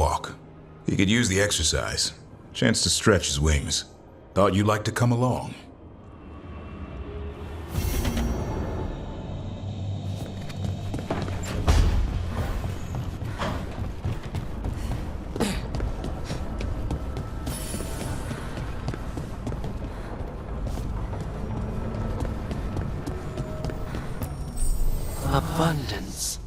walk. He could use the exercise. Chance to stretch his wings. Thought you'd like to come along. Abundance.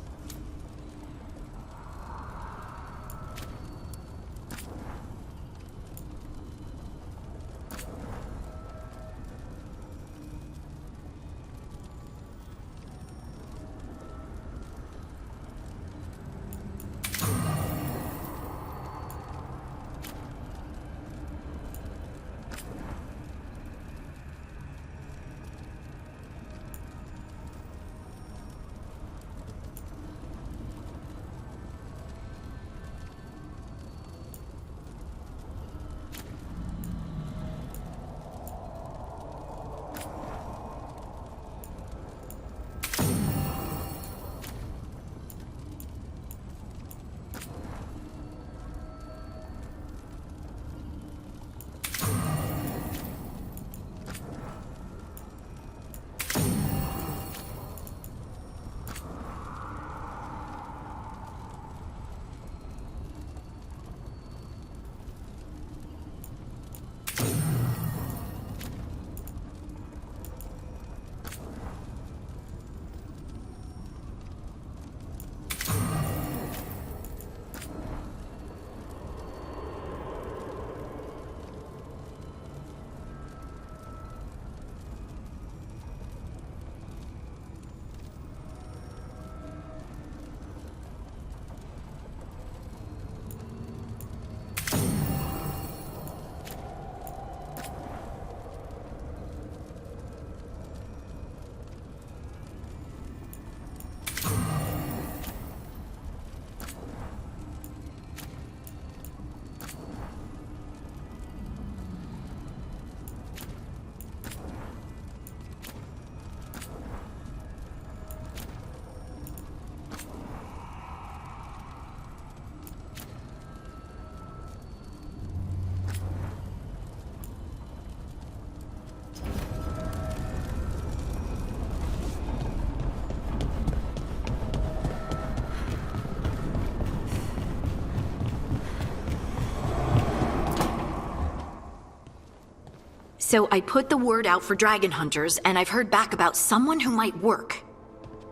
So I put the word out for dragon hunters, and I've heard back about someone who might work.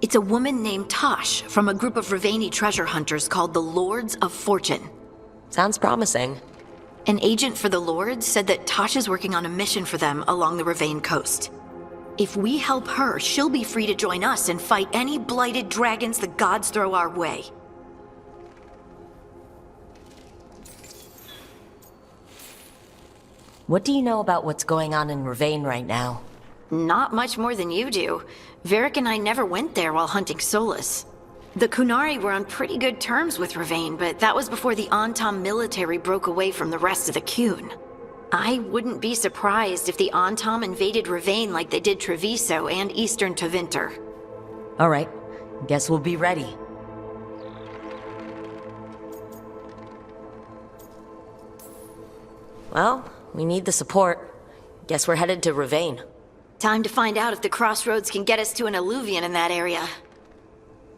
It's a woman named Tosh from a group of Ravani treasure hunters called the Lords of Fortune. Sounds promising. An agent for the Lords said that Tosh is working on a mission for them along the Ravane coast. If we help her, she'll be free to join us and fight any blighted dragons the gods throw our way. What do you know about what's going on in Ravane right now? Not much more than you do. Varric and I never went there while hunting Solus. The Kunari were on pretty good terms with Ravane, but that was before the Antam military broke away from the rest of the Kun. I wouldn't be surprised if the Antam invaded Ravane like they did Treviso and Eastern Tevinter. All right, guess we'll be ready. Well, we need the support. Guess we're headed to Ravane. Time to find out if the crossroads can get us to an alluvion in that area.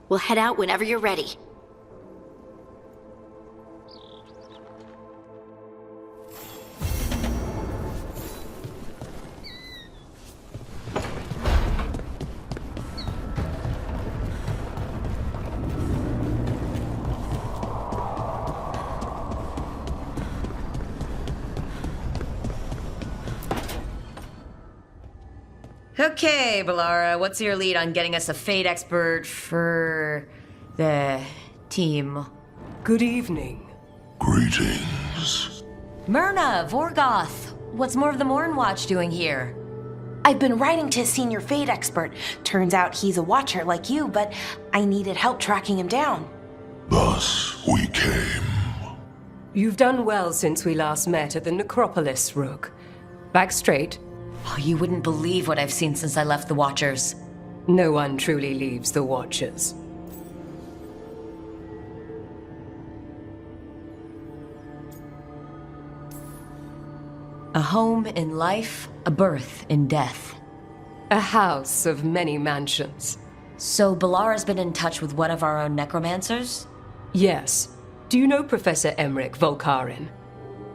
We'll head out whenever you're ready. Okay, Balara, what's your lead on getting us a Fate expert for the team? Good evening. Greetings. Myrna, Vorgoth, what's more of the Mourne Watch doing here? I've been writing to a senior Fate expert. Turns out he's a watcher like you, but I needed help tracking him down. Thus we came. You've done well since we last met at the Necropolis, Rook. Back straight. Oh, you wouldn't believe what I've seen since I left the Watchers. No one truly leaves the Watchers. A home in life, a birth in death. A house of many mansions. So Balara's been in touch with one of our own necromancers? Yes. Do you know Professor Emmerich Volkarin?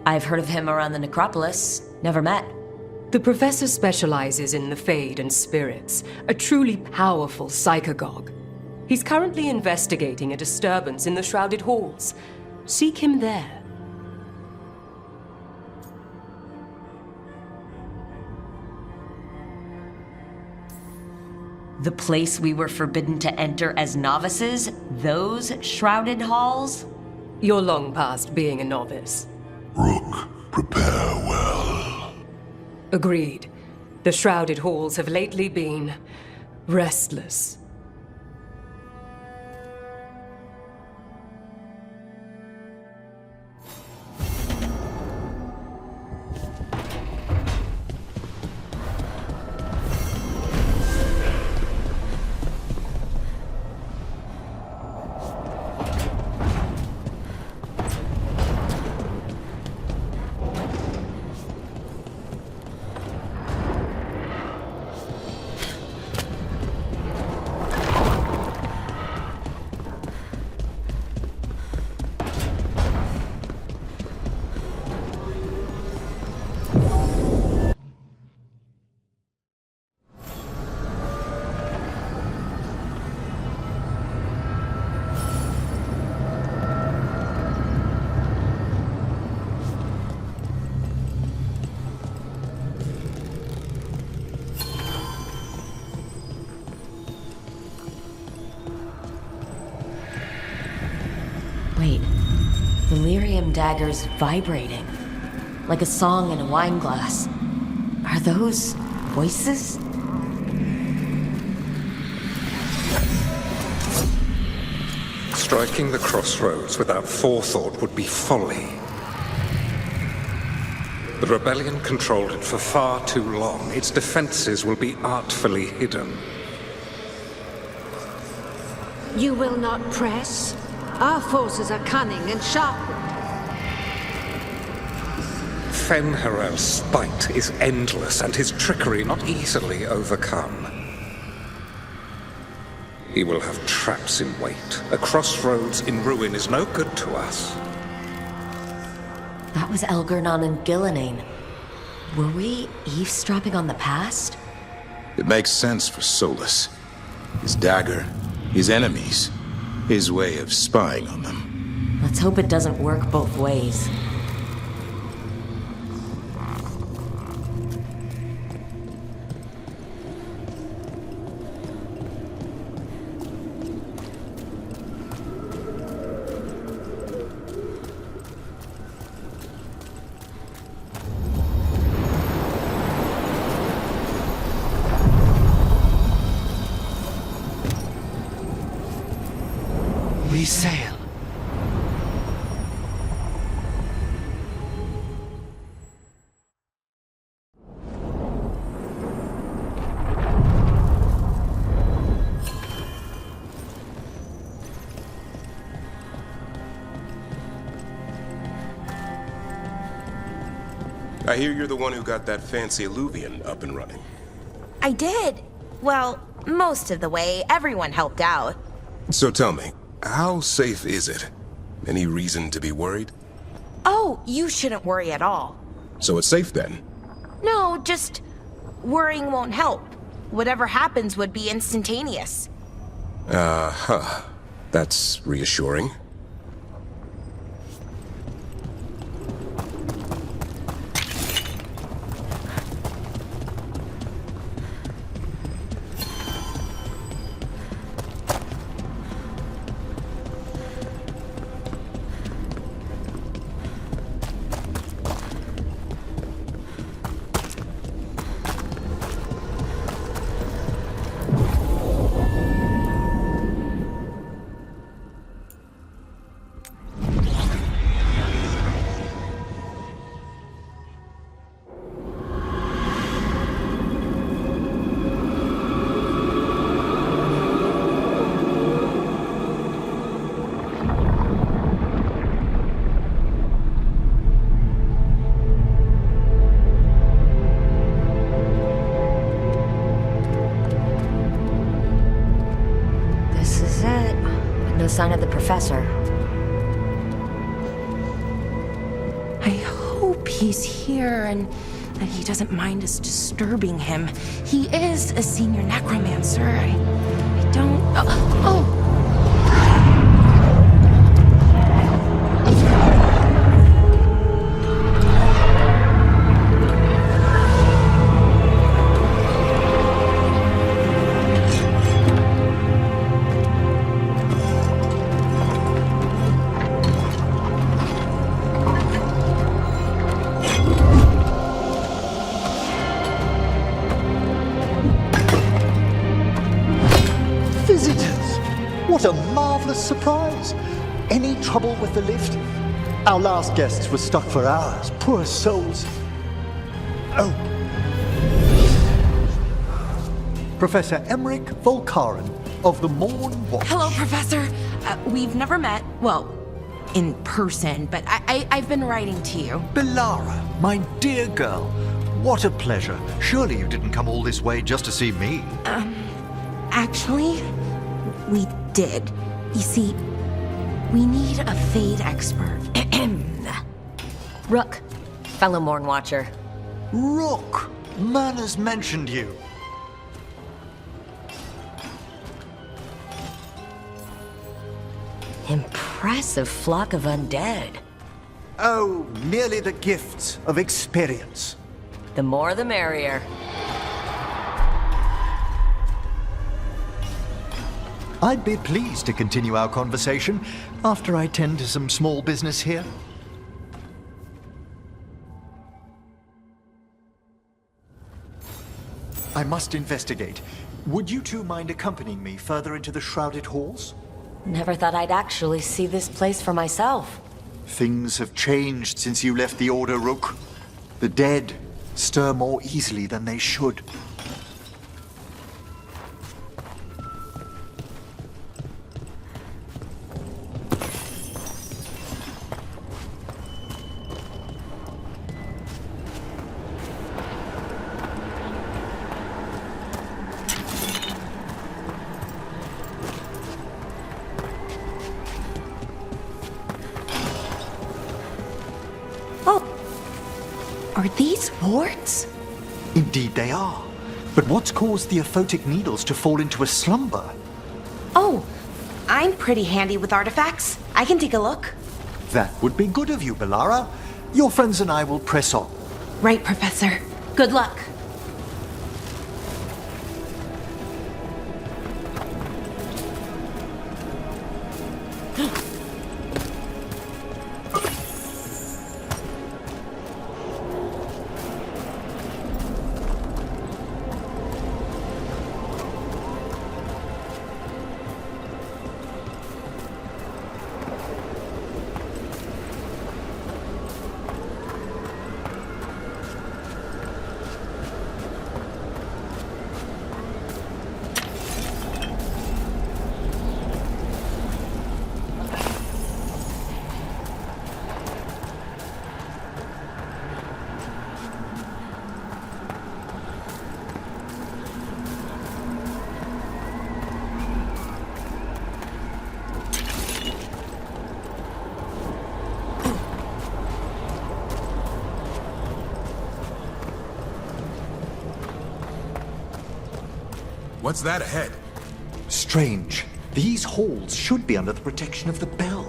I've heard of him around the necropolis. Never met. The professor specializes in the Fade and spirits, a truly powerful psychagogue. He's currently investigating a disturbance in the Shrouded Halls. Seek him there. The place we were forbidden to enter as novices? Those shrouded halls? You're long past being a novice. Rook, prepare well. Agreed. The Shrouded Halls have lately been restless. Wait, the lyrium dagger's vibrating. Like a song in a wine glass. Are those voices? Striking the crossroads without forethought would be folly. The rebellion controlled it for far too long. Its defenses will be artfully hidden. You will not press? Our forces are cunning and sharpened. Fen'Harel's spite is endless and his trickery not easily overcome. He will have traps in wait. A crossroads in ruin is no good to us. That was Elgernon and Gillenane. Were we eavesdropping on the past? It makes sense for Solus. His dagger, his enemies, his way of spying on them. Let's hope it doesn't work both ways. We sail. I hear you're the one who got that fancy Illuvian up and running. I did. Well, most of the way. Everyone helped out. So tell me, how safe is it? Any reason to be worried? Oh, you shouldn't worry at all. So it's safe then? No, just worrying won't help. Whatever happens would be instantaneous. Uh-huh. That's reassuring. professor. I hope he's here and that he doesn't mind us disturbing him. He is a senior necromancer. I don't... Oh! What a marvelous surprise! Any trouble with the lift? Our last guests were stuck for hours. Poor souls. Oh. Professor Emmerich Volkaren of the Mourne Watch. Hello, Professor. We've never met, well, in person, but I've been writing to you. Belara, my dear girl. What a pleasure. Surely you didn't come all this way just to see me. Actually, we did. You see, we need a Fade expert. Rook, fellow Mourne Watcher. Rook! Myrna's mentioned you. Impressive flock of undead. Oh, merely the gifts of experience. The more the merrier. I'd be pleased to continue our conversation after I tend to some small business here. I must investigate. Would you two mind accompanying me further into the Shrouded Halls? Never thought I'd actually see this place for myself. Things have changed since you left the Order, Rook. The dead stir more easily than they should. Are these warts? Indeed they are. But what's caused the aphotic needles to fall into a slumber? Oh, I'm pretty handy with artifacts. I can take a look. That would be good of you, Belara. Your friends and I will press on. Right, Professor. Good luck. What's that ahead? Strange. These halls should be under the protection of the bell.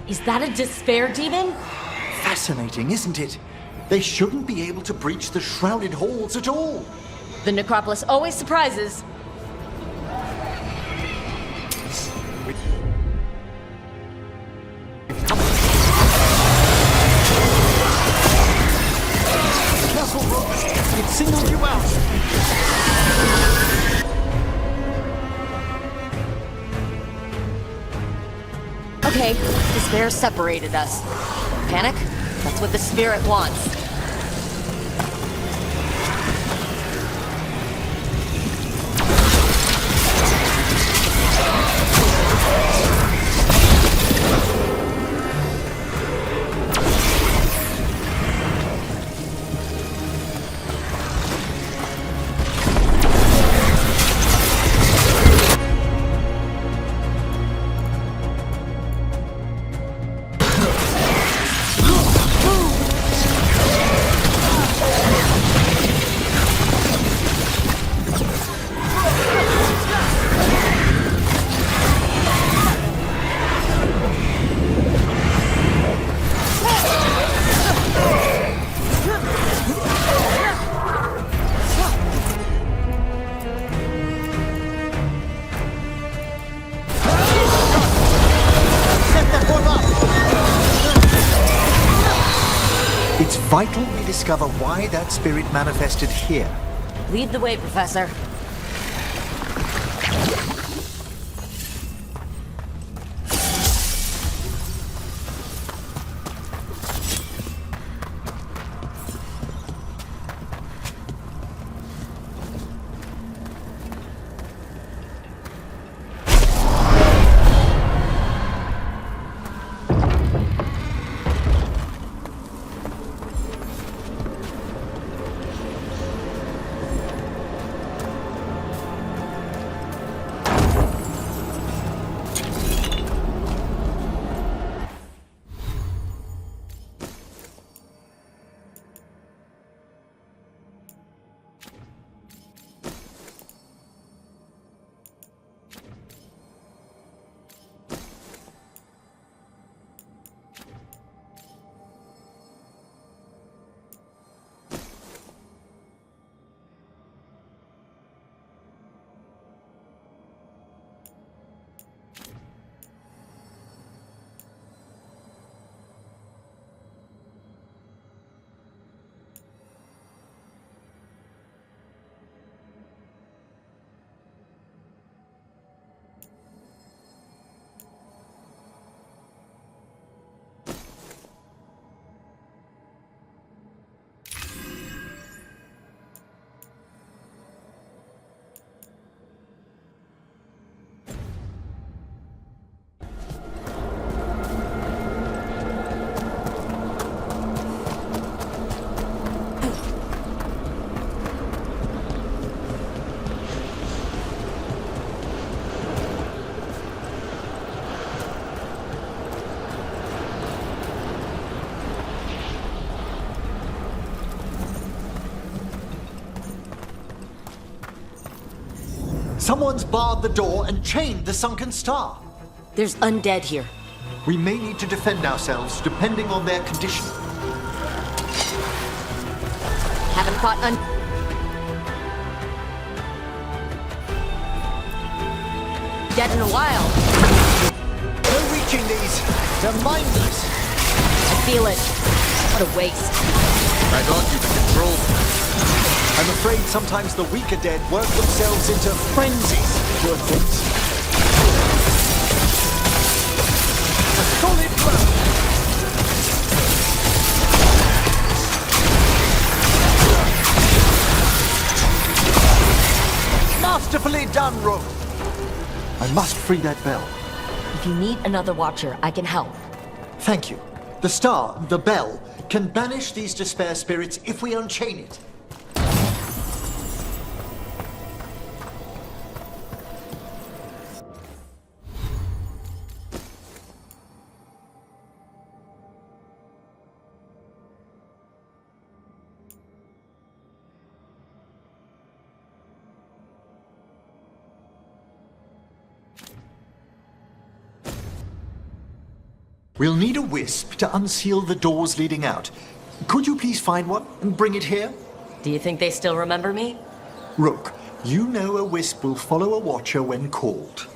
Is that a despair demon? Fascinating, isn't it? They shouldn't be able to breach the Shrouded Halls at all. The necropolis always surprises. Careful, Rook. It singled you out. Okay, despair separated us. Panic? That's what the spirit wants. It's vital we discover why that spirit manifested here. Lead the way, Professor. Someone's barred the door and chained the sunken star. There's undead here. We may need to defend ourselves depending on their condition. Haven't fought dead in a while. No reaching these. They're mindless. I feel it. What a waste. I thought you could control them. I'm afraid sometimes the weaker dead work themselves into frenzies. Poor things. A solid blow. Masterfully done, Rook. I must free that bell. If you need another watcher, I can help. Thank you. The star, the bell, can banish these despair spirits if we unchain it. We'll need a wisp to unseal the doors leading out. Could you please find one and bring it here? Do you think they still remember me? Rook, you know a wisp will follow a watcher when called.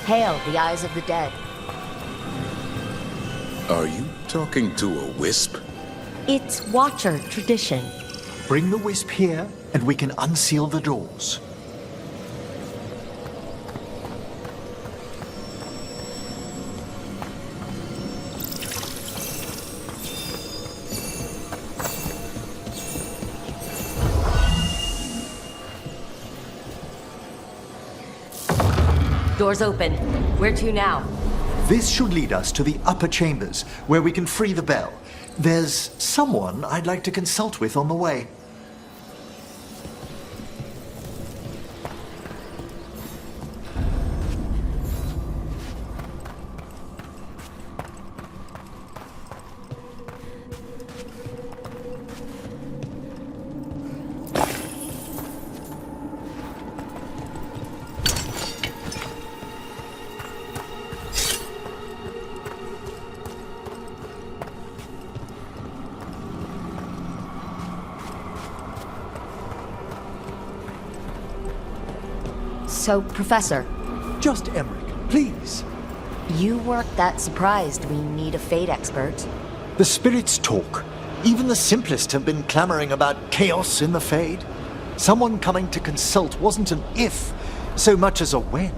Hail the eyes of the dead. Are you talking to a wisp? It's watcher tradition. Bring the wisp here, and we can unseal the doors. Doors open. Where to now? This should lead us to the upper chambers, where we can free the bell. There's someone I'd like to consult with on the way. So, Professor, Just Emmerich, please. you weren't that surprised we need a fate expert. The spirits talk. Even the simplest have been clamoring about chaos in the Fade. Someone coming to consult wasn't an if, so much as a when.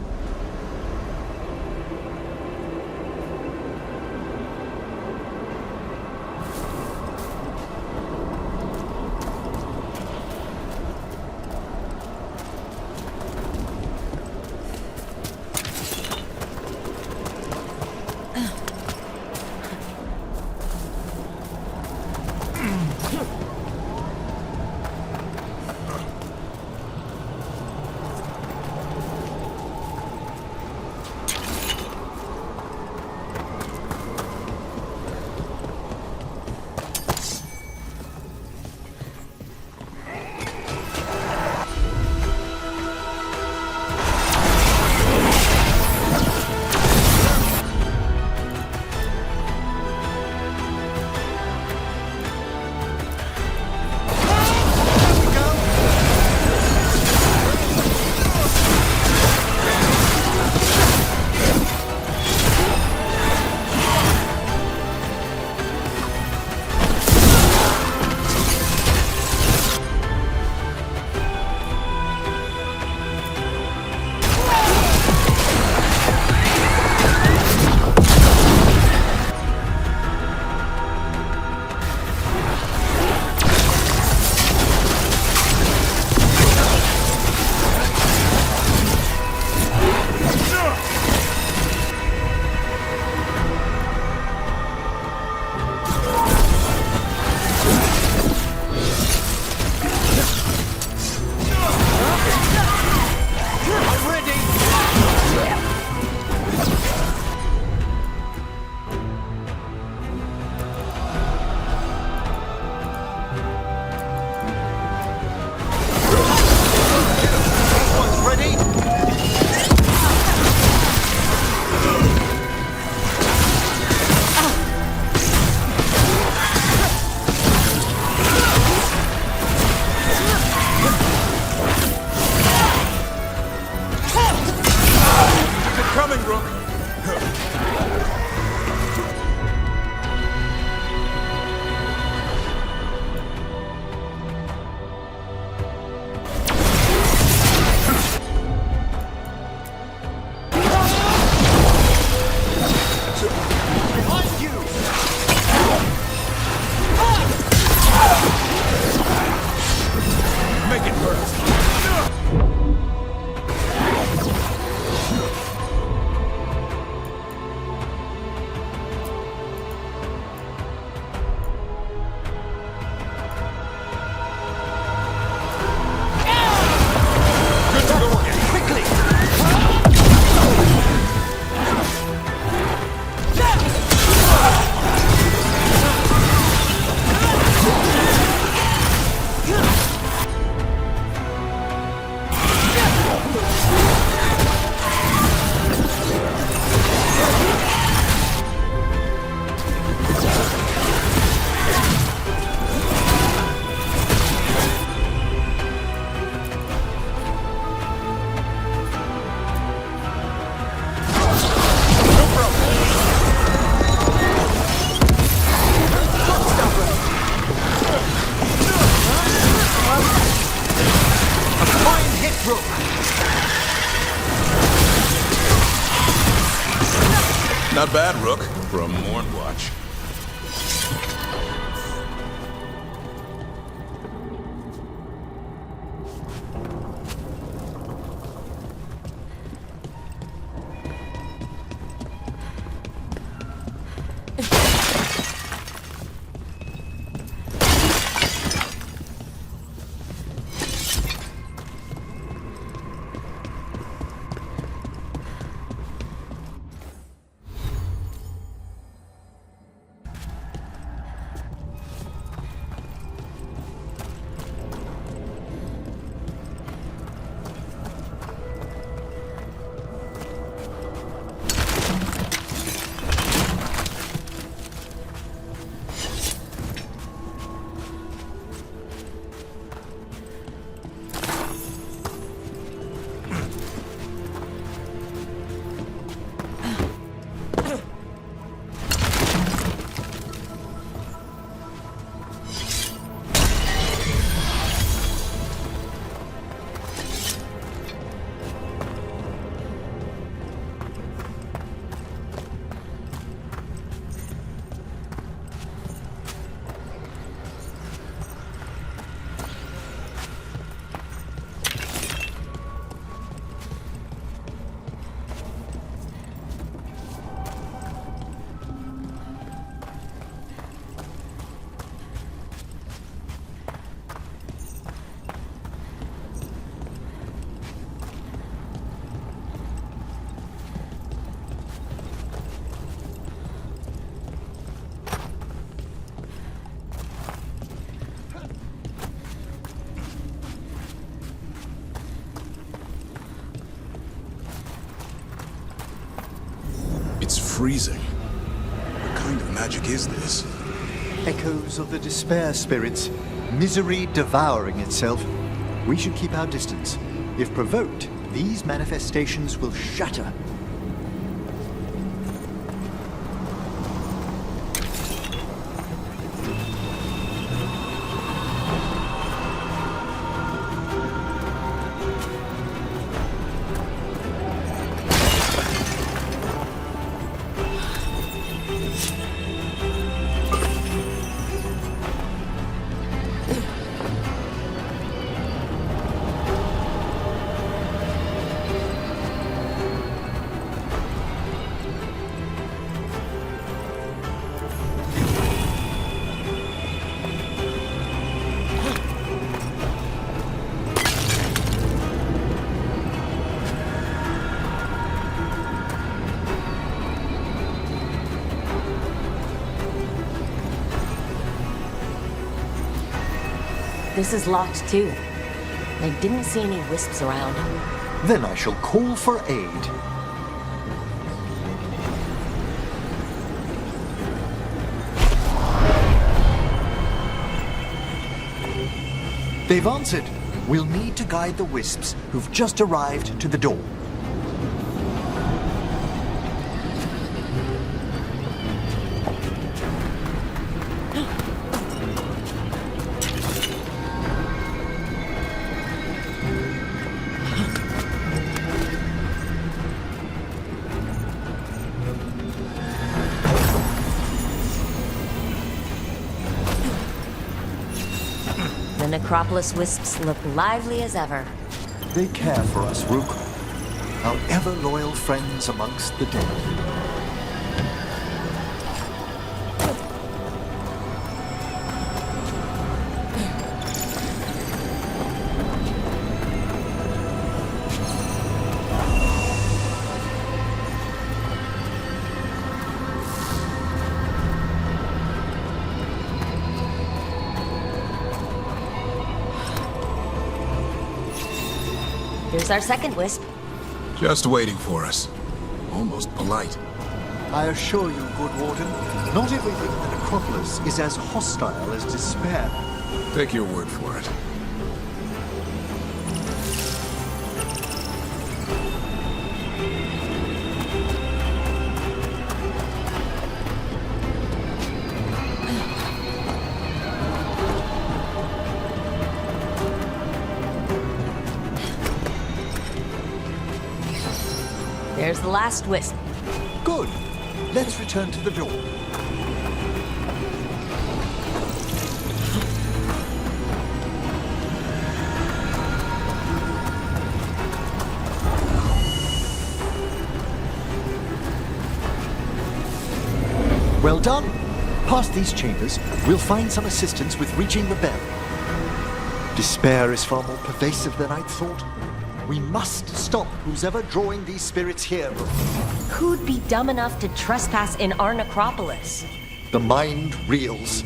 Not bad, Rook, from Mourne Watch. freezing. What kind of magic is this? Echoes of the despair spirits, misery devouring itself. We should keep our distance. If provoked, these manifestations will shatter. This is locked too. I didn't see any wisps around. Then I shall call for aid. They've answered. We'll need to guide the wisps who've just arrived to the door. The Necropolis wisps look lively as ever. They care for us, Rook. Our ever-loyal friends amongst the dead. Here's our second wisp. Just waiting for us. Almost polite. I assure you, good Warden, not everything in the Necropolis is as hostile as despair. Take your word for it. There's the last wisp. Good. Let's return to the door. Well done. Past these chambers, we'll find some assistance with reaching the bell. Despair is far more pervasive than I'd thought. We must stop who's ever drawing these spirits here. Who'd be dumb enough to trespass in our necropolis? The mind reels.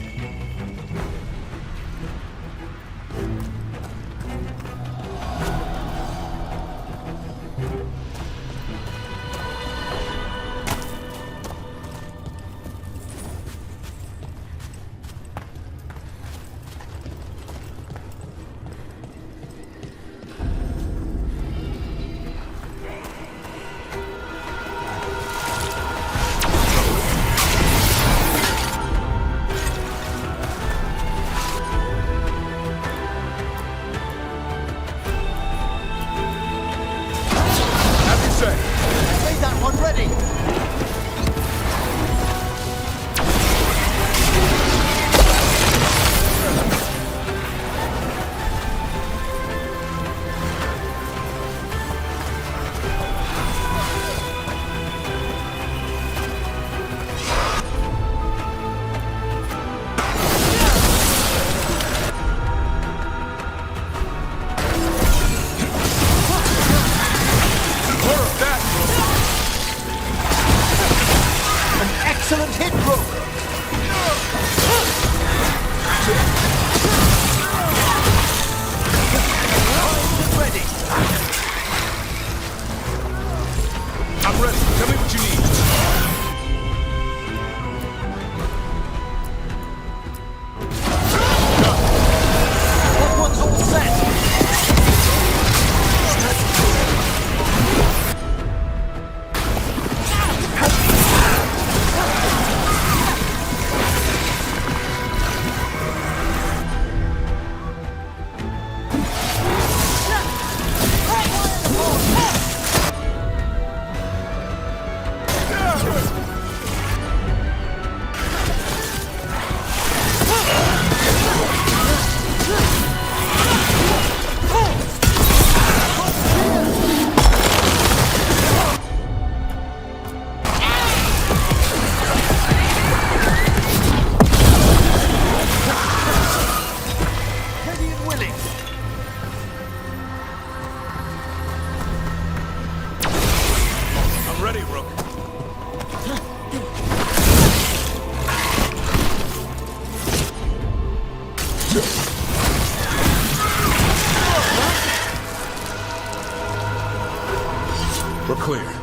willing. I'm ready, Rook. We're clear.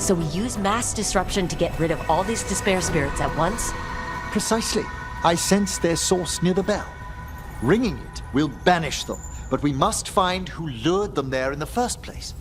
So we use mass disruption to get rid of all these despair spirits at once? Precisely. I sense their source near the bell. Ringing it will banish them, but we must find who lured them there in the first place.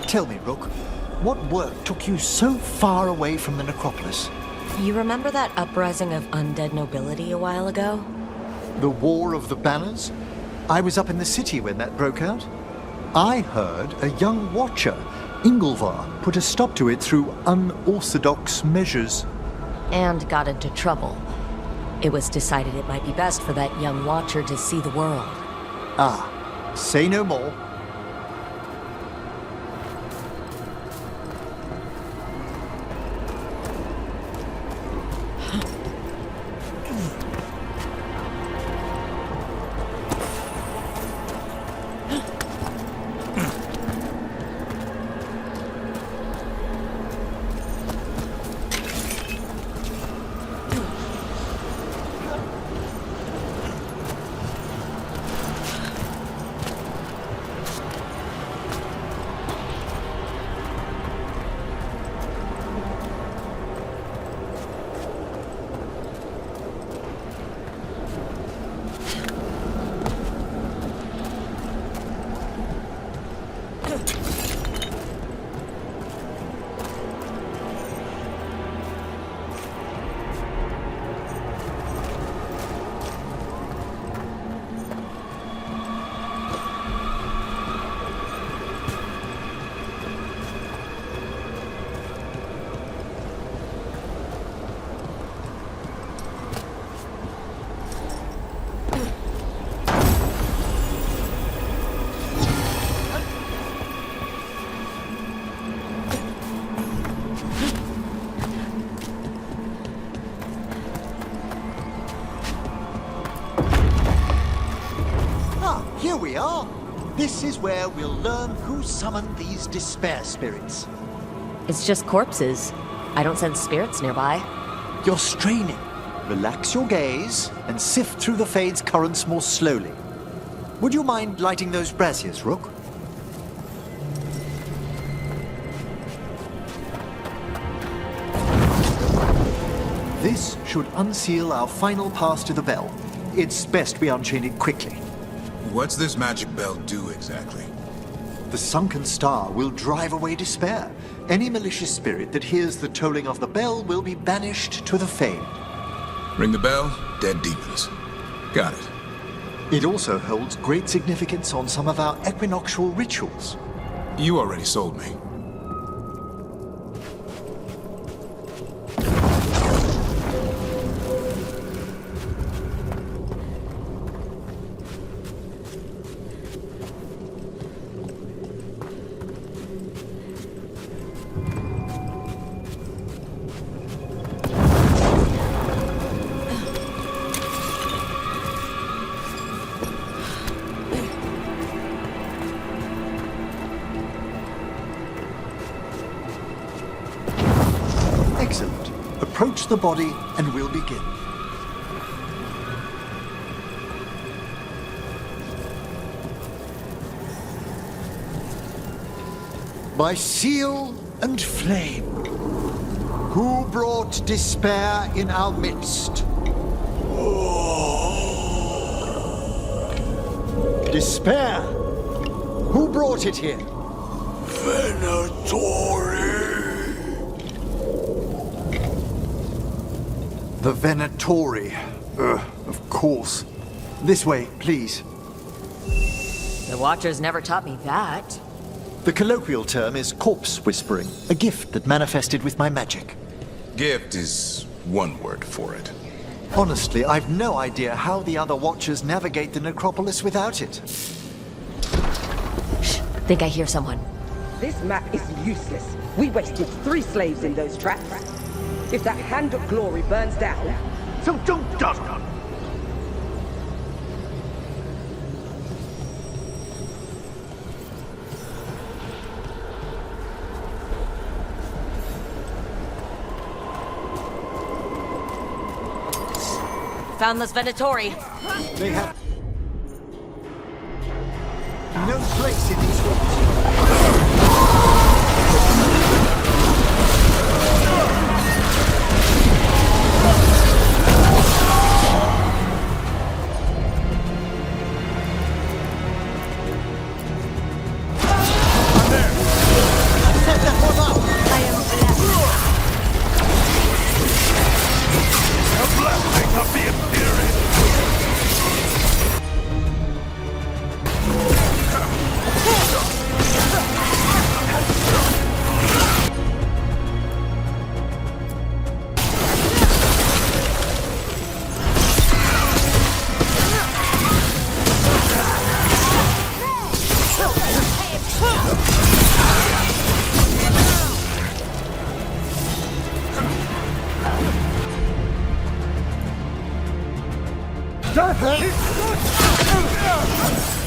Tell me, Rook, what work took you so far away from the necropolis? You remember that uprising of undead nobility a while ago? The War of the Banners? I was up in the city when that broke out. I heard a young watcher, Ingolvar, put a stop to it through unorthodox measures. And got into trouble. It was decided it might be best for that young watcher to see the world. Ah, say no more. Here we are. This is where we'll learn who summoned these despair spirits. It's just corpses. I don't sense spirits nearby. You're straining. Relax your gaze and sift through the Fade's currents more slowly. Would you mind lighting those braziers, Rook? This should unseal our final pass to the bell. It's best we unchain it quickly. What's this magic bell do exactly? The sunken star will drive away despair. Any malicious spirit that hears the tolling of the bell will be banished to the Fade. Ring the bell, dead demons. Got it. It also holds great significance on some of our equinoctial rituals. You already sold me. Excellent. Approach the body and we'll begin. By seal and flame, who brought despair in our midst? Despair! Who brought it here? The Venatori. Of course. This way, please. The Watchers never taught me that. The colloquial term is corpse whispering, a gift that manifested with my magic. Gift is one word for it. Honestly, I've no idea how the other Watchers navigate the necropolis without it. Shh, think I hear someone. This map is useless. We wasted 3 slaves in those traps. If that Hand of Glory burns down... So don't dawdle! Found this Venatori. They have no place in these rooms. Set that one up!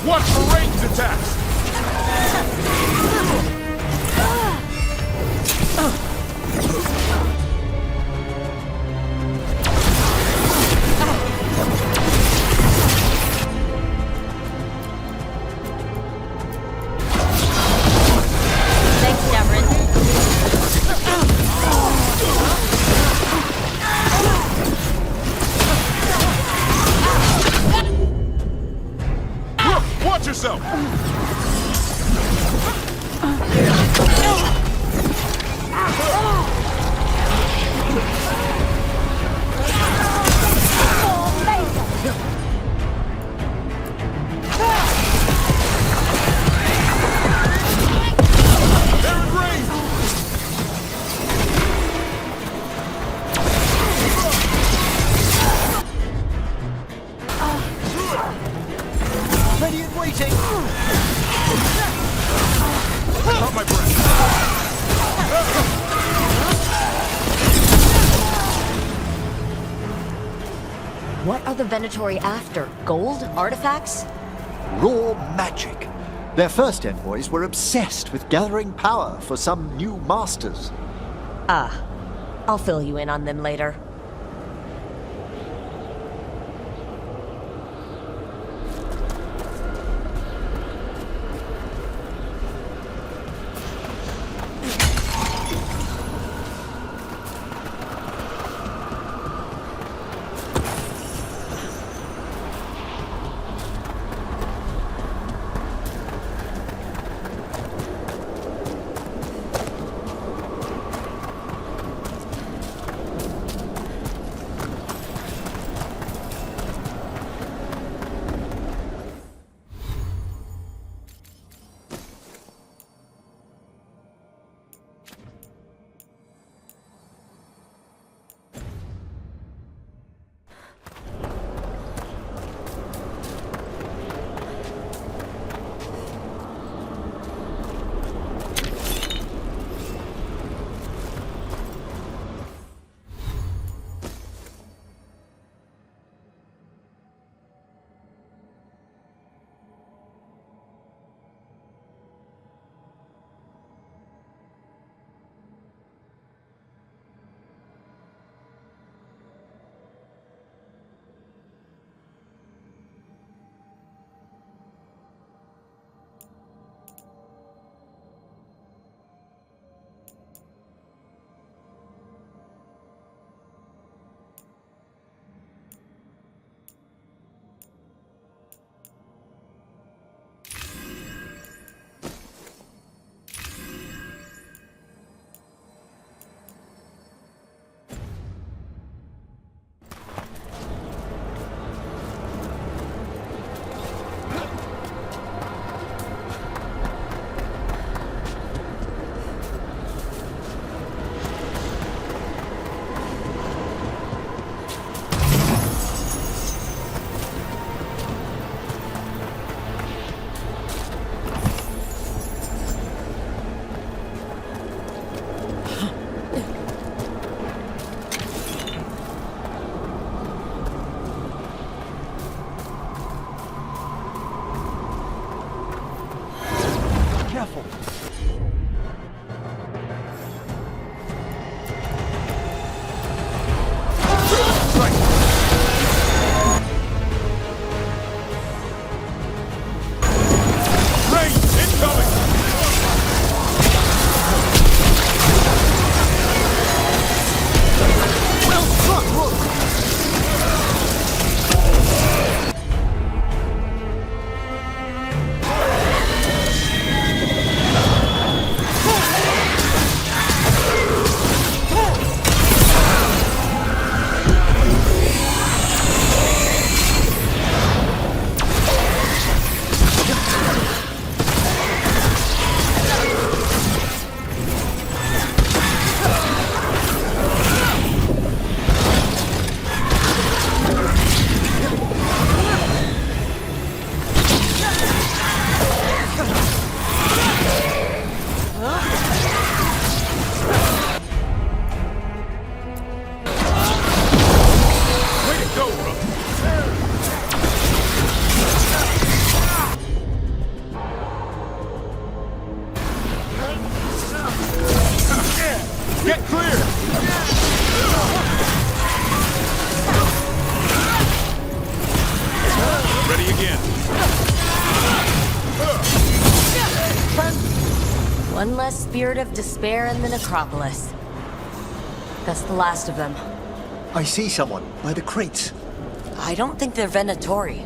Watch for ranged attacks! Thanks, Devrin. Watch yourself! They're in range! Ready and waiting! Caught my breath. What are the Venatori after? Gold? Artifacts? Raw magic. Their first envoys were obsessed with gathering power for some new masters. Ah, I'll fill you in on them later. spirit of despair in the necropolis. That's the last of them. I see someone by the crates. I don't think they're Venatori.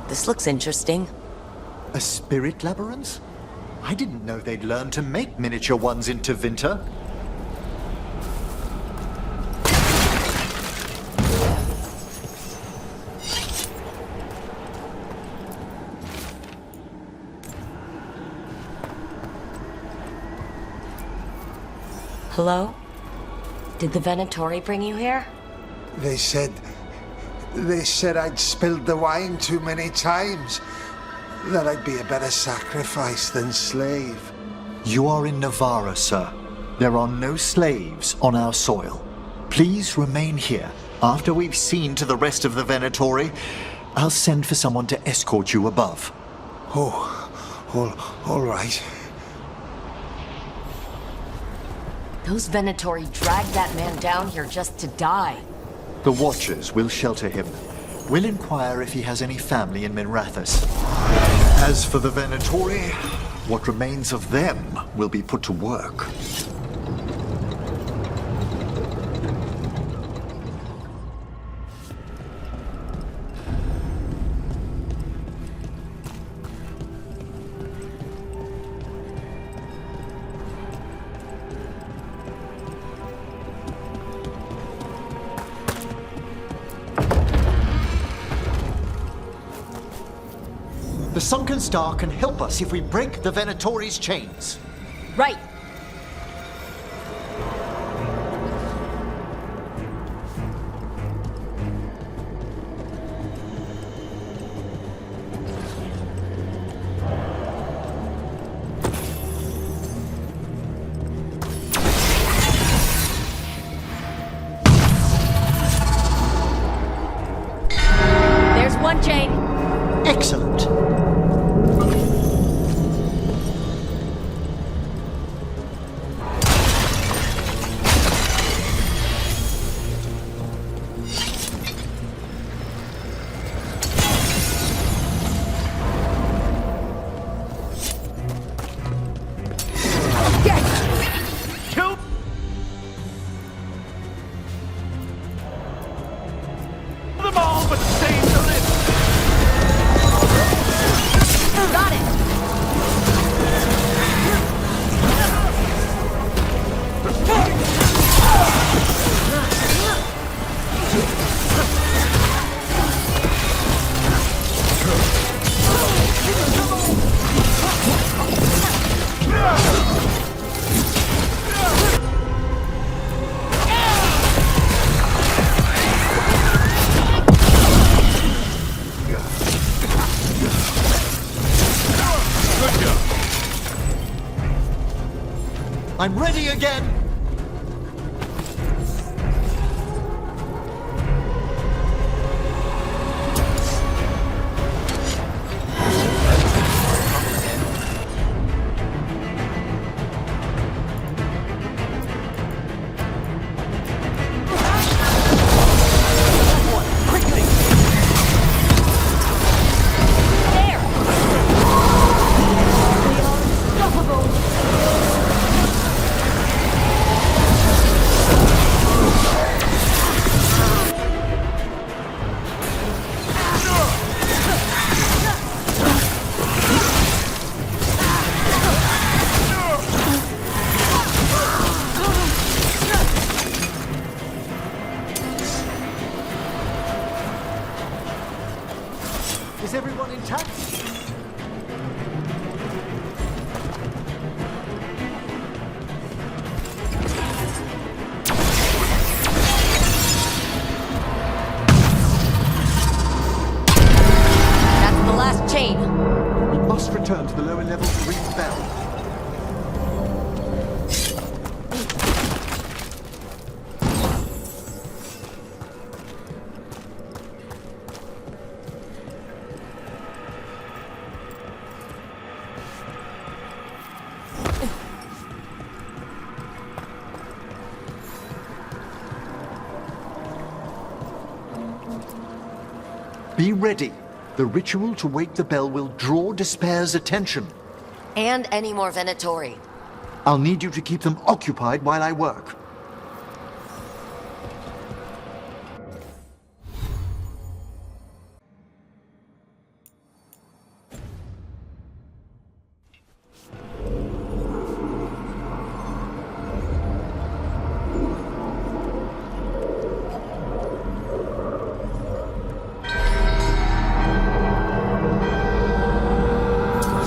This looks interesting. A spirit labyrinth? I didn't know they'd learn to make miniature ones in Tevinter. Hello? Did the Venatori bring you here? They said I'd spilled the wine too many times. That I'd be a better sacrifice than slave. You are in Navarra, sir. There are no slaves on our soil. Please remain here. After we've seen to the rest of the Venatori, I'll send for someone to escort you above. All right. Those Venatori dragged that man down here just to die. The Watchers will shelter him. We'll inquire if he has any family in Minrathous. As for the Venatori, what remains of them will be put to work. The Sunken Star can help us if we break the Venatori's chains. Right. There's one chain. Excellent. I'm ready again! Is everyone intact? That's the last chain. We must return to the lower level to ring the bell. Be ready. The ritual to wake the bell will draw Despair's attention. And any more Venatori. I'll need you to keep them occupied while I work.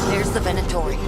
There's the Venatori.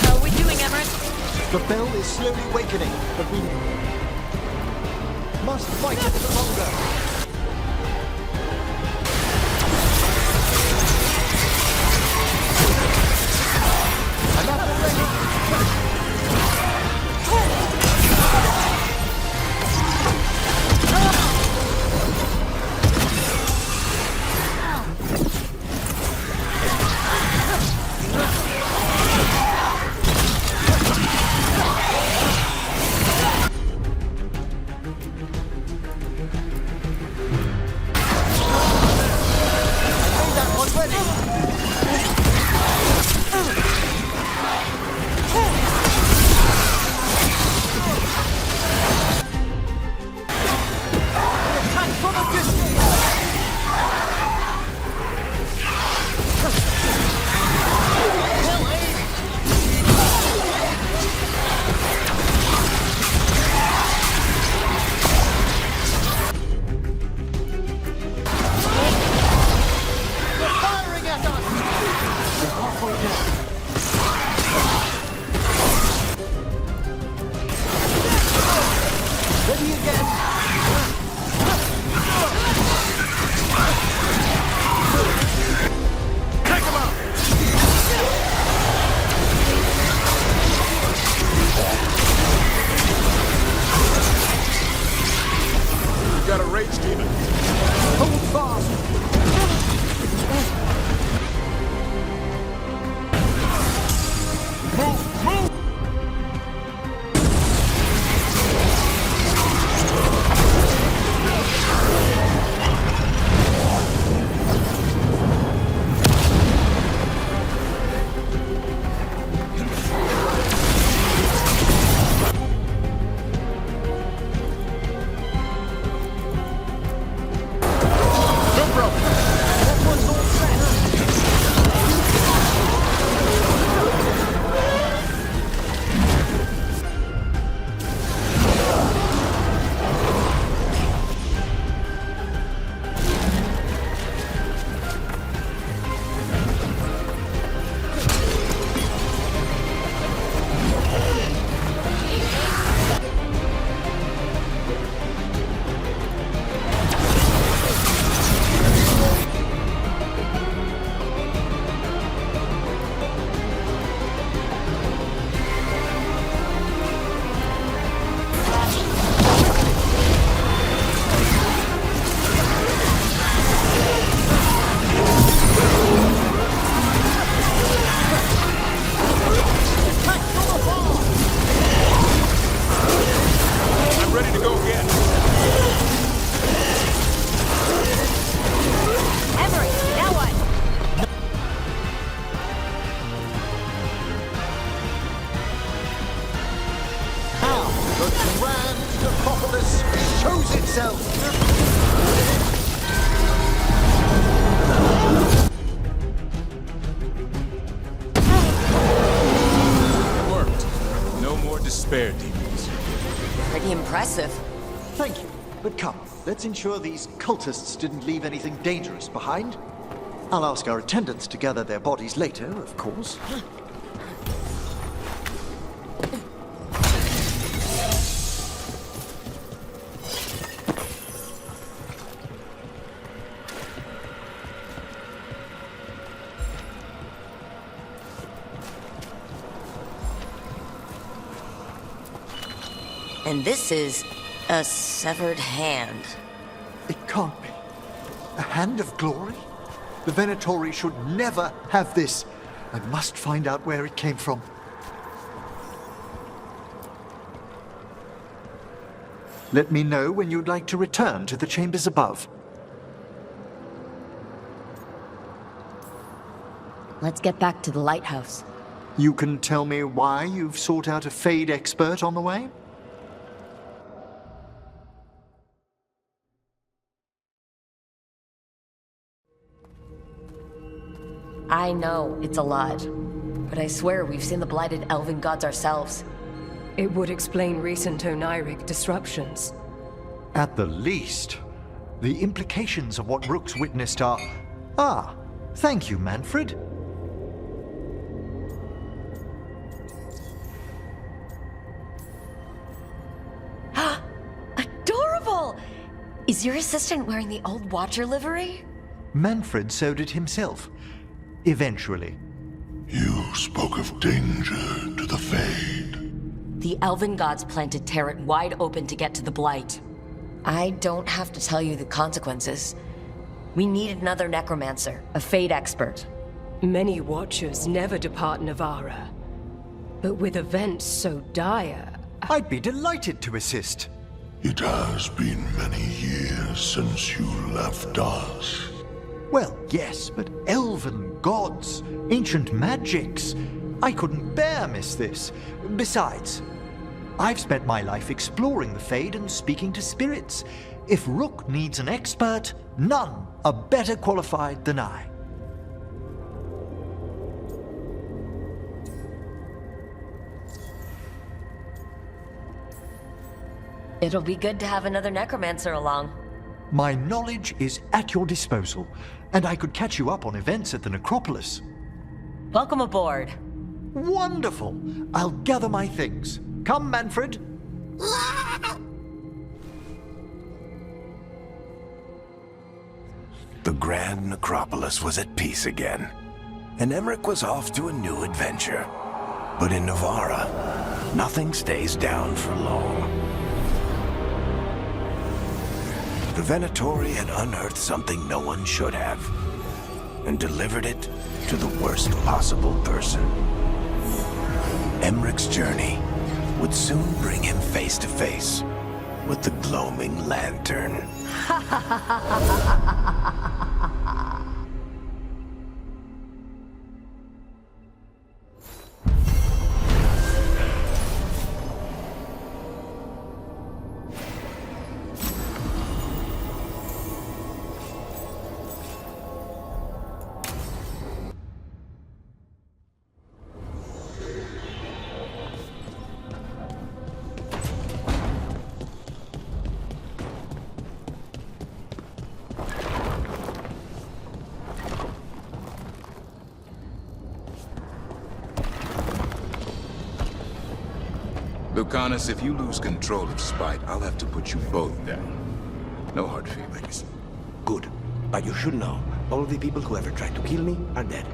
How are we doing, Everett? The bell is slowly awakening, but we must fight it no longer. I'm at the ready. Got a rage demon. Hold fast. Move! shows itself! It worked. No more despair demons. Pretty impressive. Thank you. But come, let's ensure these cultists didn't leave anything dangerous behind. I'll ask our attendants to gather their bodies later, of course. And this is a severed hand. It can't be. A hand of glory? The Venatori should never have this. I must find out where it came from. Let me know when you'd like to return to the chambers above. Let's get back to the lighthouse. You can tell me why you've sought out a Fade expert on the way? I know it's a lot, but I swear we've seen the blighted elven gods ourselves. It would explain recent Oniric disruptions. At the least, the implications of what Rook's witnessed are... Ah, thank you, Manfred. Adorable! Is your assistant wearing the old Watcher livery? Manfred sewed it himself. Eventually. You spoke of danger to the Fade. The elven gods planted Territ wide open to get to the Blight. I don't have to tell you the consequences. We need another necromancer, a Fade expert. Many Watchers never depart Navara. But with events so dire... I'd be delighted to assist. It has been many years since you left us. Well, yes, but elven gods, ancient magics. I couldn't bear miss this. Besides, I've spent my life exploring the Fade and speaking to spirits. If Rook needs an expert, none are better qualified than I. It'll be good to have another necromancer along. My knowledge is at your disposal, and I could catch you up on events at the necropolis. Welcome aboard. Wonderful! I'll gather my things. Come, Manfred. The Grand Necropolis was at peace again, and Emmerich was off to a new adventure. But in Navara, nothing stays down for long. The Venatori had unearthed something no one should have, and delivered it to the worst possible person. Emmerich's journey would soon bring him face to face with the gloaming lantern. Lucanus, if you lose control of Spite, I'll have to put you both down. No hard feelings. Good. But you should know, all the people who ever tried to kill me are dead.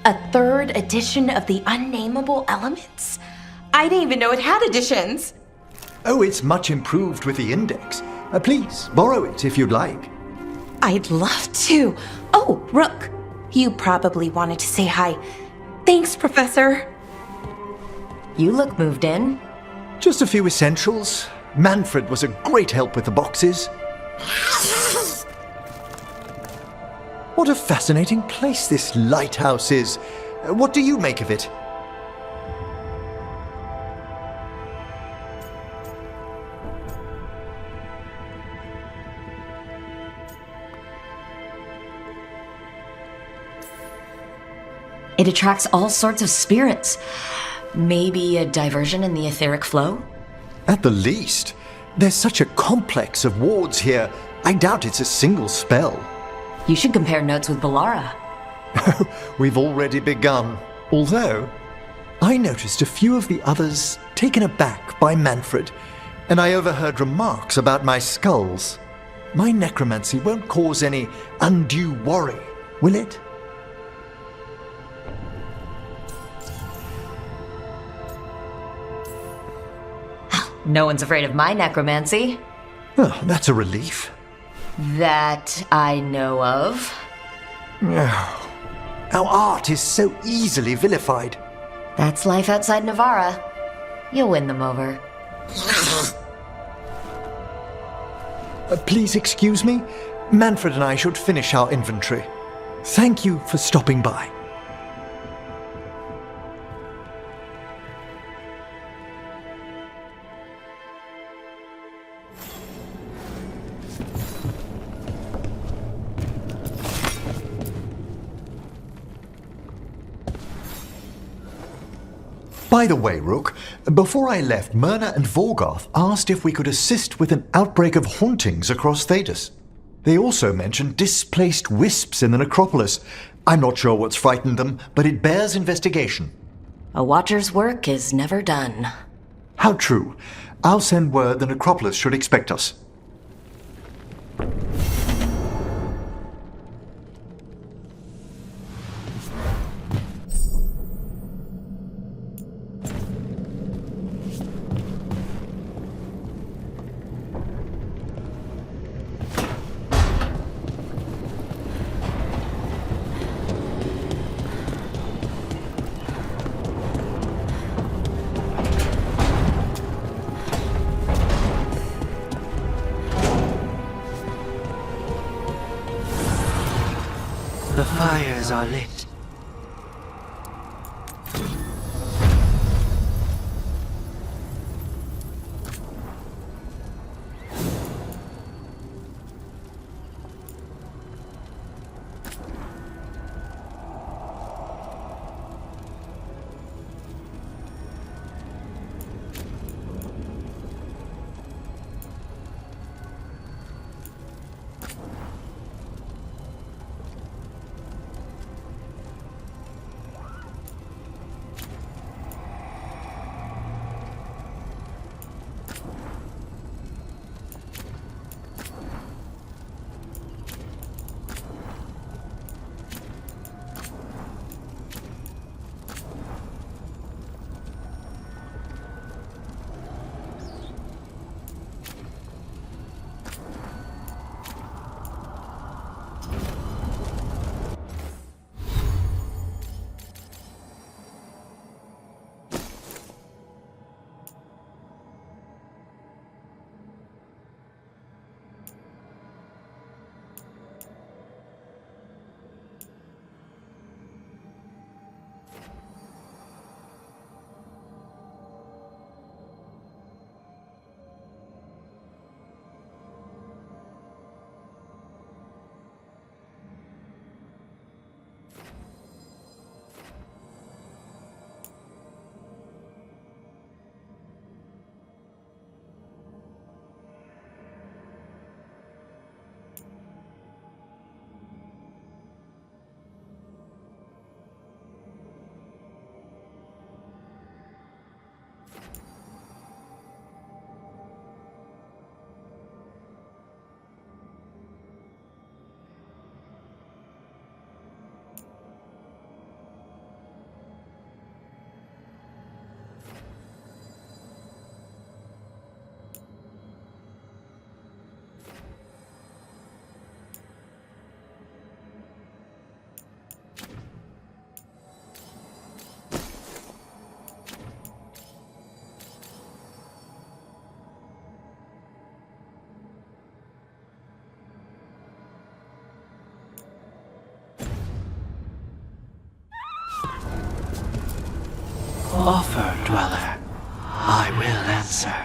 A third edition of the Unnameable Elements? I didn't even know it had editions. Oh, it's much improved with the index. Please, borrow it if you'd like. I'd love to. Oh, Rook, you probably wanted to say hi. Thanks, Professor. You look moved in. Just a few essentials. Manfred was a great help with the boxes. What a fascinating place this lighthouse is. What do you make of it? It attracts all sorts of spirits. Maybe a diversion in the etheric flow? At the least. There's such a complex of wards here. I doubt it's a single spell. You should compare notes with Balara. We've already begun. Although, I noticed a few of the others taken aback by Manfred, and I overheard remarks about my skulls. My necromancy won't cause any undue worry, will it? No one's afraid of my necromancy. Oh, that's a relief. That I know of. Our art is so easily vilified. That's life outside Navarra. You'll win them over. Please excuse me. Manfred and I should finish our inventory. Thank you for stopping by. By the way, Rook, before I left, Myrna and Veilguard asked if we could assist with an outbreak of hauntings across Thedas. They also mentioned displaced wisps in the necropolis. I'm not sure what's frightened them, but it bears investigation. A watcher's work is never done. How true. I'll send word the necropolis should expect us. The fires are lit. Offer, Dweller. I will answer.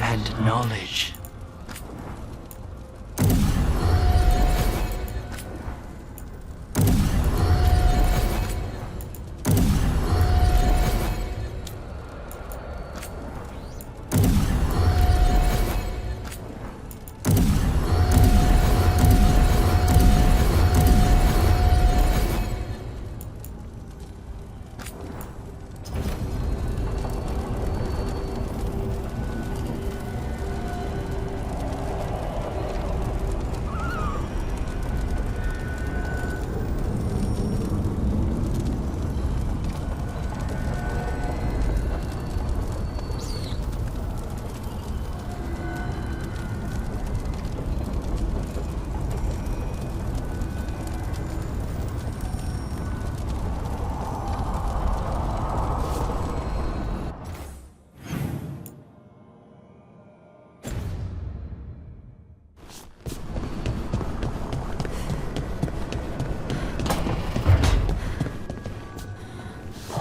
and knowledge.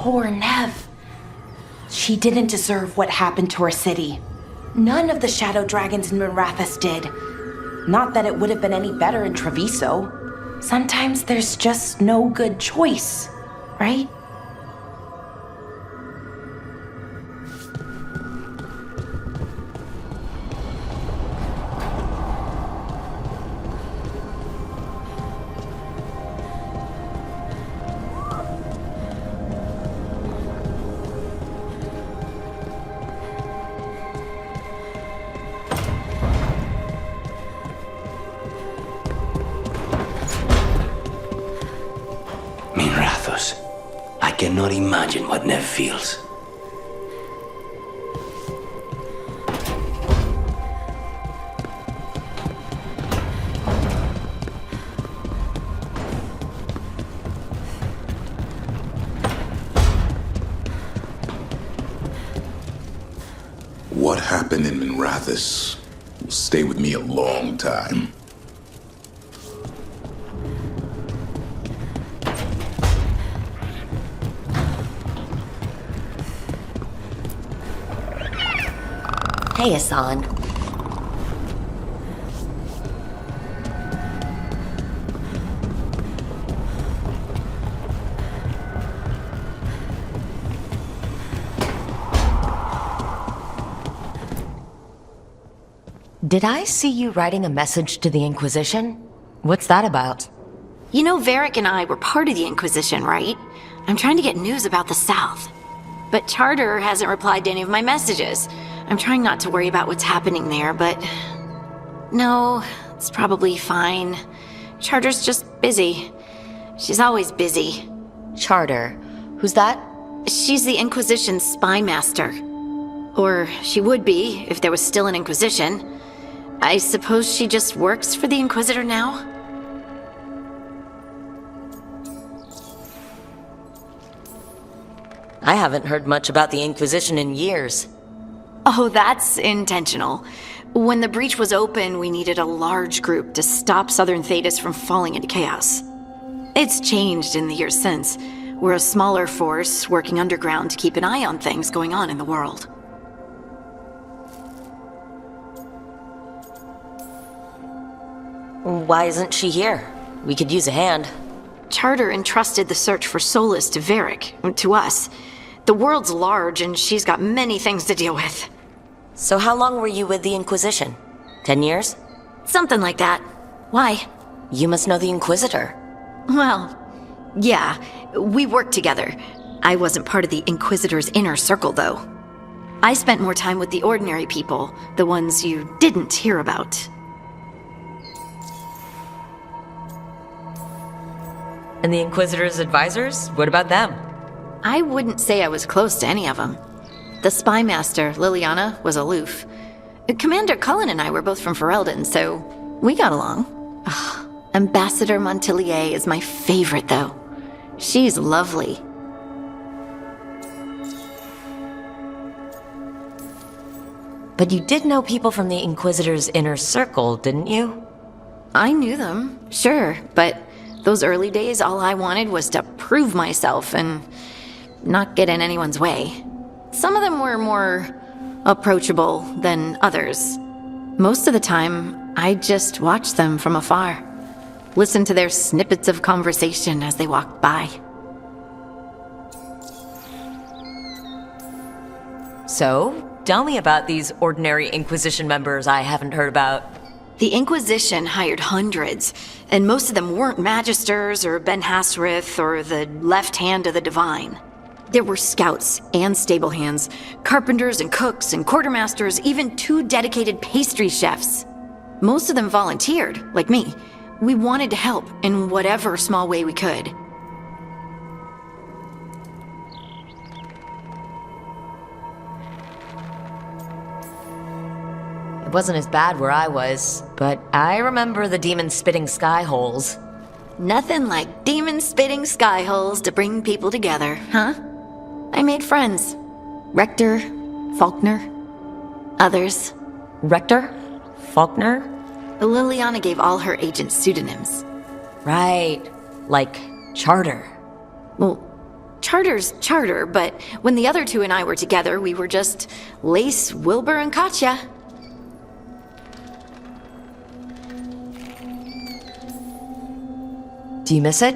Poor Nev. She didn't deserve what happened to her city. None of the shadow dragons in Mirathus did. Not that it would have been any better in Treviso. Sometimes there's just no good choice, right? I cannot imagine what Nev feels. What happened in Mirathus will stay with me a long time. Hey, Hassan. Did I see you writing a message to the Inquisition? What's that about? You know, Varric and I were part of the Inquisition, right? I'm trying to get news about the South. But Charter hasn't replied to any of my messages. I'm trying not to worry about what's happening there, but... No, it's probably fine. Charter's just busy. She's always busy. Charter? Who's that? She's the Inquisition's spy master. Or she would be, if there was still an Inquisition. I suppose she just works for the Inquisitor now? I haven't heard much about the Inquisition in years. Oh, that's intentional. When the breach was open, we needed a large group to stop Southern Thedas from falling into chaos. It's changed in the years since. We're a smaller force working underground to keep an eye on things going on in the world. Why isn't she here? We could use a hand. Charter entrusted the search for Solus to Varric, to us. The world's large, and she's got many things to deal with. So how long were you with the Inquisition? 10 years? Something like that. Why? You must know the Inquisitor. Well, yeah, we worked together. I wasn't part of the Inquisitor's inner circle, though. I spent more time with the ordinary people, the ones you didn't hear about. And the Inquisitor's advisors? What about them? I wouldn't say I was close to any of them. The spy master, Liliana, was aloof. Commander Cullen and I were both from Ferelden, so we got along. Ugh, Ambassador Montilier is my favorite, though. She's lovely. But you did know people from the Inquisitor's inner circle, didn't you? I knew them, sure, but those early days, all I wanted was to prove myself and not get in anyone's way. Some of them were more approachable than others. Most of the time, I just watch them from afar. Listen to their snippets of conversation as they walk by. So, tell me about these ordinary Inquisition members I haven't heard about. The Inquisition hired hundreds, and most of them weren't Magisters or Ben Hasrith or the left hand of the Divine. There were scouts and stable hands, carpenters and cooks and quartermasters, even 2 dedicated pastry chefs. Most of them volunteered, like me. We wanted to help in whatever small way we could. It wasn't as bad where I was, but I remember the demons spitting sky holes. Nothing like demon spitting sky holes to bring people together, huh? I made friends. Rector, Faulkner, others. Rector? Faulkner? Liliana gave all her agents pseudonyms. Right. Like Charter. Well, Charter's Charter, but when the other 2 and I were together, we were just Lace, Wilbur, and Katya. Do you miss it?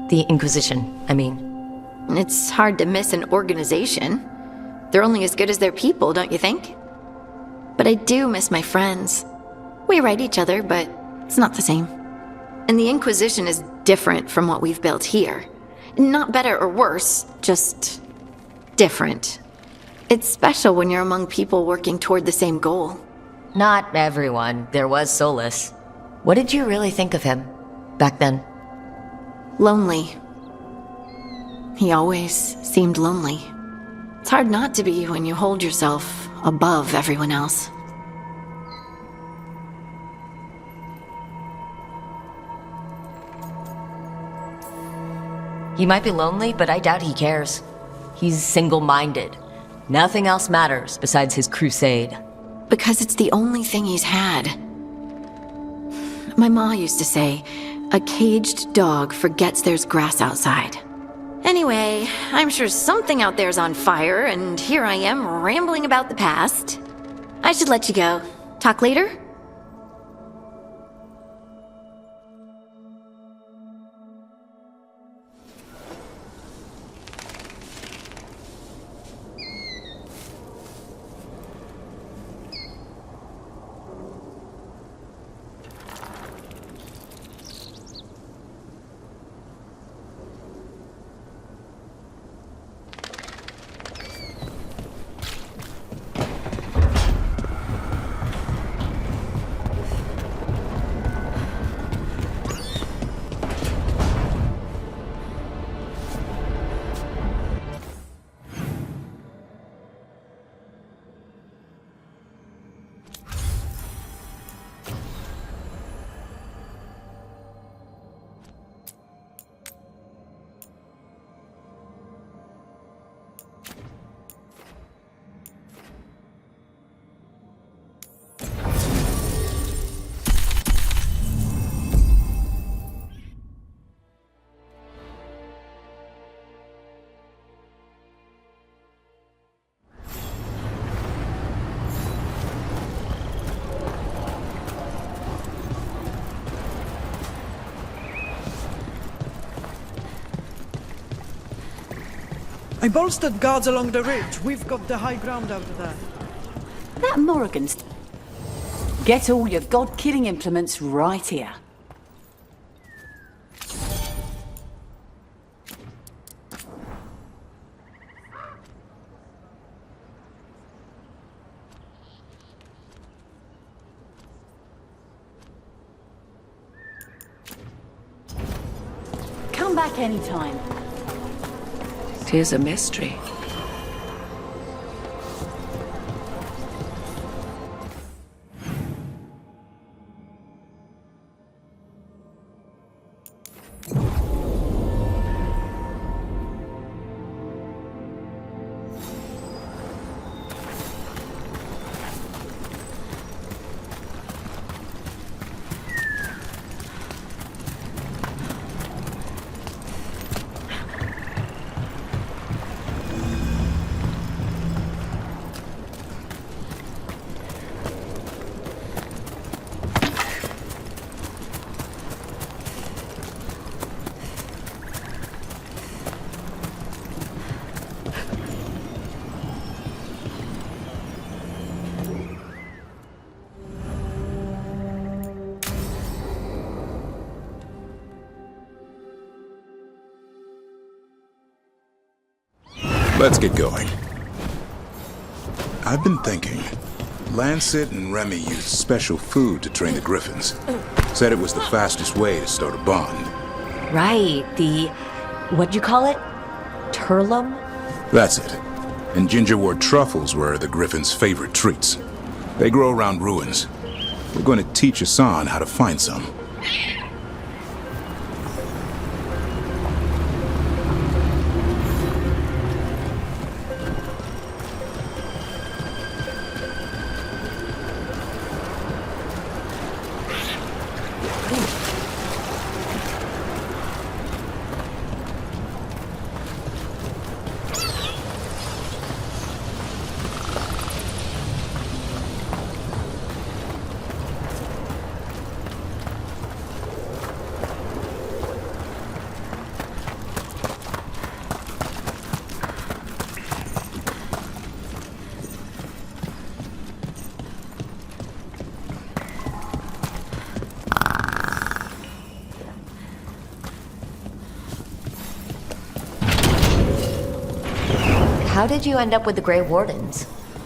The Inquisition, I mean. It's hard to miss an organization. They're only as good as their people, don't you think? But I do miss my friends. We write each other, but it's not the same. And the Inquisition is different from what we've built here. Not better or worse, just different. It's special when you're among people working toward the same goal. Not everyone. There was Solus. What did you really think of him back then? Lonely. He always seemed lonely. It's hard not to be when you hold yourself above everyone else. He might be lonely, but I doubt he cares. He's single-minded. Nothing else matters besides his crusade. Because it's the only thing he's had. My ma used to say, a caged dog forgets there's grass outside. Anyway, I'm sure something out there's on fire, and here I am rambling about the past. I should let you go. Talk later? I bolstered guards along the ridge. We've got the high ground over there. That Morrigan's... Get all your god-killing implements right here. Come back anytime. Tis a mystery. Let's get going. I've been thinking. Lancet and Remy used special food to train the griffins. Said it was the fastest way to start a bond. Right, what'd you call it? Turlum? That's it. And gingerwort truffles were the griffins' favorite treats. They grow around ruins. We're going to teach Hassan how to find some. How did you end up with the Grey Wardens?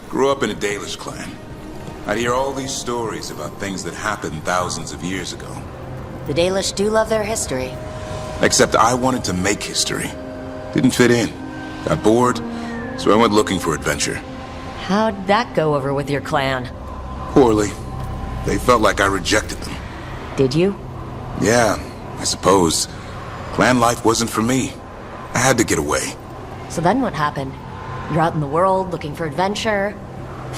Grew up in a Dalish clan. I'd hear all these stories about things that happened thousands of years ago. The Dalish do love their history. Except I wanted to make history. Didn't fit in. Got bored, so I went looking for adventure. How'd that go over with your clan? Poorly. They felt like I rejected them. Did you? Yeah, I suppose. Clan life wasn't for me. I had to get away. So then what happened? You're out in the world looking for adventure.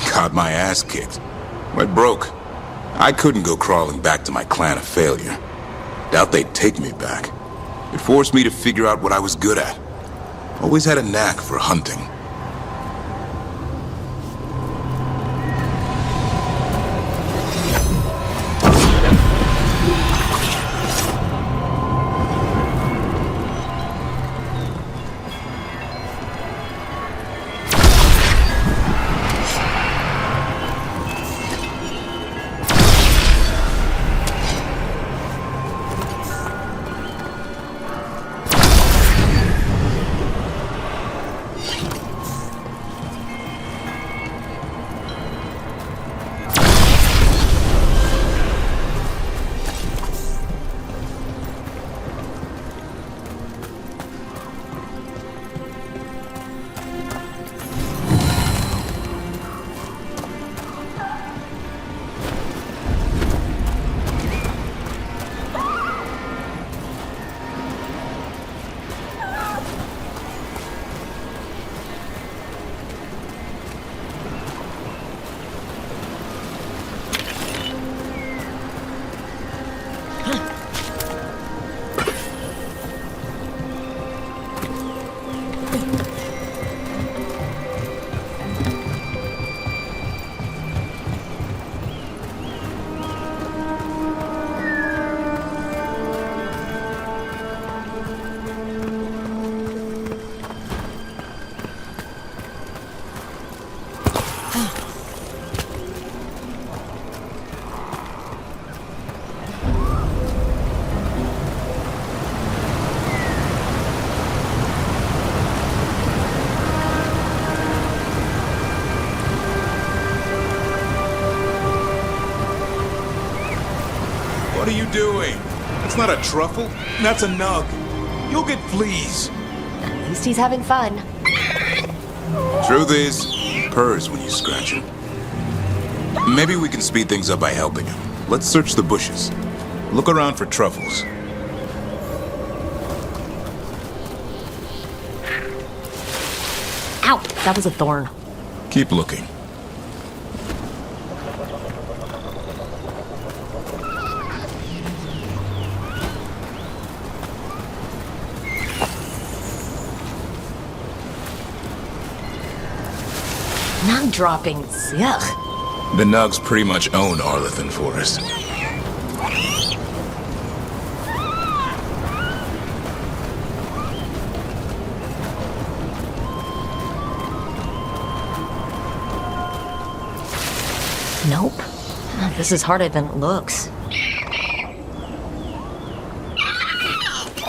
Got my ass kicked. Went broke. I couldn't go crawling back to my clan of failure. Doubt they'd take me back. It forced me to figure out what I was good at. Always had a knack for hunting. What are you doing? That's not a truffle. That's a nug. You'll get fleas. At least he's having fun. Truth is, purrs when you scratch him. Maybe we can speed things up by helping him. Let's search the bushes. Look around for truffles. Ow! That was a thorn. Keep looking. Nug droppings. Ugh. The Nugs pretty much own Arlethan Forest. Nope. This is harder than it looks.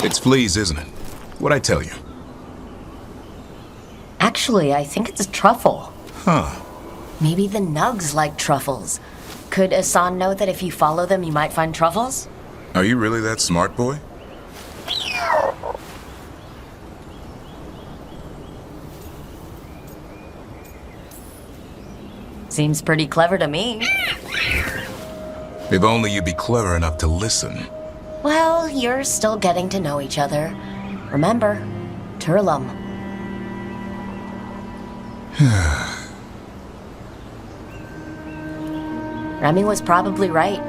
It's fleas, isn't it? What'd I tell you? Actually, I think it's a truffle. Huh. Maybe the nugs like truffles. Could Asan know that if you follow them, you might find truffles? Are you really that smart, boy? Seems pretty clever to me. If only you'd be clever enough to listen. Well, you're still getting to know each other. Remember, Turlum. Remy was probably right.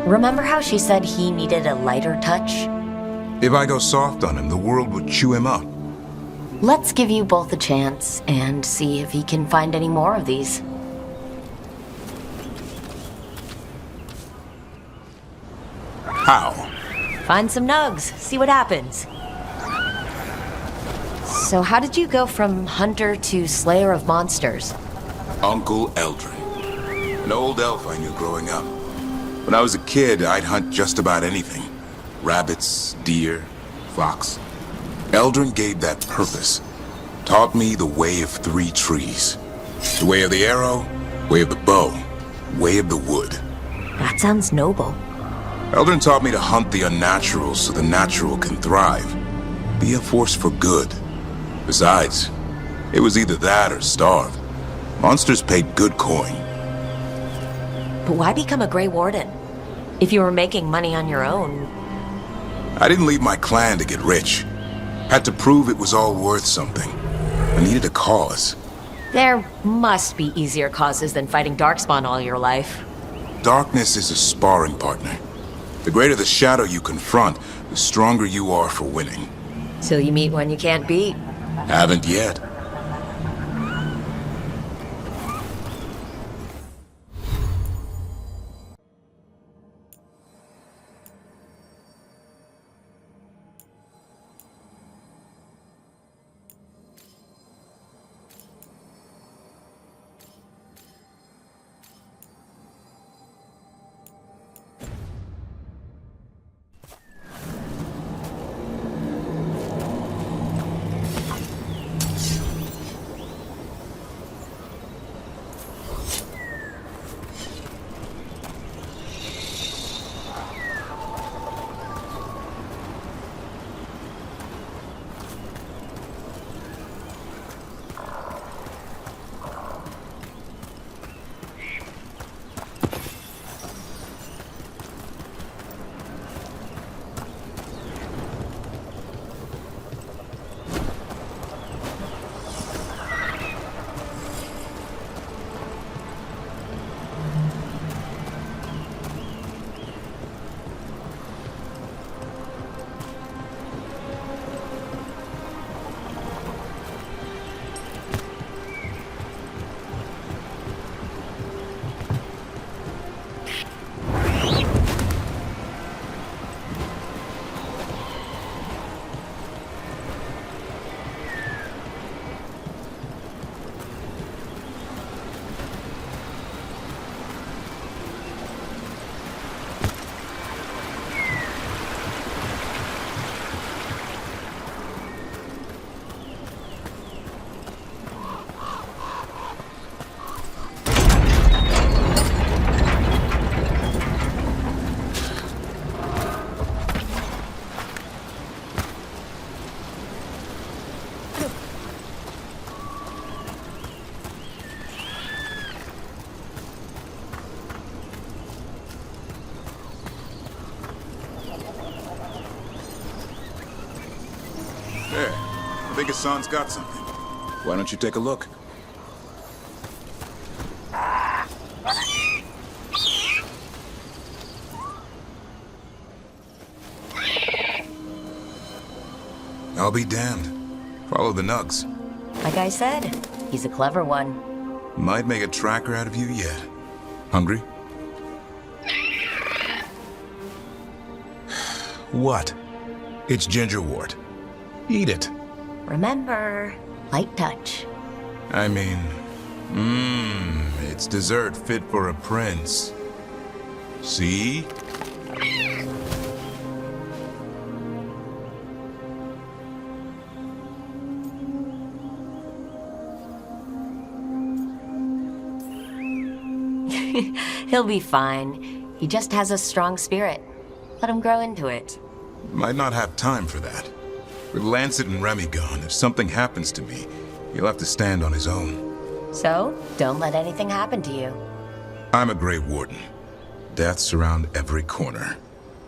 Remember how she said he needed a lighter touch? If I go soft on him, the world would chew him up. Let's give you both a chance and see if he can find any more of these. How? Find some nugs, see what happens. So how did you go from hunter to slayer of monsters? Uncle Eldrin. An old elf I knew growing up. When I was a kid, I'd hunt just about anything. Rabbits, deer, fox. Eldrin gave that purpose. Taught me the way of 3 trees. The way of the arrow, way of the bow, way of the wood. That sounds noble. Eldrin taught me to hunt the unnatural so the natural can thrive. Be a force for good. Besides, it was either that or starve. Monsters paid good coin. But why become a Grey Warden? If you were making money on your own. I didn't leave my clan to get rich. Had to prove it was all worth something. I needed a cause. There must be easier causes than fighting Darkspawn all your life. Darkness is a sparring partner. The greater the shadow you confront, the stronger you are for winning. Till you meet one you can't beat. Haven't yet. There. I think Hassan's got something. Why don't you take a look? I'll be damned. Follow the nugs. Like I said, he's a clever one. Might make a tracker out of you yet. Hungry? What? It's gingerwort. Eat it. Remember, light touch. I mean, it's dessert fit for a prince. See? He'll be fine. He just has a strong spirit. Let him grow into it. Might not have time for that. With Lancet and Remy gone, if something happens to me, he'll have to stand on his own. So, don't let anything happen to you. I'm a Grey Warden. Death's around every corner.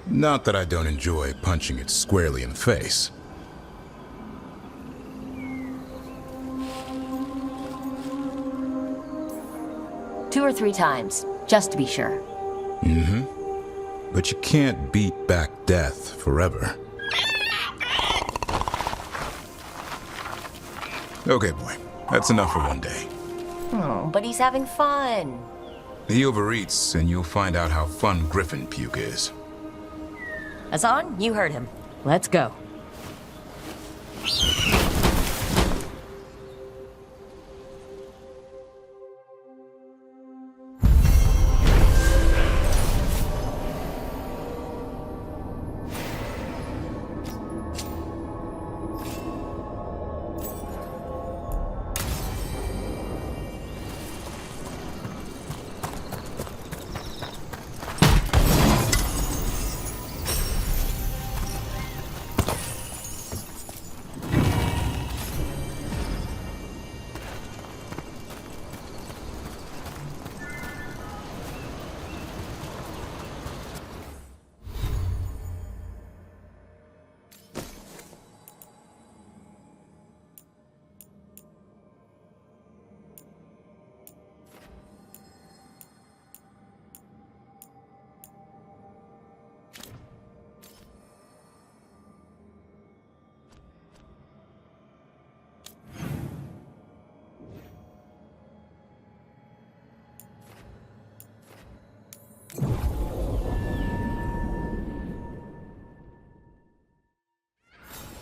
Not that I don't enjoy punching it squarely in the face. Two or three times, just to be sure. Mm-hmm. But you can't beat back death forever. Okay, boy. That's enough for one day. Oh, but he's having fun. He overeats, and you'll find out how fun Griffin puke is. Hassan, you heard him. Let's go.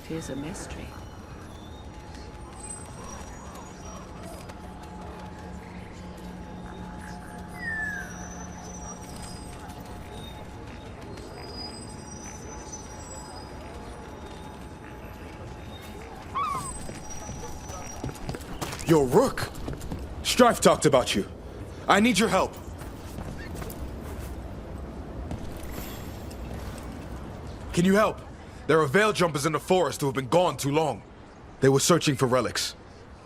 Tis a mystery. Yo, Rook! Strife talked about you. I need your help. Can you help? There are veil jumpers in the forest who have been gone too long. They were searching for relics.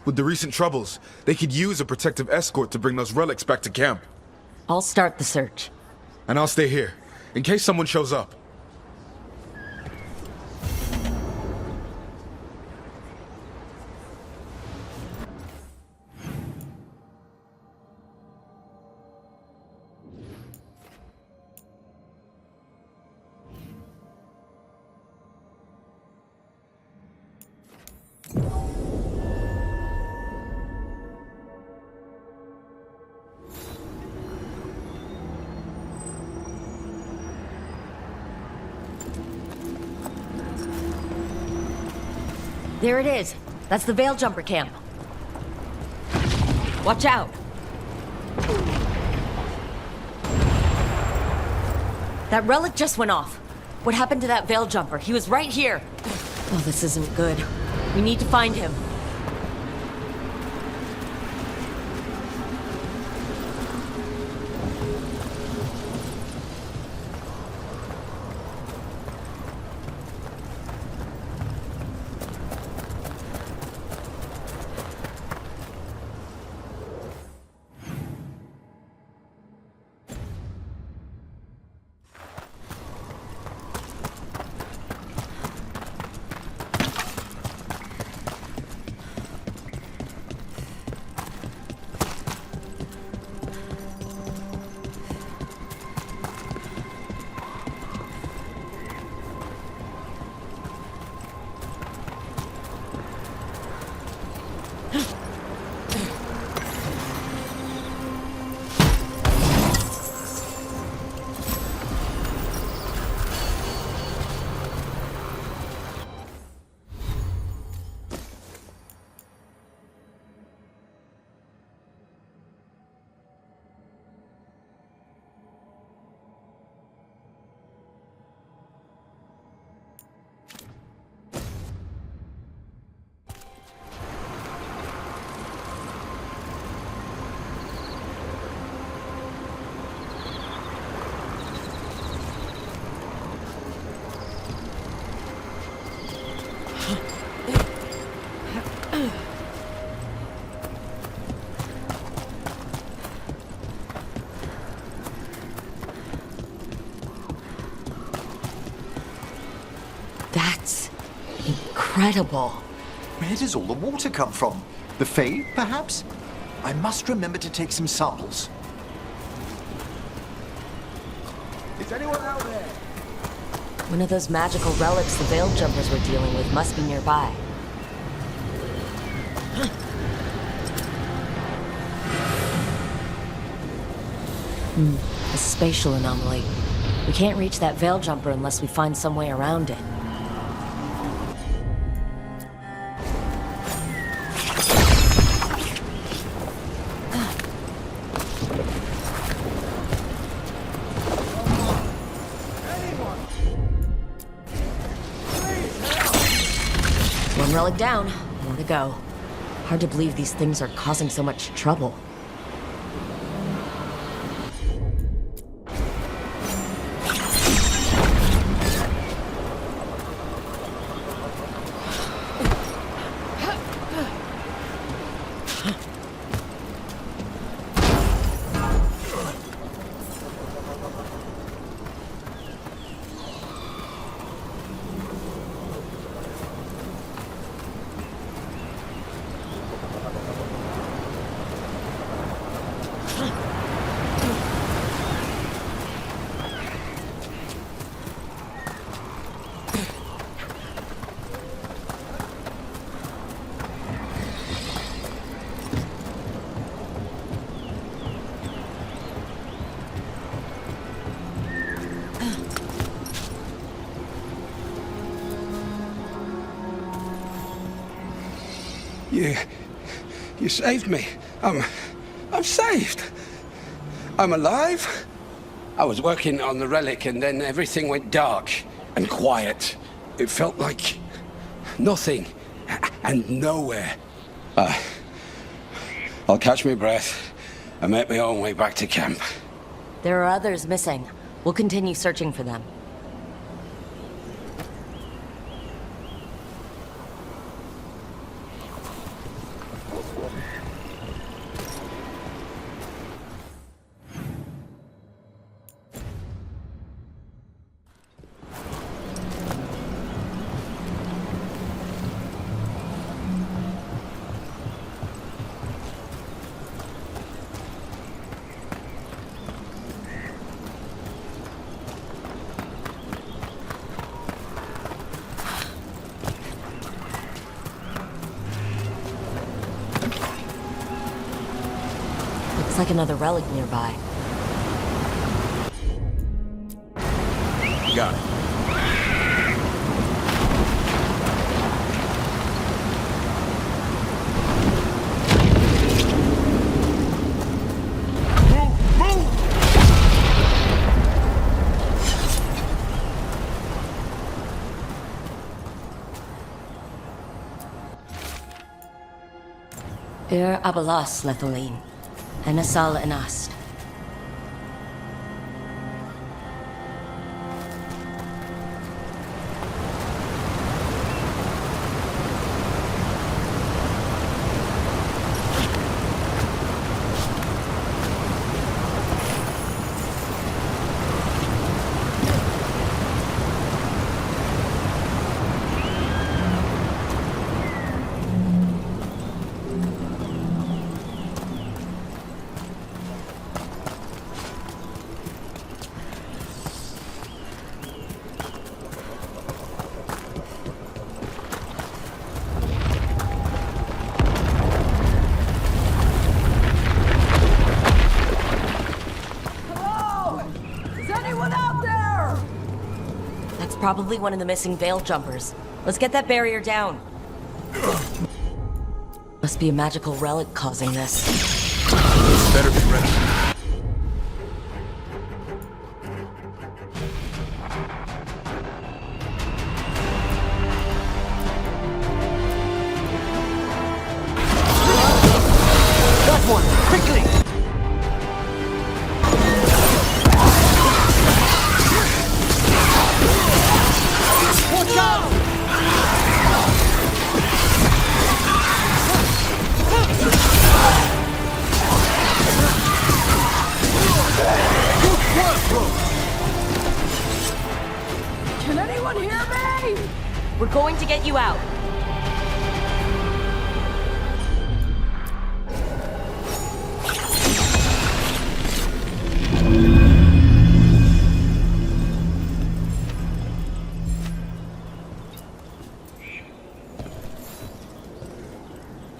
With the recent troubles, they could use a protective escort to bring those relics back to camp. I'll start the search. And I'll stay here, in case someone shows up. There it is. That's the Veil Jumper camp. Watch out. That relic just went off. What happened to that Veil Jumper? He was right here. Oh, this isn't good. We need to find him. That's incredible. Where does all the water come from? The Fade, perhaps? I must remember to take some samples. Is anyone out there? One of those magical relics the Veil Jumpers were dealing with must be nearby. A spatial anomaly. We can't reach that Veil Jumper unless we find some way around it. One relic down, more to go. Hard to believe these things are causing so much trouble. You saved me. I'm saved. I'm alive. I was working on the relic and then everything went dark and quiet. It felt like nothing and nowhere. I'll catch my breath and make my own way back to camp. There are others missing. We'll continue searching for them. Looks like another relic nearby. Got it. Ir Abalas Lethaline, Enasal Enast. Probably one of the missing Veil Jumpers. Let's get that barrier down. Must be a magical relic causing this. Better be ready. That one! Quickly! Watch out! Can anyone hear me? We're going to get you out.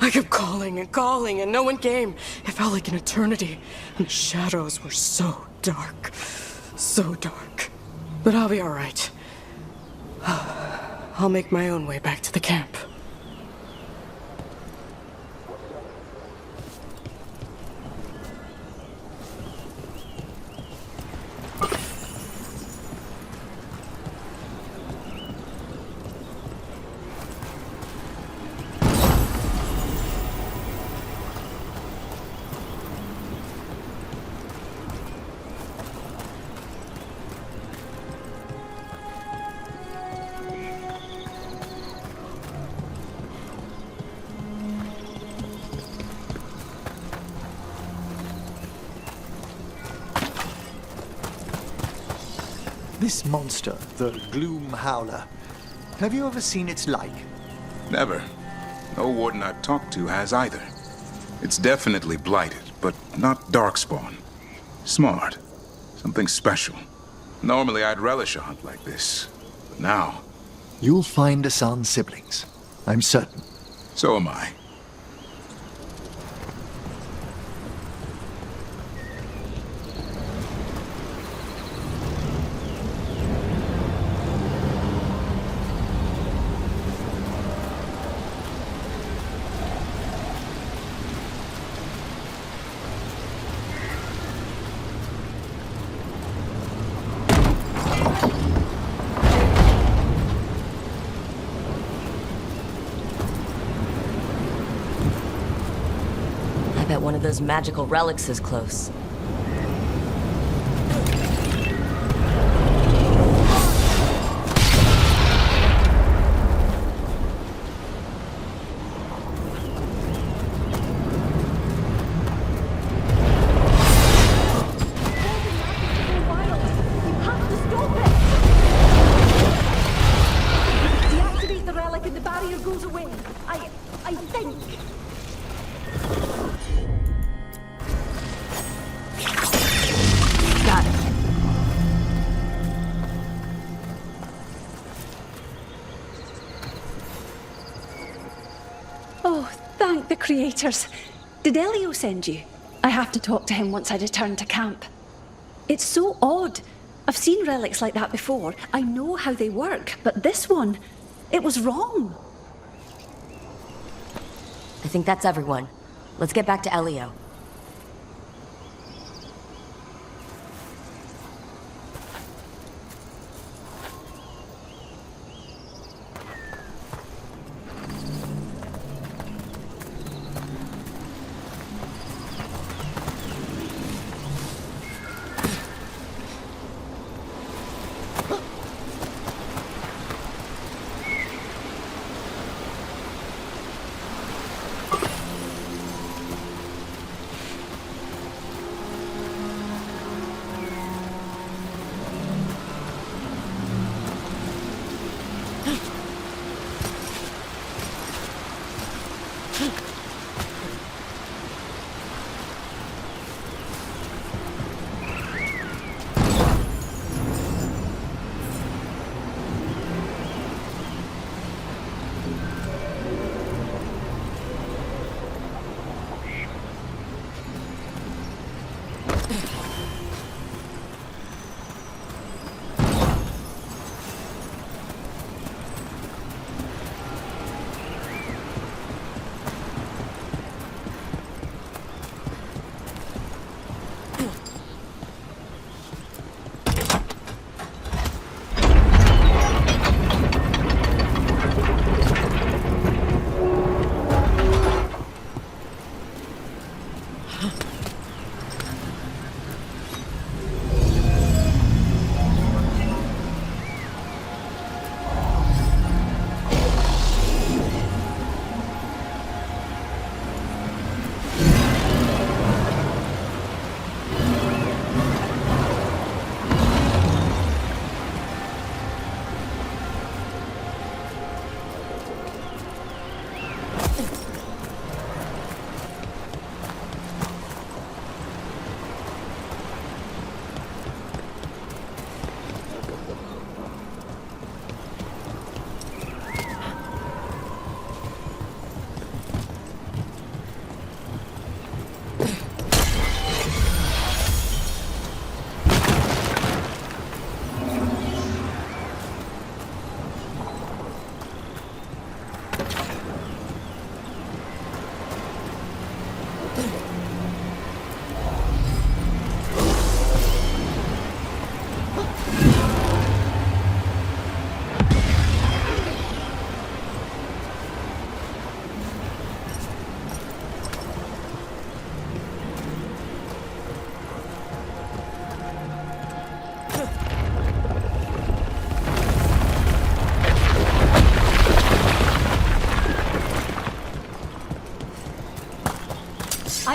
I kept calling, and no one came. It felt like an eternity, and the shadows were so dark. So dark. But I'll be all right. I'll make my own way back to the camp. This monster, the Gloom Howler, have you ever seen its like? Never. No warden I've talked to has either. It's definitely blighted, but not darkspawn. Smart. Something special. Normally I'd relish a hunt like this. But now... You'll find Asan's siblings. I'm certain. So am I. One of those magical relics is close. Deactivate the relic and the barrier goes away. I think. Got it. Oh, thank the creators. Did Elio send you? I have to talk to him once I return to camp. It's so odd. I've seen relics like that before. I know how they work, but this one, it was wrong. I think that's everyone. Let's get back to Elio.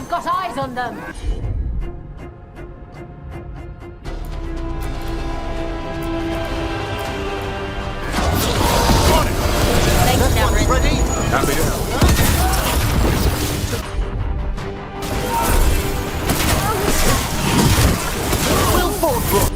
I've got eyes on them! Thanks, Cameron. Ready? Happy to help. Will Fordbrook.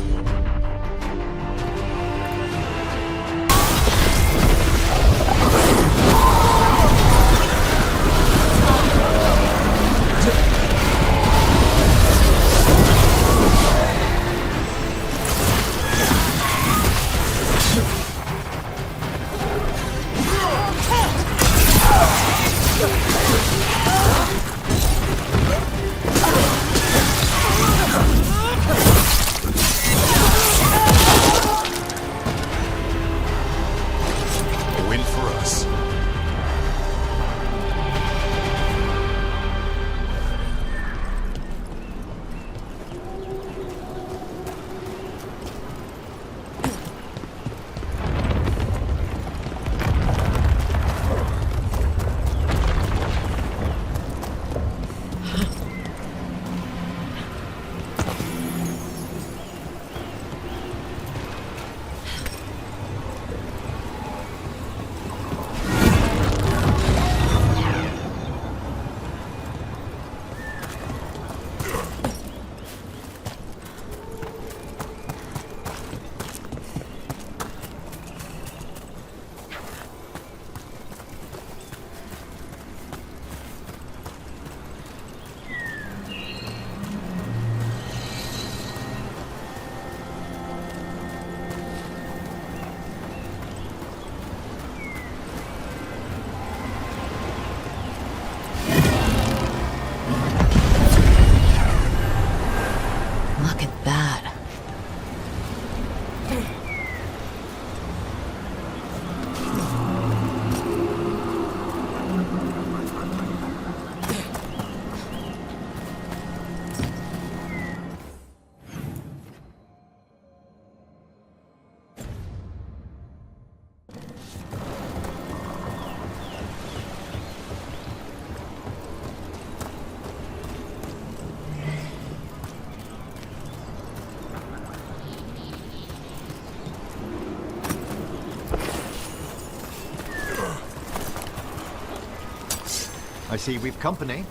A win for us. Look at that. I see we've company.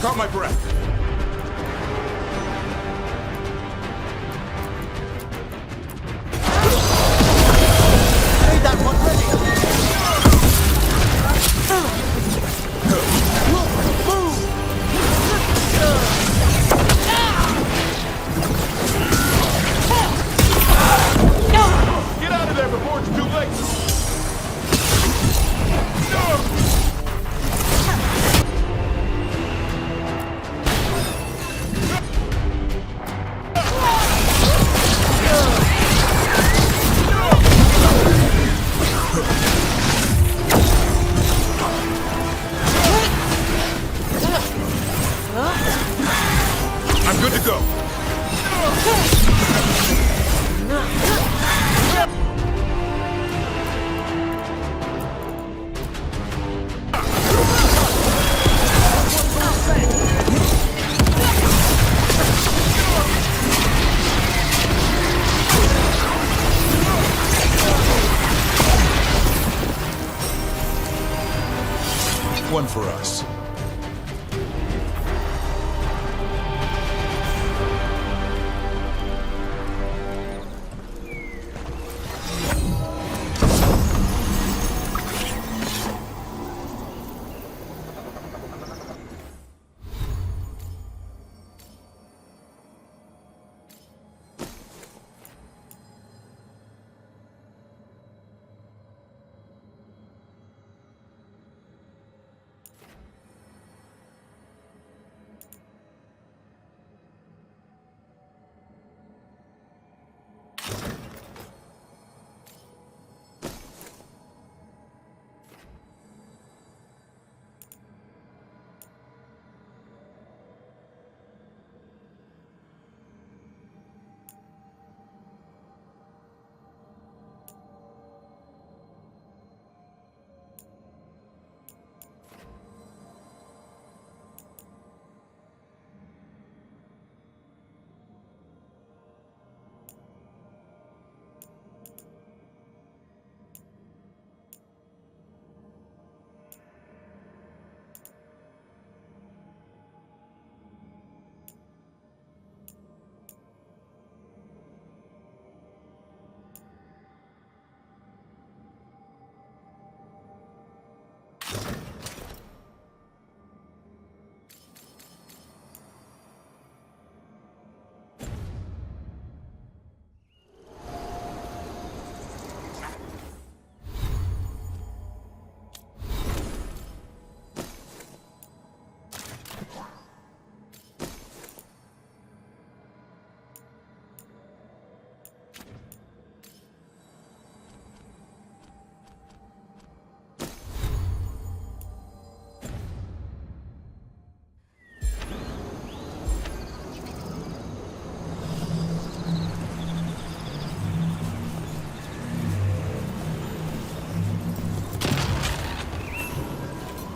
Caught my breath. Made that one ready. Get out of there before it's too late. I'm good to go. One for us.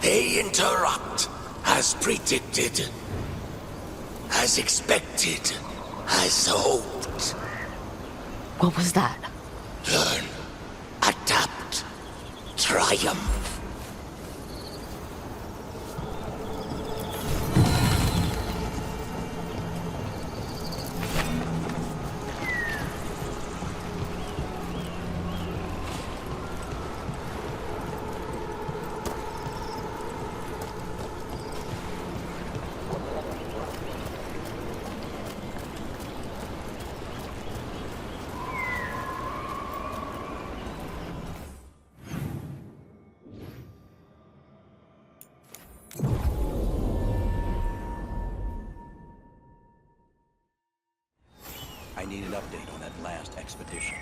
They interrupt, as predicted, as expected, as hoped. What was that? Learn, adapt, triumph. I need an update on that last expedition.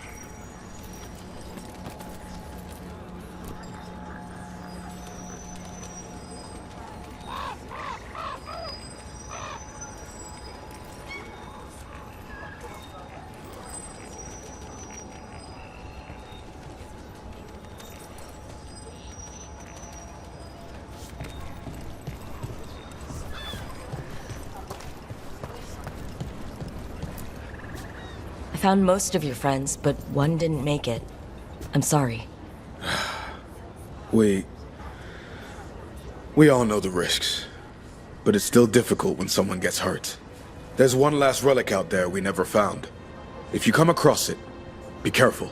found most of your friends, but one didn't make it. I'm sorry. We all know the risks, but it's still difficult when someone gets hurt. There's one last relic out there we never found. If you come across it, be careful.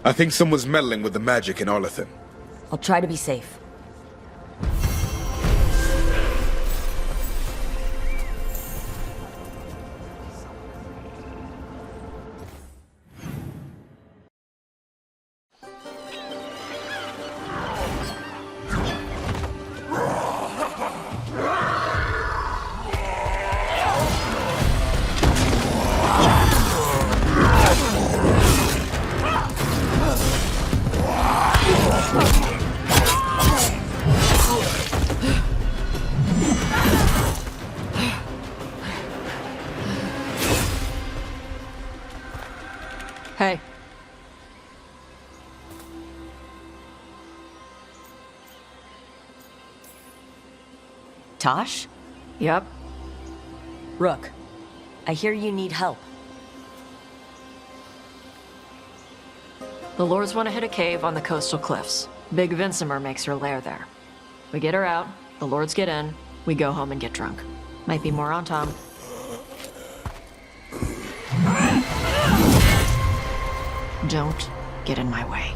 I think someone's meddling with the magic in Arlethan. I'll try to be safe. Hey. Tosh? Yep. Rook, I hear you need help. The Lords want to hit a cave on the coastal cliffs. Big Vincimer makes her lair there. We get her out, the Lords get in, we go home and get drunk. Might be more on Tom. Don't get in my way.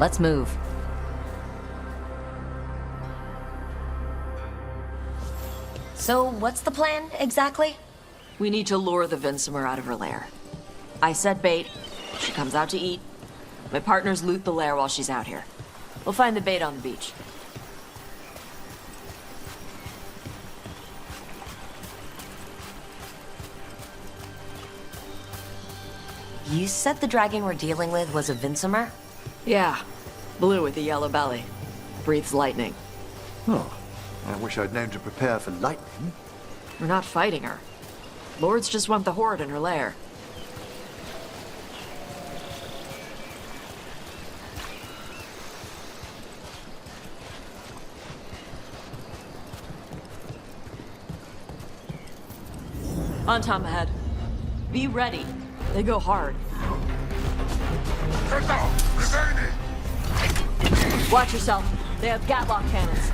Let's move. So, what's the plan, exactly? We need to lure the Vincimer out of her lair. I set bait, she comes out to eat. My partners loot the lair while she's out here. We'll find the bait on the beach. You said the dragon we're dealing with was a Vincimer? Yeah. Blue with a yellow belly. Breathes lightning. Oh, I wish I'd known to prepare for lightning. We're not fighting her. Lords just want the Horde in her lair. On Tom ahead. Be ready. They go hard. Watch yourself. They have Gatlock cannons.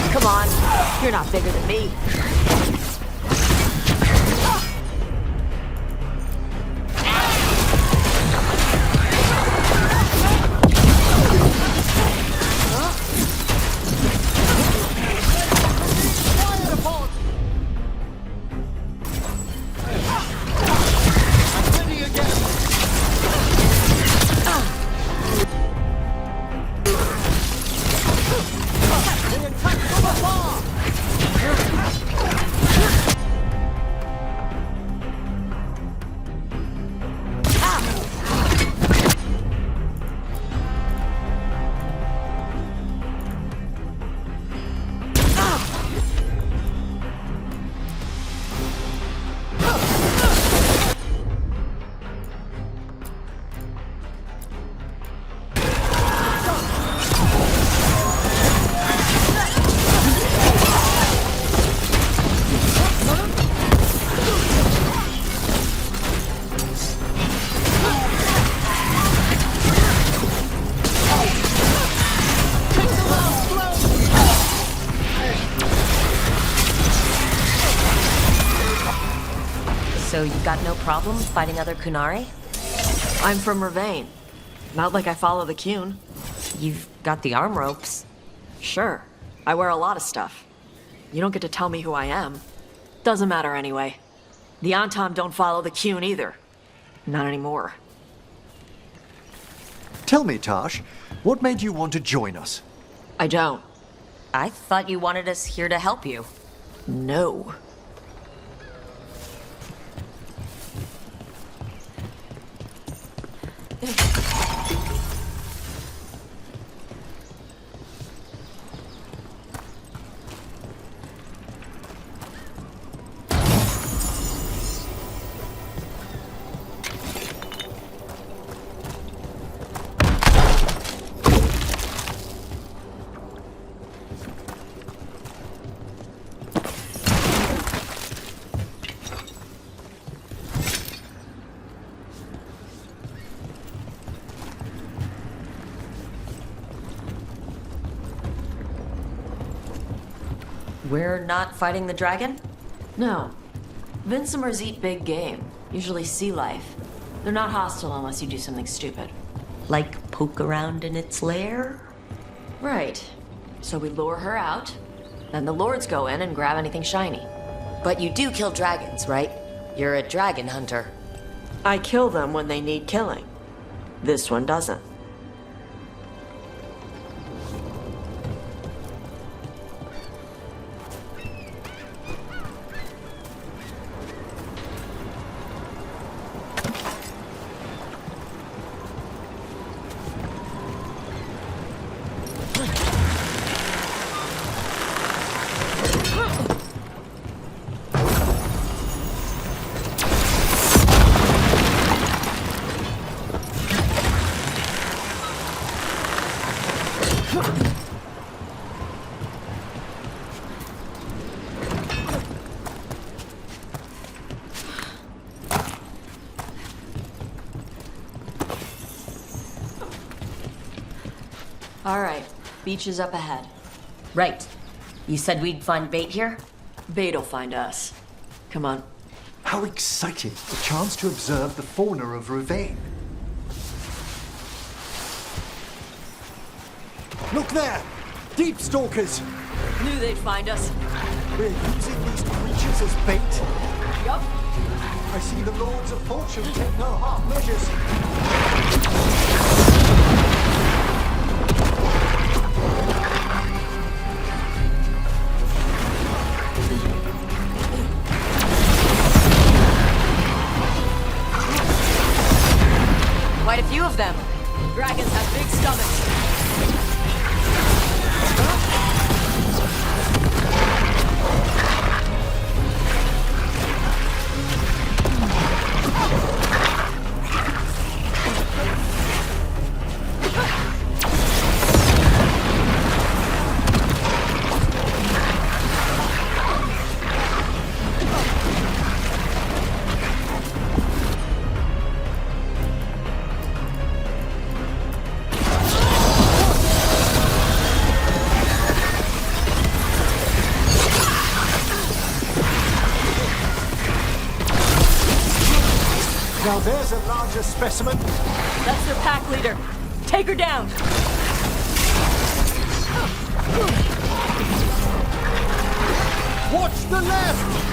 Come on, you're not bigger than me. So you got no problem fighting other Kunari? I'm from Ravain. Not like I follow the Qun. You've got the arm ropes. Sure. I wear a lot of stuff. You don't get to tell me who I am. Doesn't matter anyway. The Antom don't follow the Qun either. Not anymore. Tell me, Tash, what made you want to join us? I don't. I thought you wanted us here to help you. No. We're not fighting the dragon? No. Vincimers eat big game, usually sea life. They're not hostile unless you do something stupid. Like poke around in its lair? Right. So we lure her out, then the lords go in and grab anything shiny. But you do kill dragons, right? You're a dragon hunter. I kill them when they need killing. This one doesn't. All right, beach is up ahead. Right. You said we'd find bait here? Bait'll find us. Come on. How exciting! The chance to observe the fauna of Ravane. Look there! Deep stalkers! Knew they'd find us. We're using these creatures as bait? Yup. I see the Lords of Fortune take no half measures. Quite a few of them. Dragons have big stomachs. Now there's a larger specimen. That's their pack leader. Take her down. Watch the left!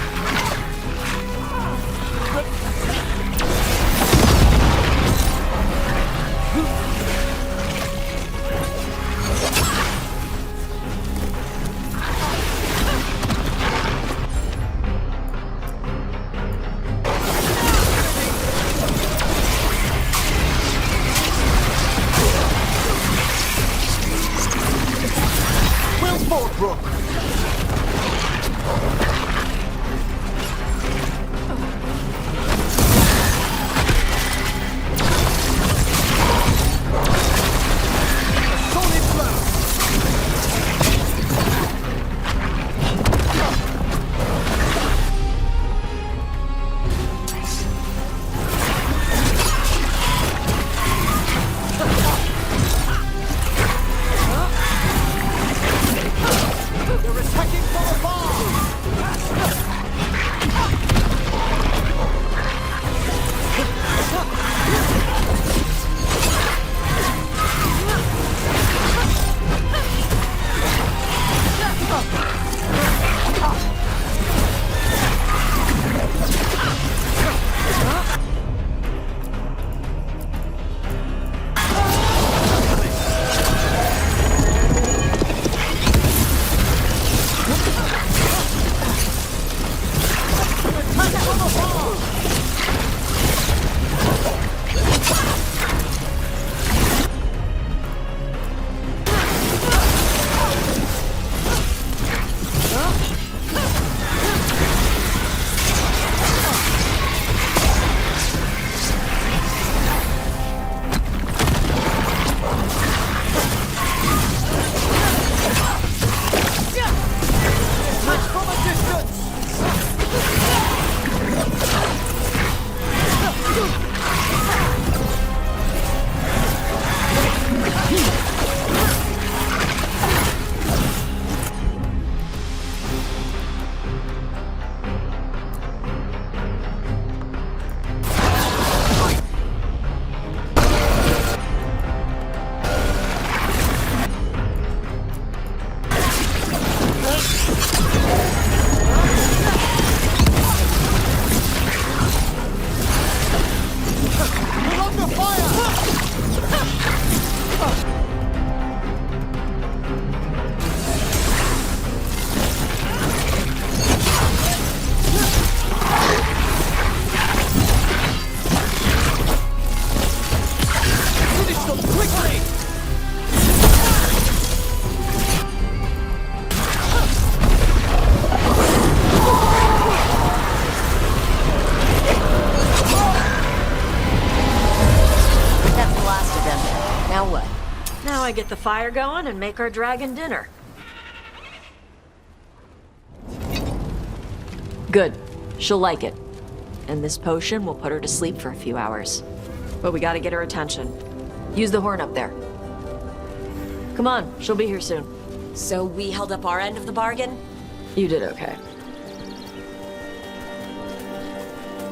I get the fire going and make our dragon dinner. Good. She'll like it. And this potion will put her to sleep for a few hours. But we gotta get her attention. Use the horn up there. Come on, she'll be here soon. So we held up our end of the bargain? You did okay.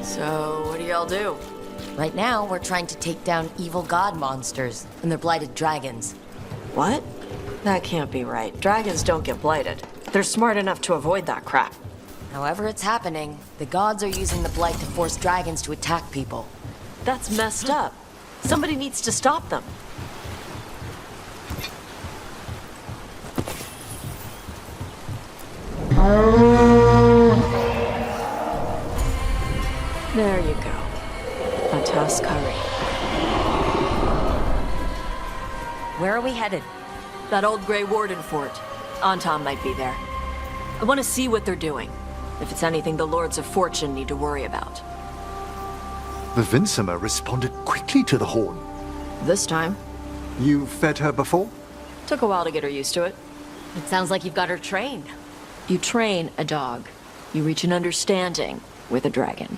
So, what do y'all do? Right now, we're trying to take down evil god monsters and their blighted dragons. What? That can't be right. Dragons don't get blighted. They're smart enough to avoid that crap. However it's happening, the gods are using the blight to force dragons to attack people. That's messed up. Somebody needs to stop them. There you go. A toss curry. Where are we headed? That old Grey Warden fort. Anton might be there. I want to see what they're doing. If it's anything the Lords of Fortune need to worry about. The Vincimer responded quickly to the horn. This time. You fed her before? Took a while to get her used to it. It sounds like you've got her trained. You train a dog. You reach an understanding with a dragon.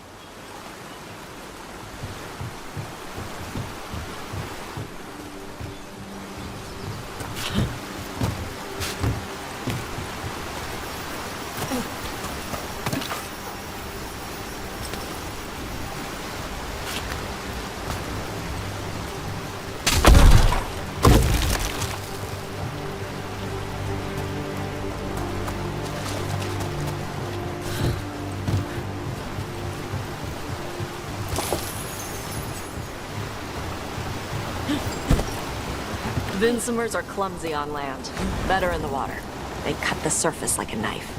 Vincimers are clumsy on land, better in the water. They cut the surface like a knife.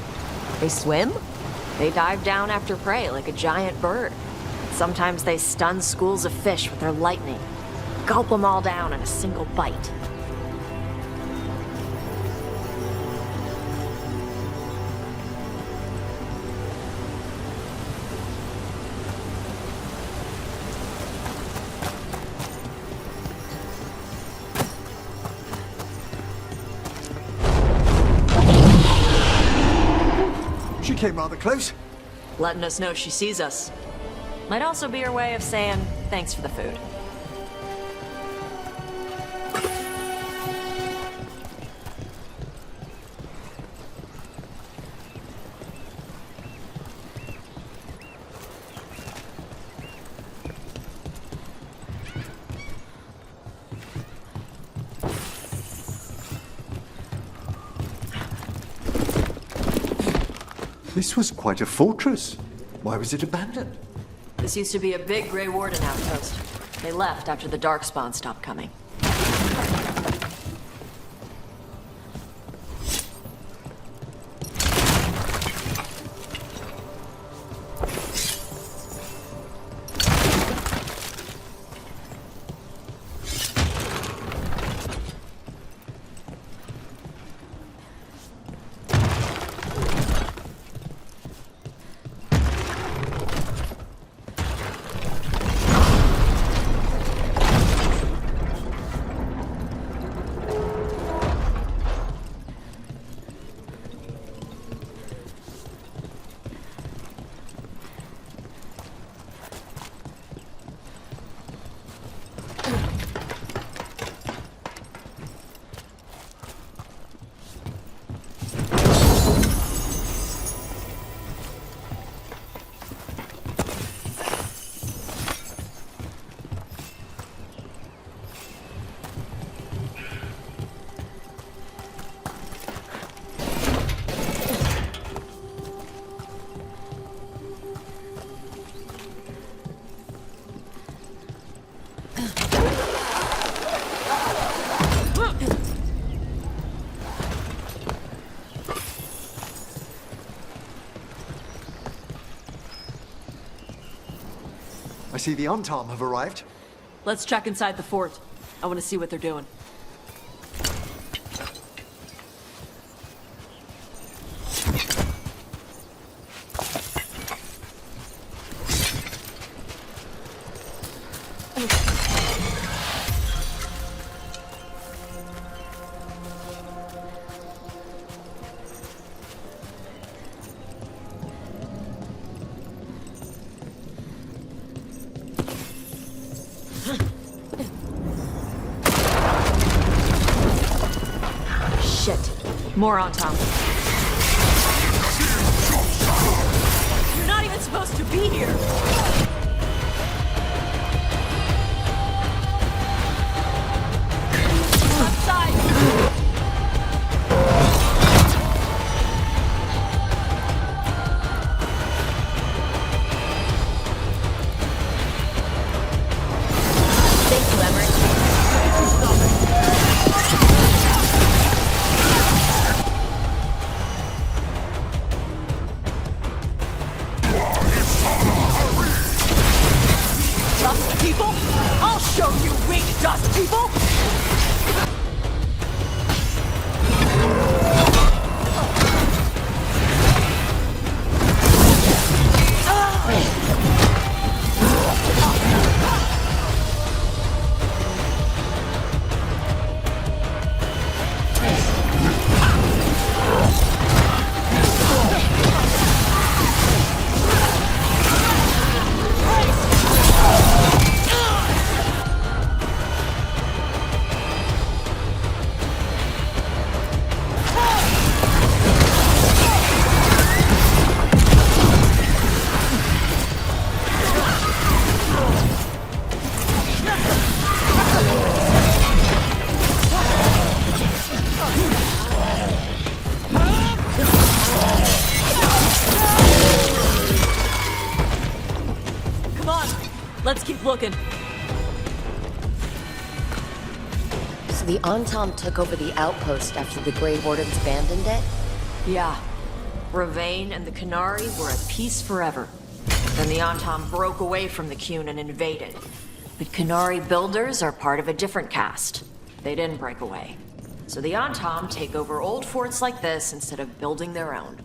They swim? They dive down after prey like a giant bird. Sometimes they stun schools of fish with their lightning. Gulp them all down in a single bite. She came rather close. Letting us know she sees us. Might also be her way of saying thanks for the food. This was quite a fortress. Why was it abandoned? This used to be a big Grey Warden outpost. They left after the Darkspawn stopped coming. I see the Untarm have arrived. Let's check inside the fort. I want to see what they're doing. Shit. More on top. You're not even supposed to be here! Outside! Dust people? I'll show you weak dust people! Let's keep looking. So the Antom took over the outpost after the Grey Wardens abandoned it? Yeah. Ravane and the Qunari were at peace forever. Then the Antom broke away from the Qun and invaded. But Qunari builders are part of a different caste. They didn't break away. So the Antom take over old forts like this instead of building their own.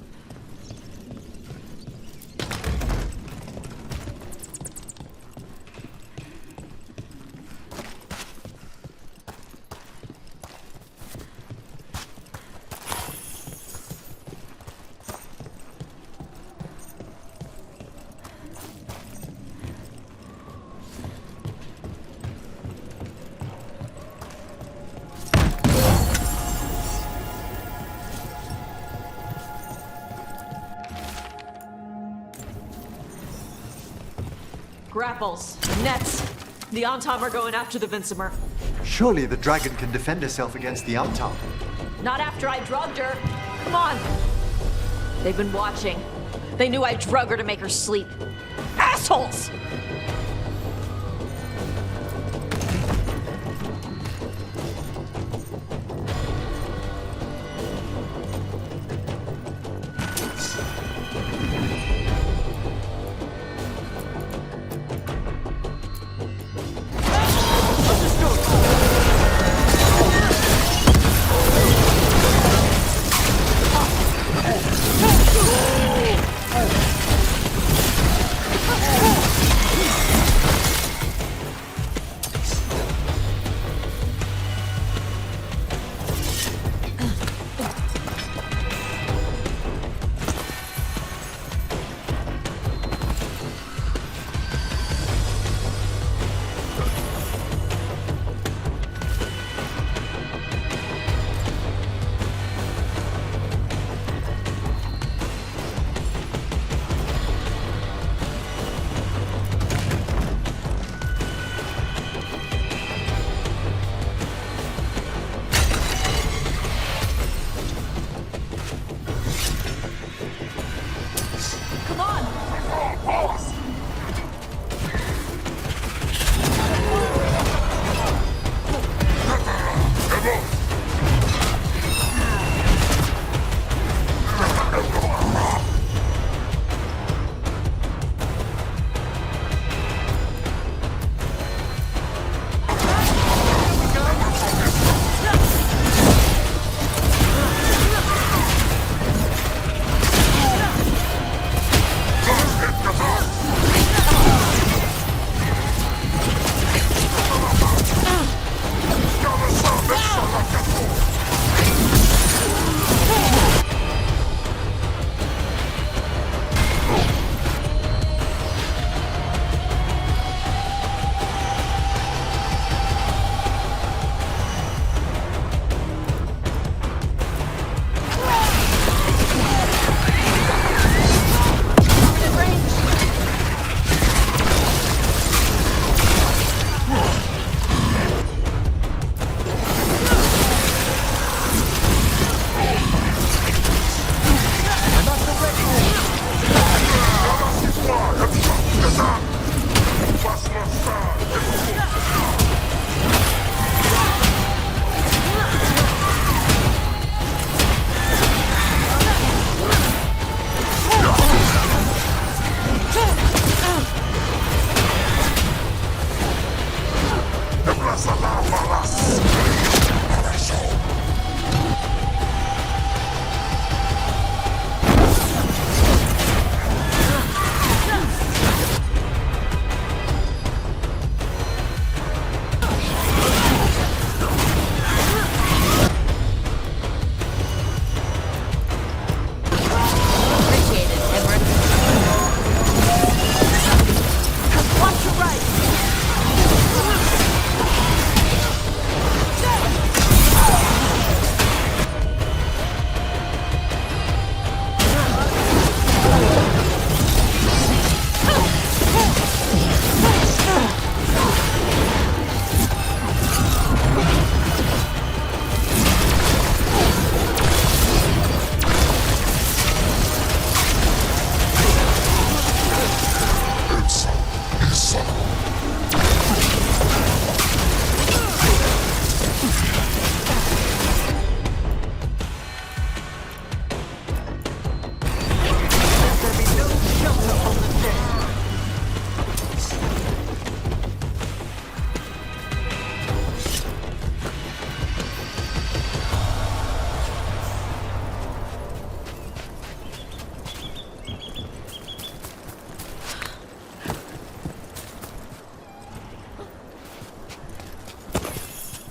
Grapples, nets. The Antom are going after the Vincimer. Surely the dragon can defend herself against the Antom. Not after I drugged her. Come on. They've been watching. They knew I drug her to make her sleep. Assholes!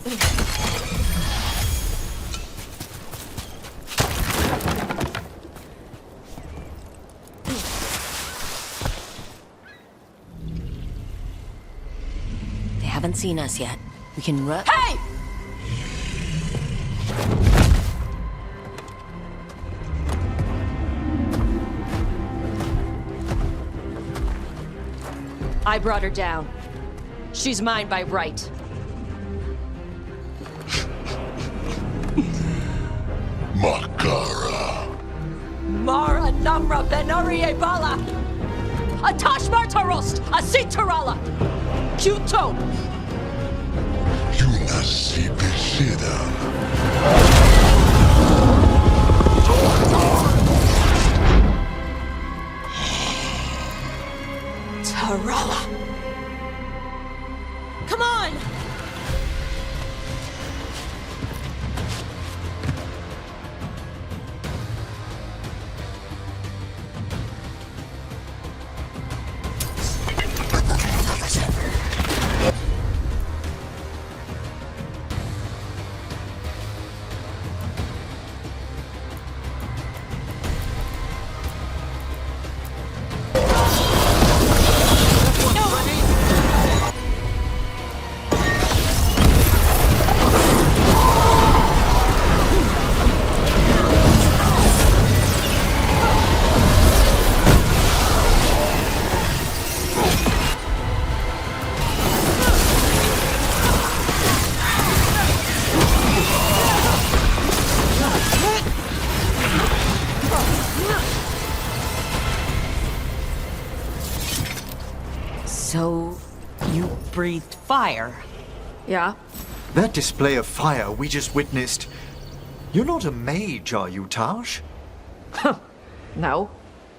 They haven't seen us yet. We can run. Hey! I brought her down. She's mine by right. Makara. Mara Namra Benarie Bala! Atash Martarost! Asitarala! Kyuto! Yunasi Bishida. Tarala! Come on! So, you breathed fire? Yeah? That display of fire we just witnessed. You're not a mage, are you, Tash? No.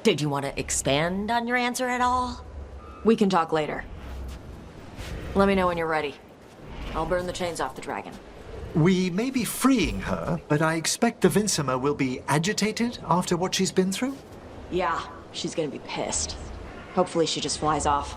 Did you want to expand on your answer at all? We can talk later. Let me know when you're ready. I'll burn the chains off the dragon. We may be freeing her, but I expect the Vincima will be agitated after what she's been through? Yeah, she's gonna be pissed. Hopefully she just flies off.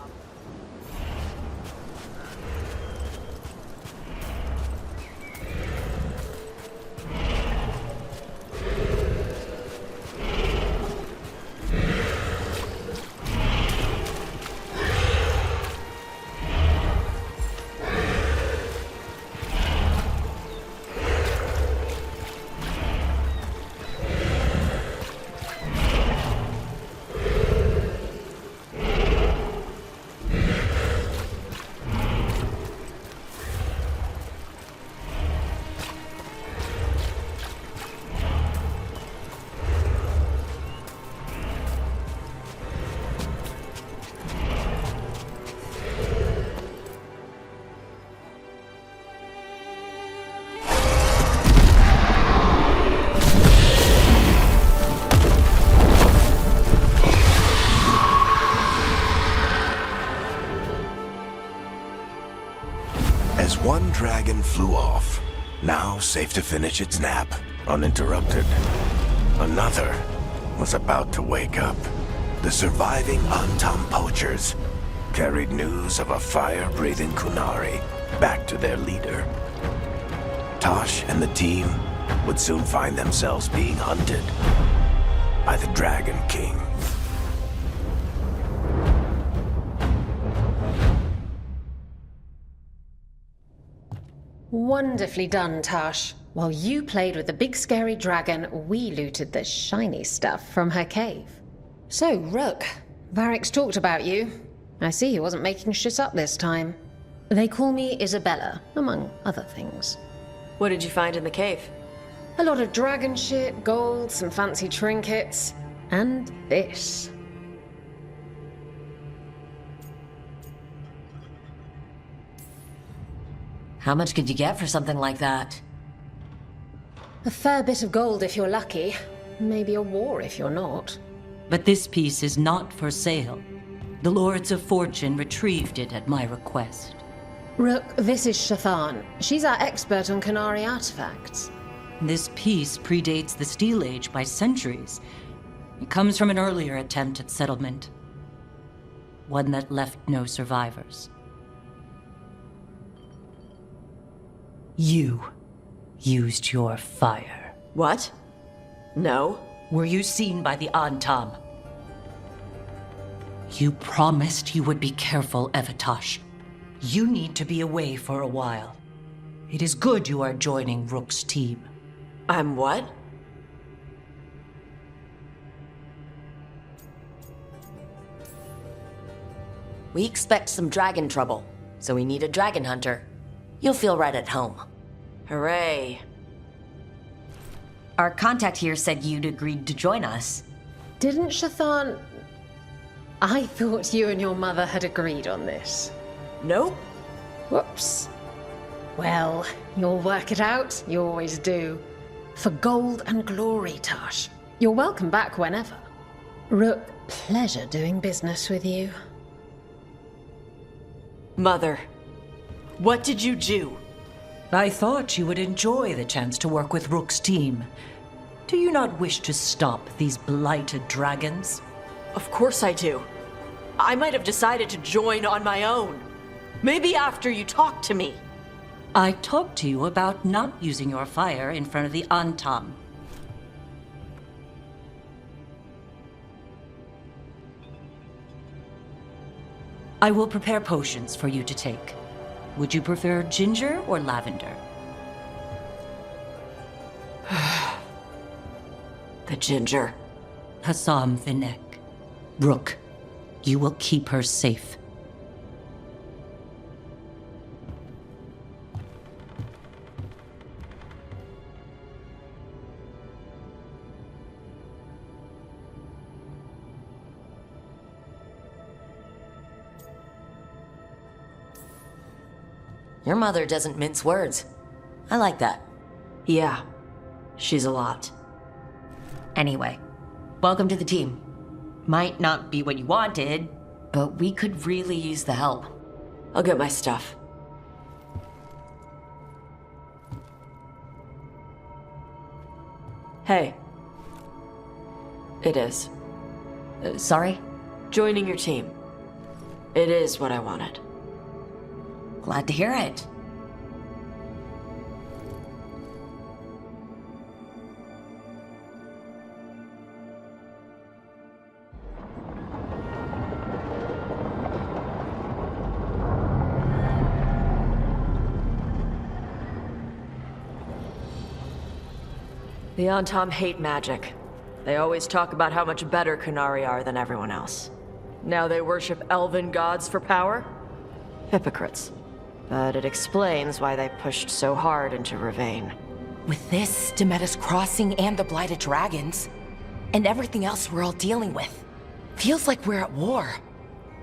As one dragon flew off, now safe to finish its nap, uninterrupted, another was about to wake up. The surviving Antam poachers carried news of a fire-breathing Kunari back to their leader. Tosh and the team would soon find themselves being hunted by the Dragon King. Wonderfully done, Tash. While you played with the big scary dragon, we looted the shiny stuff from her cave. So, Rook, Varric's talked about you. I see he wasn't making shit up this time. They call me Isabella, among other things. What did you find in the cave? A lot of dragon shit, gold, some fancy trinkets, and this. How much could you get for something like that? A fair bit of gold if you're lucky. Maybe a war if you're not. But this piece is not for sale. The Lords of Fortune retrieved it at my request. Rook, this is Shathan. She's our expert on Kunari artifacts. This piece predates the Steel Age by centuries. It comes from an earlier attempt at settlement. One that left no survivors. You used your fire. What? No. Were you seen by the Antam? You promised you would be careful, Evatosh. You need to be away for a while. It is good you are joining Rook's team. I'm what? We expect some dragon trouble, so we need a dragon hunter. You'll feel right at home. Hooray. Our contact here said you'd agreed to join us. Didn't Shathan... I thought you and your mother had agreed on this. Nope. Whoops. Well, you'll work it out. You always do. For gold and glory, Tash. You're welcome back whenever. Rook, pleasure doing business with you. Mother, what did you do? I thought you would enjoy the chance to work with Rook's team. Do you not wish to stop these blighted dragons? Of course I do. I might have decided to join on my own. Maybe after you talked to me. I talked to you about not using your fire in front of the Antam. I will prepare potions for you to take. Would you prefer ginger or lavender? The ginger. Hassam Vinek. Rook, you will keep her safe. Your mother doesn't mince words. I like that. Yeah, she's a lot. Anyway, welcome to the team. Might not be what you wanted, but we could really use the help. I'll get my stuff. Hey. It is. Sorry? Joining your team. It is what I wanted. Glad to hear it. The Antam hate magic. They always talk about how much better Kunari are than everyone else. Now they worship elven gods for power? Hypocrites. But it explains why they pushed so hard into Ravane. With this, Demeter's Crossing and the Blighted Dragons, and everything else we're all dealing with, feels like we're at war.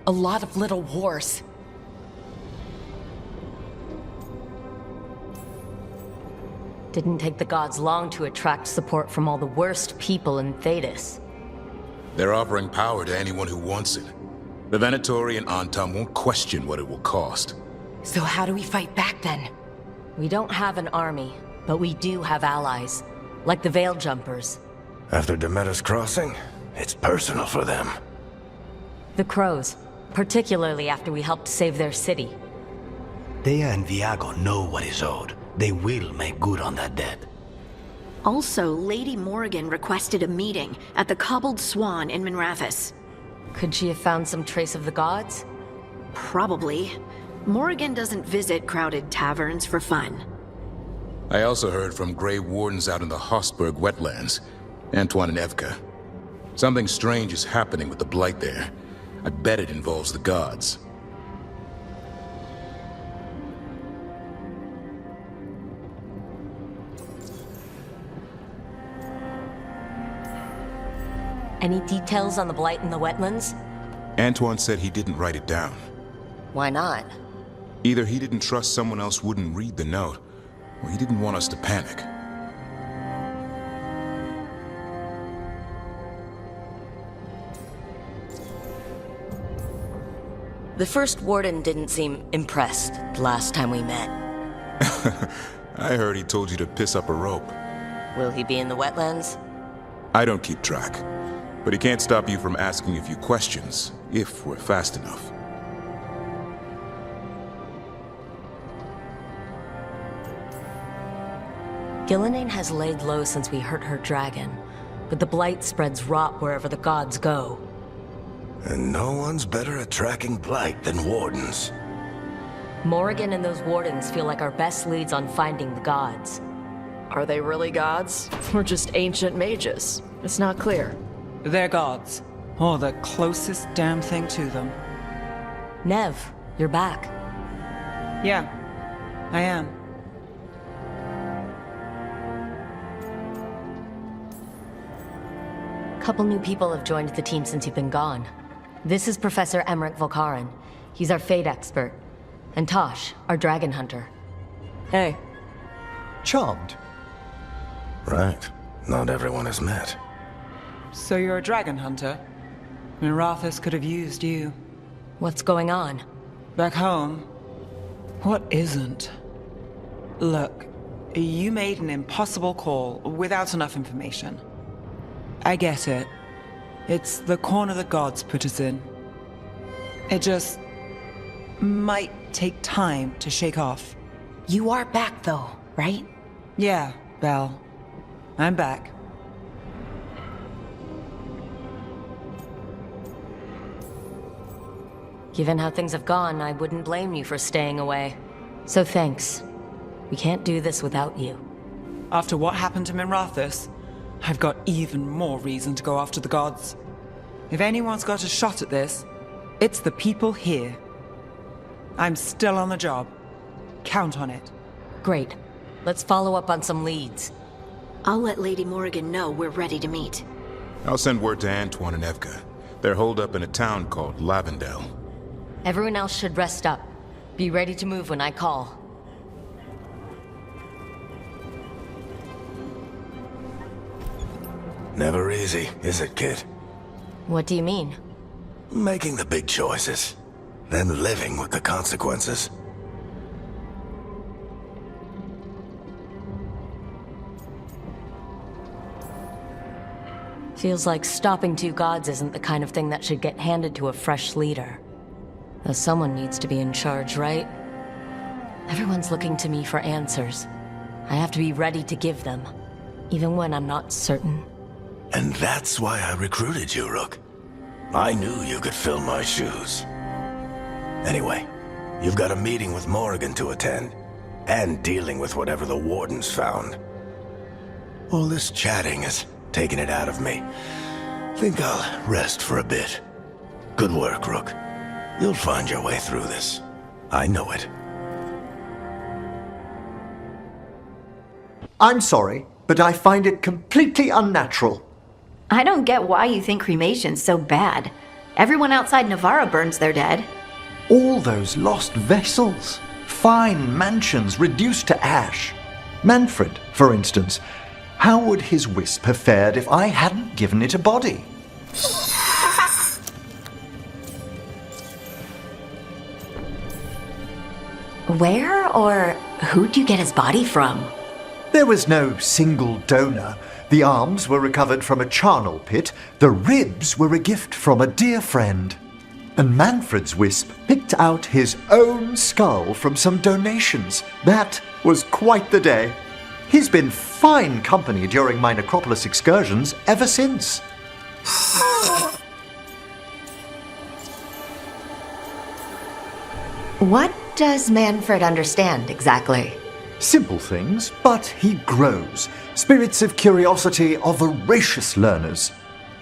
A lot of little wars. Didn't take the gods long to attract support from all the worst people in Thedas. They're offering power to anyone who wants it. The Venatori and Antam won't question what it will cost. So how do we fight back then? We don't have an army, but we do have allies, like the Veil Jumpers. After Demeter's Crossing, it's personal for them. The Crows, particularly after we helped save their city. Dea and Viago know what is owed. They will make good on that debt. Also, Lady Morrigan requested a meeting at the Cobbled Swan in Minrathous. Could she have found some trace of the gods? Probably. Morrigan doesn't visit crowded taverns for fun. I also heard from Grey Wardens out in the Hossberg wetlands, Antoine and Evka. Something strange is happening with the Blight there. I bet it involves the gods. Any details on the Blight in the wetlands? Antoine said he didn't write it down. Why not? Either he didn't trust someone else wouldn't read the note, or he didn't want us to panic. The first warden didn't seem impressed the last time we met. I heard he told you to piss up a rope. Will he be in the wetlands? I don't keep track, but he can't stop you from asking a few questions, if we're fast enough. Gillenane has laid low since we hurt her dragon, but the blight spreads rot wherever the gods go. And no one's better at tracking blight than wardens. Morrigan and those wardens feel like our best leads on finding the gods. Are they really gods? Or just ancient mages? It's not clear. They're gods. Or the closest damn thing to them. Nev, you're back. Yeah, I am. Couple new people have joined the team since you've been gone. This is Professor Emmerich Volkaren. He's our fate expert. And Tosh, our dragon hunter. Hey. Charmed. Right. Not everyone has met. So you're a dragon hunter? Mirathus could have used you. What's going on? Back home? What isn't? Look, you made an impossible call without enough information. I get it. It's the corner the gods put us in. It just might take time to shake off. You are back though, right? Yeah, Belle. I'm back. Given how things have gone, I wouldn't blame you for staying away. So thanks. We can't do this without you. After what happened to Mirathus, I've got even more reason to go after the gods. If anyone's got a shot at this, it's the people here. I'm still on the job. Count on it. Great. Let's follow up on some leads. I'll let Lady Morrigan know we're ready to meet. I'll send word to Antoine and Evka. They're holed up in a town called Lavendel. Everyone else should rest up. Be ready to move when I call. Never easy, is it, kid? What do you mean? Making the big choices, then living with the consequences. Feels like stopping two gods isn't the kind of thing that should get handed to a fresh leader. Though someone needs to be in charge, right? Everyone's looking to me for answers. I have to be ready to give them, even when I'm not certain. And that's why I recruited you, Rook. I knew you could fill my shoes. Anyway, you've got a meeting with Morrigan to attend, and dealing with whatever the wardens found. All this chatting has taken it out of me. Think I'll rest for a bit. Good work, Rook. You'll find your way through this. I know it. I'm sorry, but I find it completely unnatural. I don't get why you think cremation's so bad. Everyone outside Navarra burns their dead. All those lost vessels. Fine mansions reduced to ash. Manfred, for instance. How would his wisp have fared if I hadn't given it a body? Where or who'd you get his body from? There was no single donor. The arms were recovered from a charnel pit. The ribs were a gift from a dear friend. And Manfred's wisp picked out his own skull from some donations. That was quite the day. He's been fine company during my necropolis excursions ever since. What does Manfred understand exactly? Simple things, but he grows. Spirits of curiosity are voracious learners.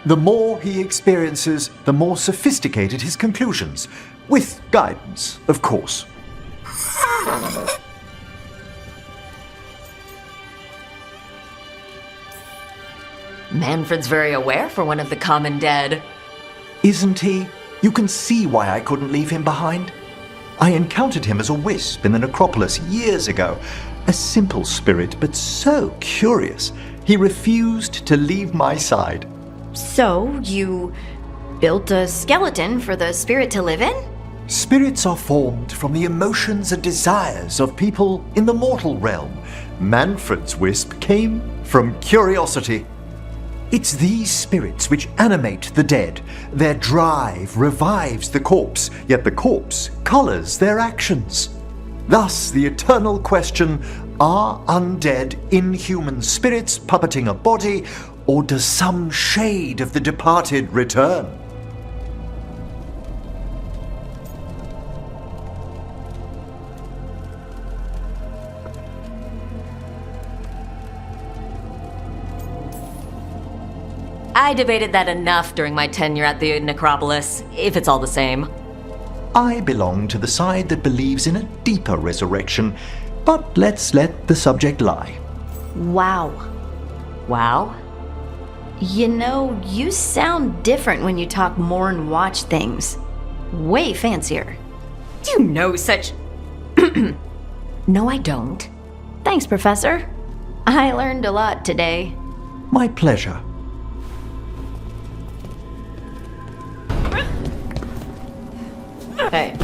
The more he experiences, the more sophisticated his conclusions. With guidance, of course. Manfred's very aware for one of the common dead. Isn't he? You can see why I couldn't leave him behind. I encountered him as a wisp in the necropolis years ago. A simple spirit, but so curious. He refused to leave my side. So, you built a skeleton for the spirit to live in? Spirits are formed from the emotions and desires of people in the mortal realm. Manfred's wisp came from curiosity. It's these spirits which animate the dead. Their drive revives the corpse, yet the corpse colors their actions. Thus, the eternal question, are undead inhuman spirits puppeting a body, or does some shade of the departed return? I debated that enough during my tenure at the Necropolis, if it's all the same. I belong to the side that believes in a deeper resurrection, but let's let the subject lie. Wow. Wow? You know, you sound different when you talk Mourne watch things. Way fancier. You know such... No, I don't. Thanks, Professor. I learned a lot today. My pleasure. Hey.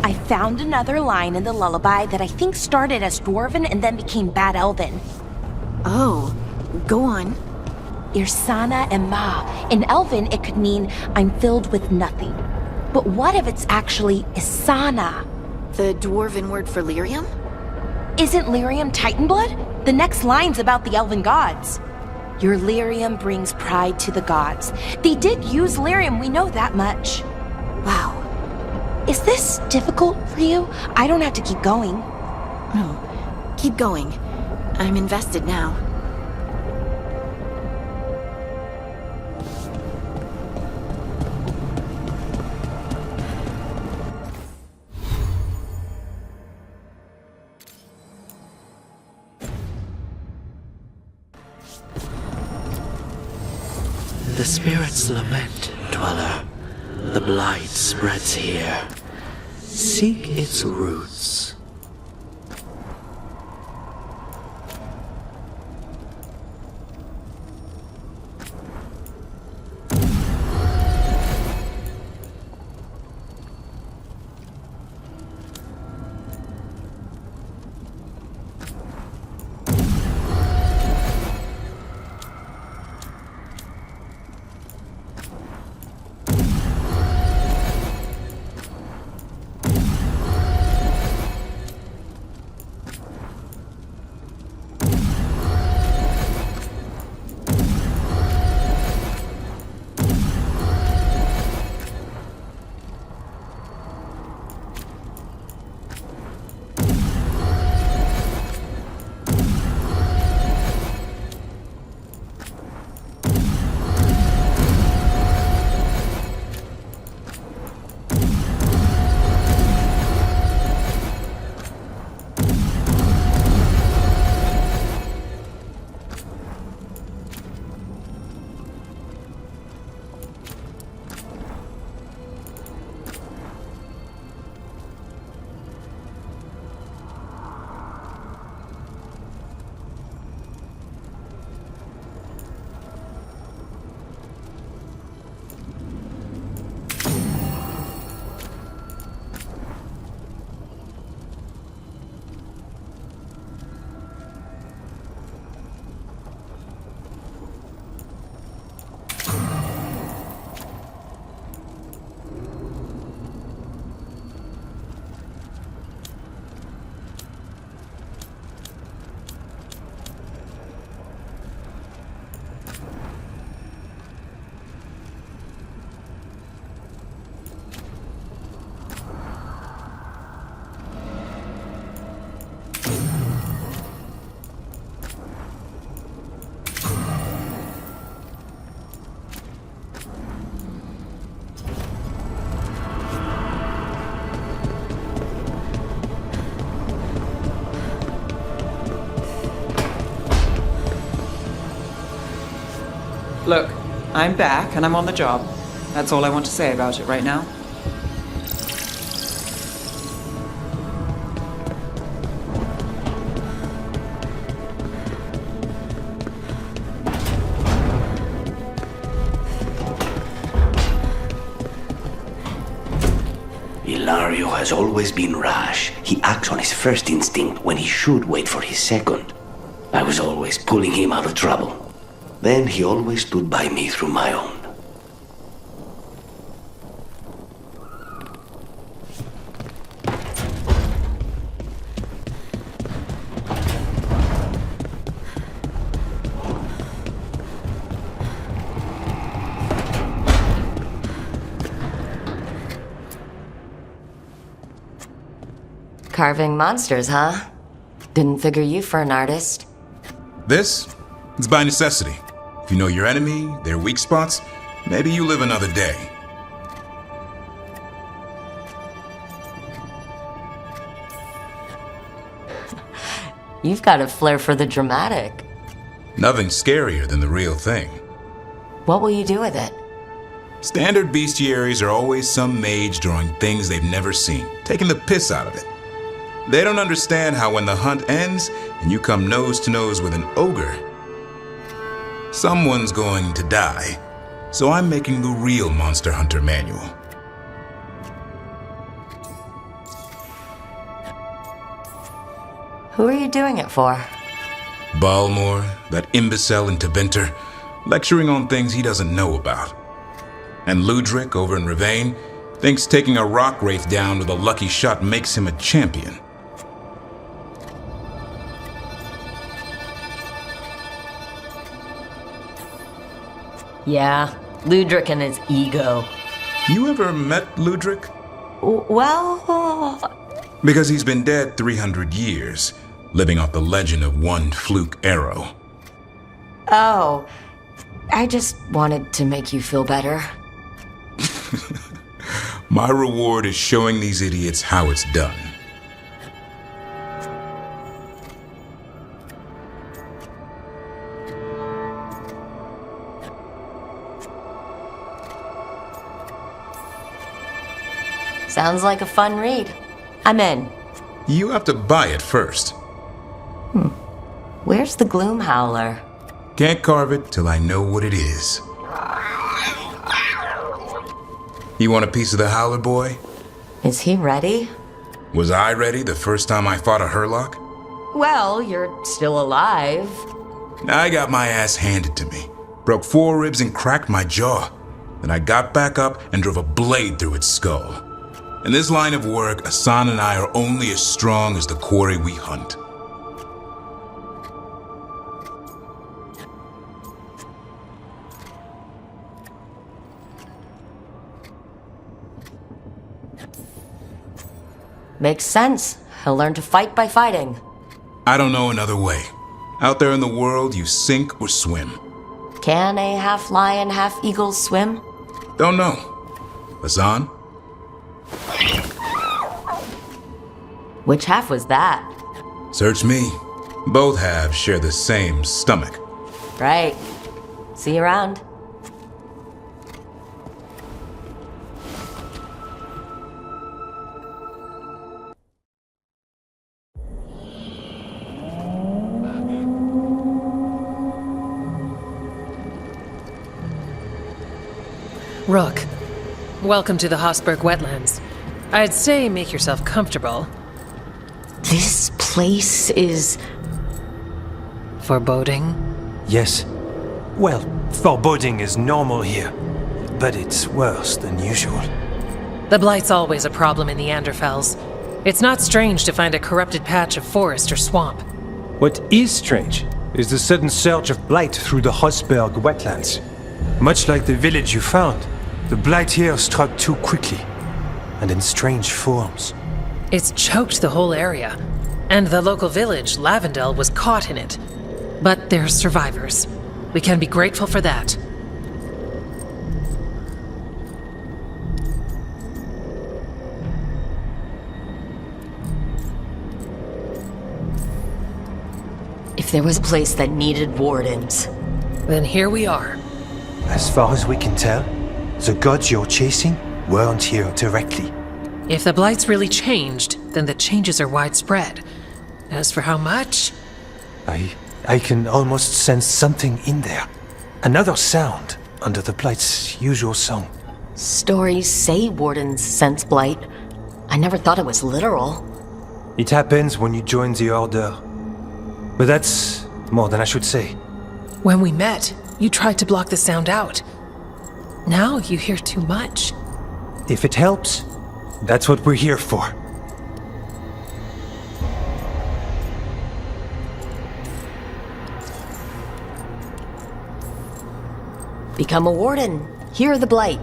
I found another line in the lullaby that I think started as Dwarven and then became Bad Elven. Oh, go on. Irsana Emma. In Elven, it could mean I'm filled with nothing. But what if it's actually Isana? The Dwarven word for lyrium? Isn't lyrium Titan blood? The next line's about the elven gods. Your lyrium brings pride to the gods. They did use lyrium, we know that much. Wow. Is this difficult for you? I don't have to keep going. No, keep going. I'm invested now. The spirits lament, dweller. The blight spreads here. Seek its roots. Look, I'm back and I'm on the job. That's all I want to say about it right now. Ilario has always been rash. He acts on his first instinct when he should wait for his second. I was always pulling him out of trouble. Then he always stood by me through my own. Carving monsters, huh? Didn't figure you for an artist. This? It's by necessity. If you know your enemy, their weak spots, maybe you live another day. You've got a flair for the dramatic. Nothing scarier than the real thing. What will you do with it? Standard bestiaries are always some mage drawing things they've never seen, taking the piss out of it. They don't understand how when the hunt ends and you come nose to nose with an ogre, someone's going to die. So I'm making the real Monster Hunter manual. Who are you doing it for? Balmor, that imbecile in Tebinter, lecturing on things he doesn't know about. And Ludric over in Ravain thinks taking a rock wraith down with a lucky shot makes him a champion. Yeah, Ludric and his ego. You ever met Ludric? Well... Because he's been dead 300 years, living off the legend of one fluke arrow. Oh, I just wanted to make you feel better. My reward is showing these idiots how it's done. Sounds like a fun read. I'm in. You have to buy it first. Where's the Gloom Howler? Can't carve it till I know what it is. You want a piece of the Howler, boy? Is he ready? Was I ready the first time I fought a Hurlock? Well, you're still alive. I got my ass handed to me. Broke 4 ribs and cracked my jaw. Then I got back up and drove a blade through its skull. In this line of work, Asan and I are only as strong as the quarry we hunt. Makes sense. He'll learn to fight by fighting. I don't know another way. Out there in the world, you sink or swim. Can a half lion, half eagle swim? Don't know. Asan? Which half was that? Search me. Both halves share the same stomach. Right. See you around. Rook, welcome to the Hosberg wetlands. I'd say make yourself comfortable. This place is... foreboding? Yes. Well, foreboding is normal here, but it's worse than usual. The Blight's always a problem in the Anderfells. It's not strange to find a corrupted patch of forest or swamp. What is strange is the sudden surge of blight through the Hosberg wetlands. Much like the village you found, the blight here struck too quickly, and in strange forms. It's choked the whole area, and the local village, Lavendel, was caught in it. But they're survivors. We can be grateful for that. If there was a place that needed wardens... Then here we are. As far as we can tell, the gods you're chasing weren't here directly. If the Blight's really changed, then the changes are widespread. As for how much... I can almost sense something in there. Another sound under the Blight's usual song. Stories say wardens sense blight. I never thought it was literal. It happens when you join the Order. But that's more than I should say. When we met, you tried to block the sound out. Now you hear too much. If it helps, that's what we're here for. Become a warden. Hear the blight.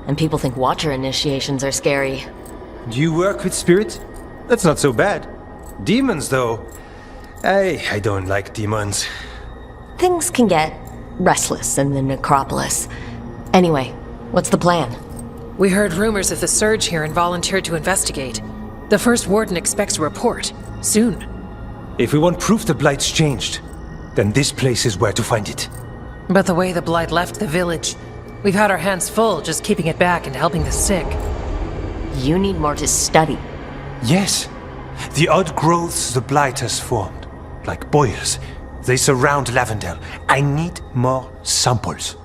And people think Watcher initiations are scary. Do you work with spirits? That's not so bad. Demons, though. I don't like demons. Things can get restless in the necropolis. Anyway, what's the plan? We heard rumors of the surge here and volunteered to investigate. The first warden expects a report. Soon. If we want proof the Blight's changed, then this place is where to find it. But the way the Blight left the village, we've had our hands full just keeping it back and helping the sick. You need more to study. Yes. The odd growths the Blight has formed, like boils, they surround Lavendel. I need more samples.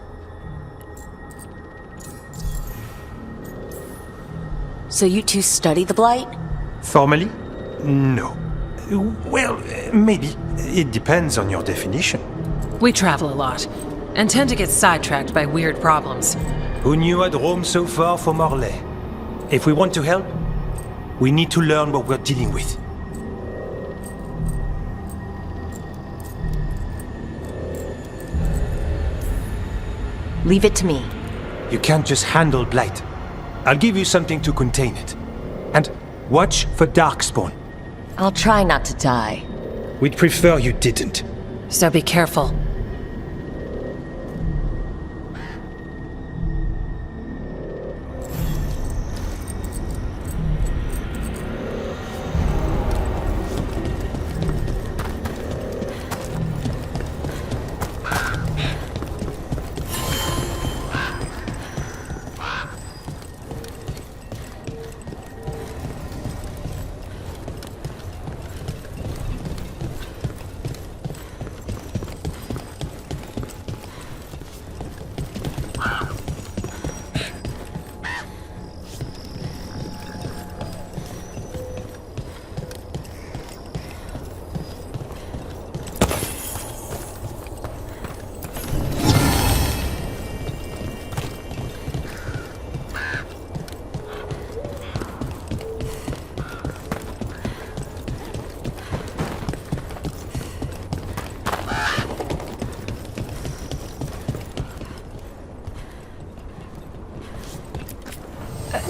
So you two study the blight? Formally? No. Well, maybe. It depends on your definition. We travel a lot, and tend to get sidetracked by weird problems. Who knew I'd roam so far for Morlaix? If we want to help, we need to learn what we're dealing with. Leave it to me. You can't just handle blight. I'll give you something to contain it. And watch for Darkspawn. I'll try not to die. We'd prefer you didn't. So be careful.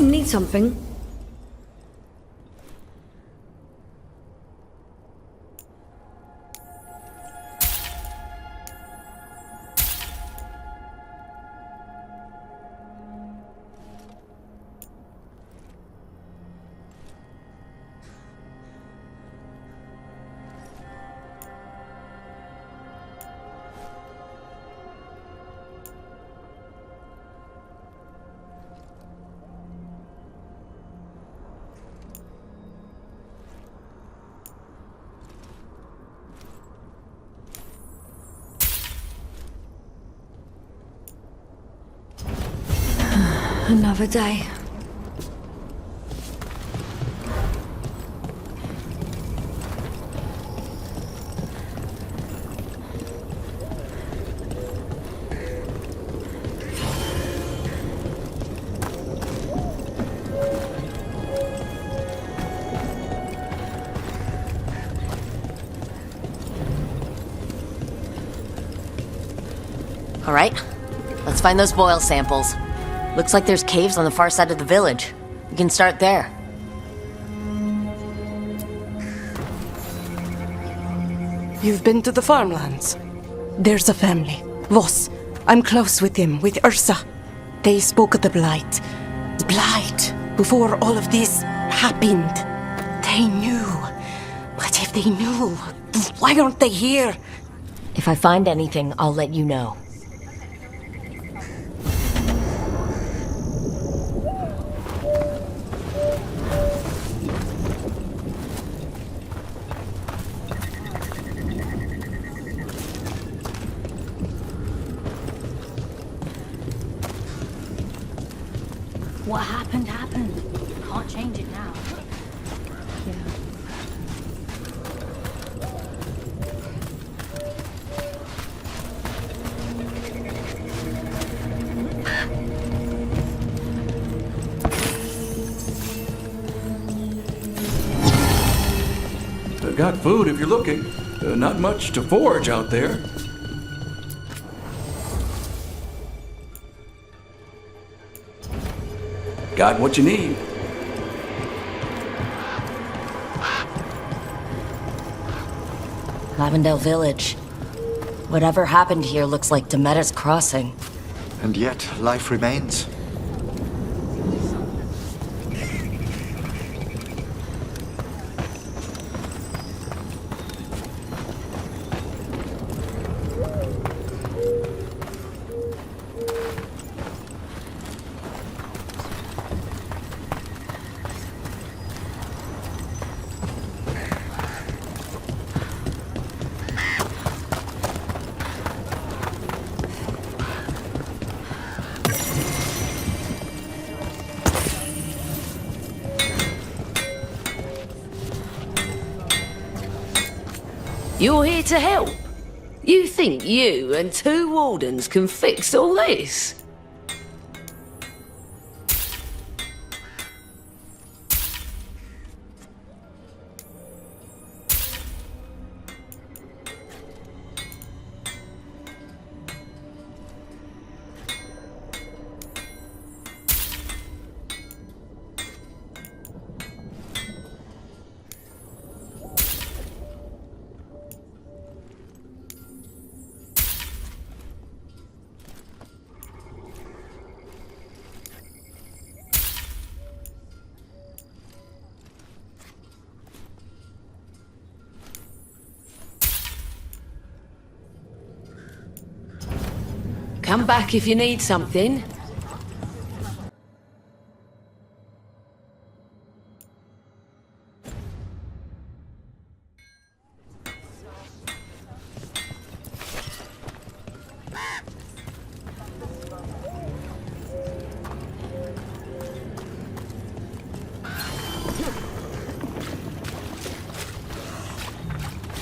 Need something? Another day. All right, let's find those boil samples. Looks like there's caves on the far side of the village. We can start there. You've been to the farmlands? There's a family. Voss. I'm close with them, with Ursa. They spoke of the Blight. The Blight. Before all of this happened. They knew. But if they knew, why aren't they here? If I find anything, I'll let you know. What happened, happened. Can't change it now. Got food if you're looking. Not much to forage out there. Got what you need. Lavendale Village. Whatever happened here looks like Demeter's Crossing. And yet, life remains. You're here to help? You think you and 2 wardens can fix all this? Come back if you need something.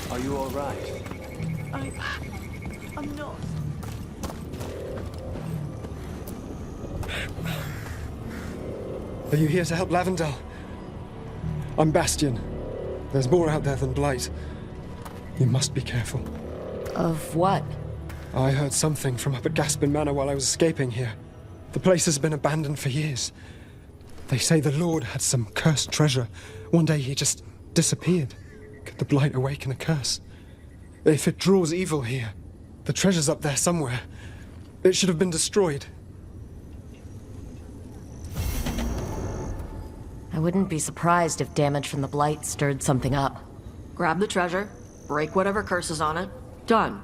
Are you all right? I'm not. Are you here to help Lavendale? I'm Bastion. There's more out there than Blight. You must be careful. Of what? I heard something from up at Gaspin Manor while I was escaping here. The place has been abandoned for years. They say the Lord had some cursed treasure. One day he just disappeared. Could the Blight awaken a curse? If it draws evil here, the treasure's up there somewhere. It should have been destroyed. I wouldn't be surprised if damage from the Blight stirred something up. Grab the treasure, break whatever curse is on it. Done.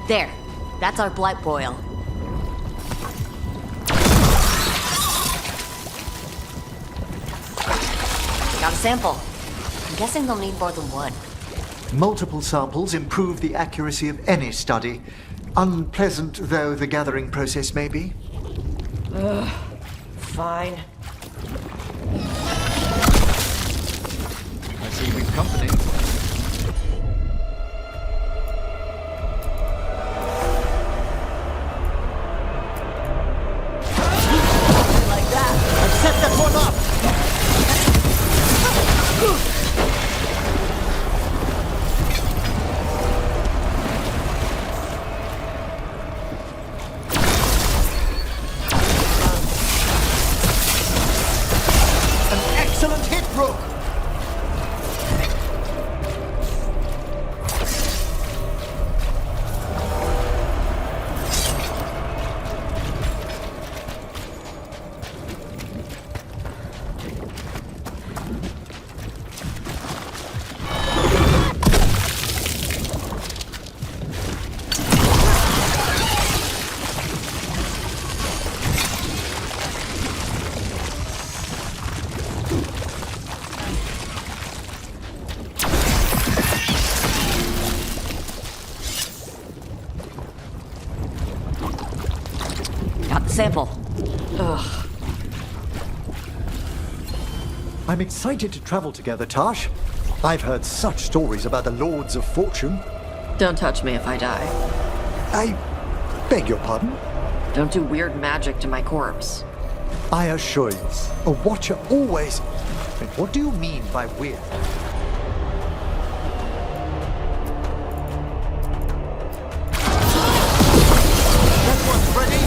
There. That's our Blight boil. We got a sample. I'm guessing they'll need more than one. Multiple samples improve the accuracy of any study, unpleasant though the gathering process may be. Ugh. Fine. I see we've company. sample. Ugh. I'm excited to travel together, Tash. I've heard such stories about the Lords of Fortune. Don't touch me if I die. I beg your pardon? Don't do weird magic to my corpse. I assure you, a watcher always... Wait, what do you mean by weird? Everyone's ready?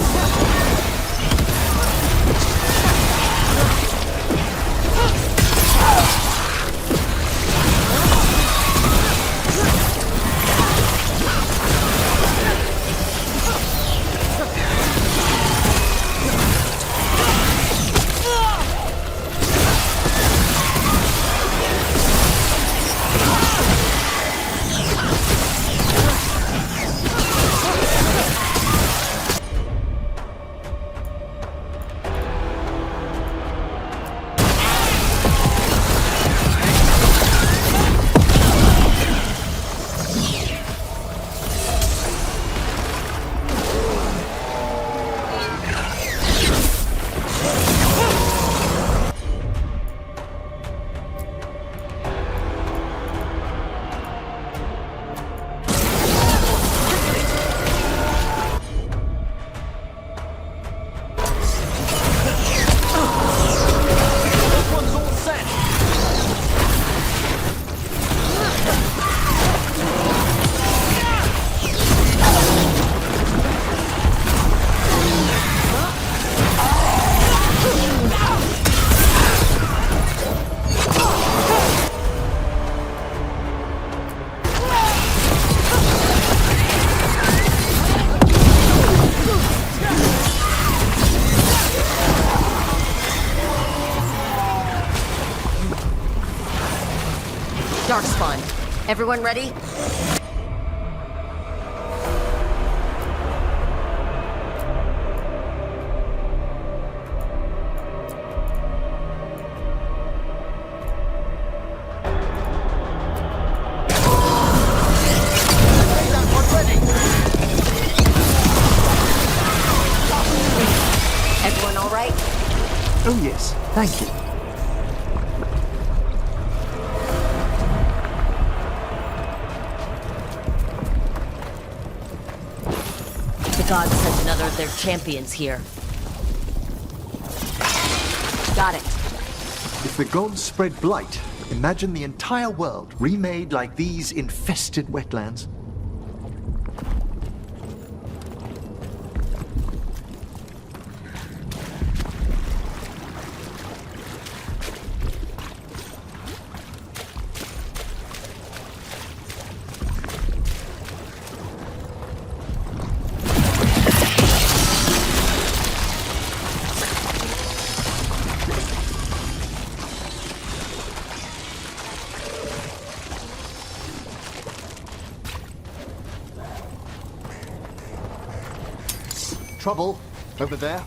Darkspawn. Everyone ready? Everyone all right? Oh yes, thank you. The gods sent another of their champions here. Got it. If the gods spread blight, imagine the entire world remade like these infested wetlands. Trouble over there.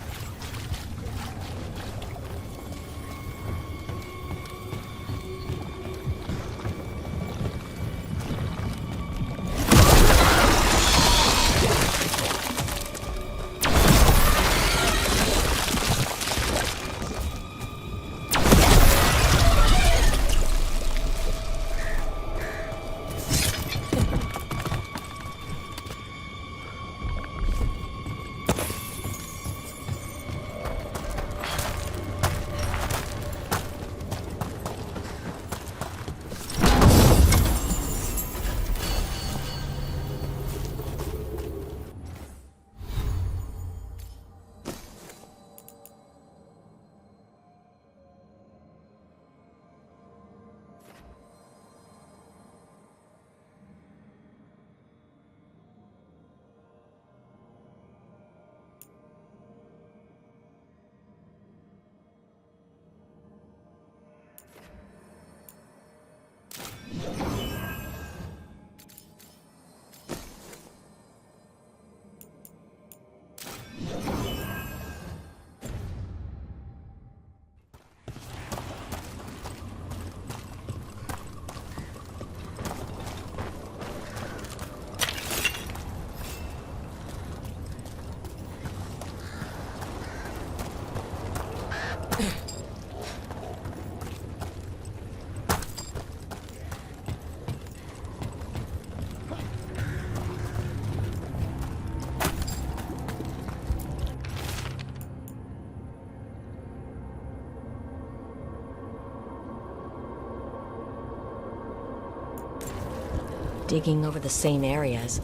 Digging over the same areas.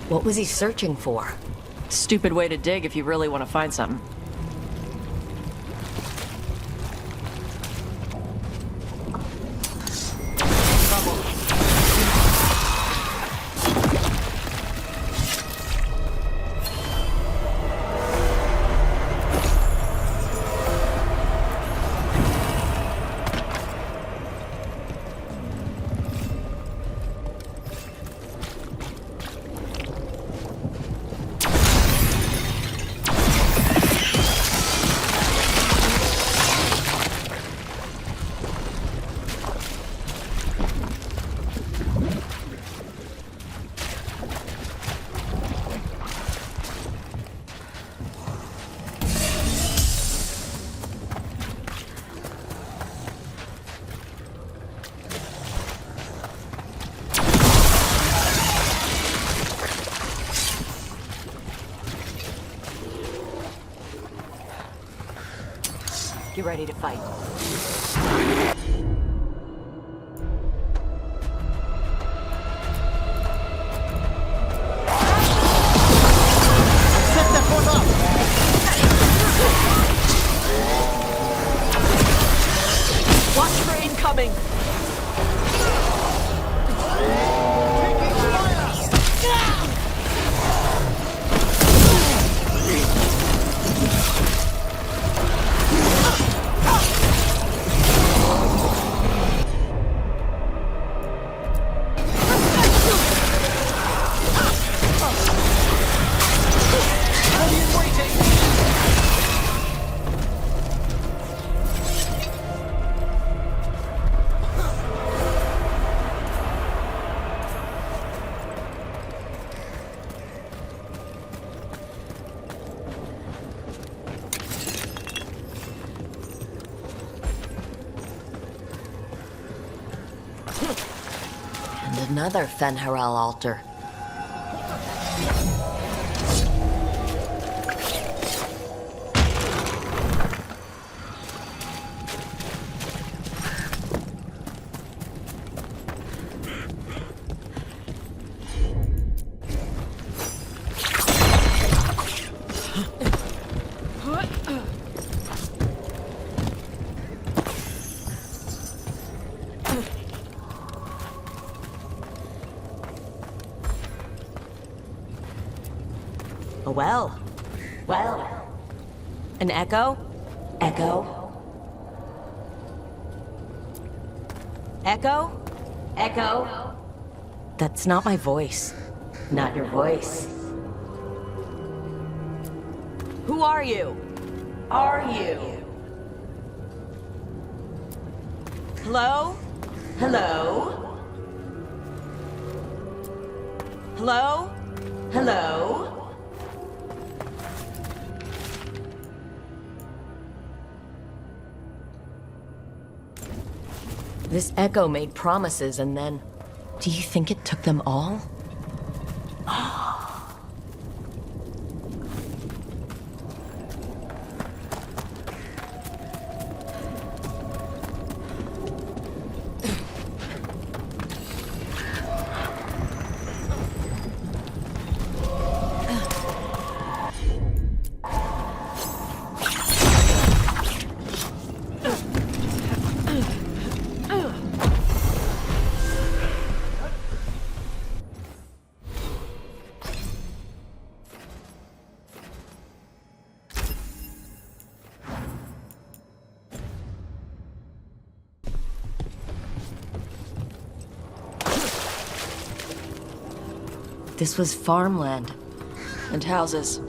What was he searching for? Stupid way to dig if you really want to find something. Get ready to fight. Watch for incoming! And another Fen'Harel altar. Well. An echo? Echo? Echo? Echo? That's not my voice. Not your voice. Who are you? Are you? Hello? Hello? Hello? Hello? This echo made promises and then... Do you think it took them all? This was farmland. And houses.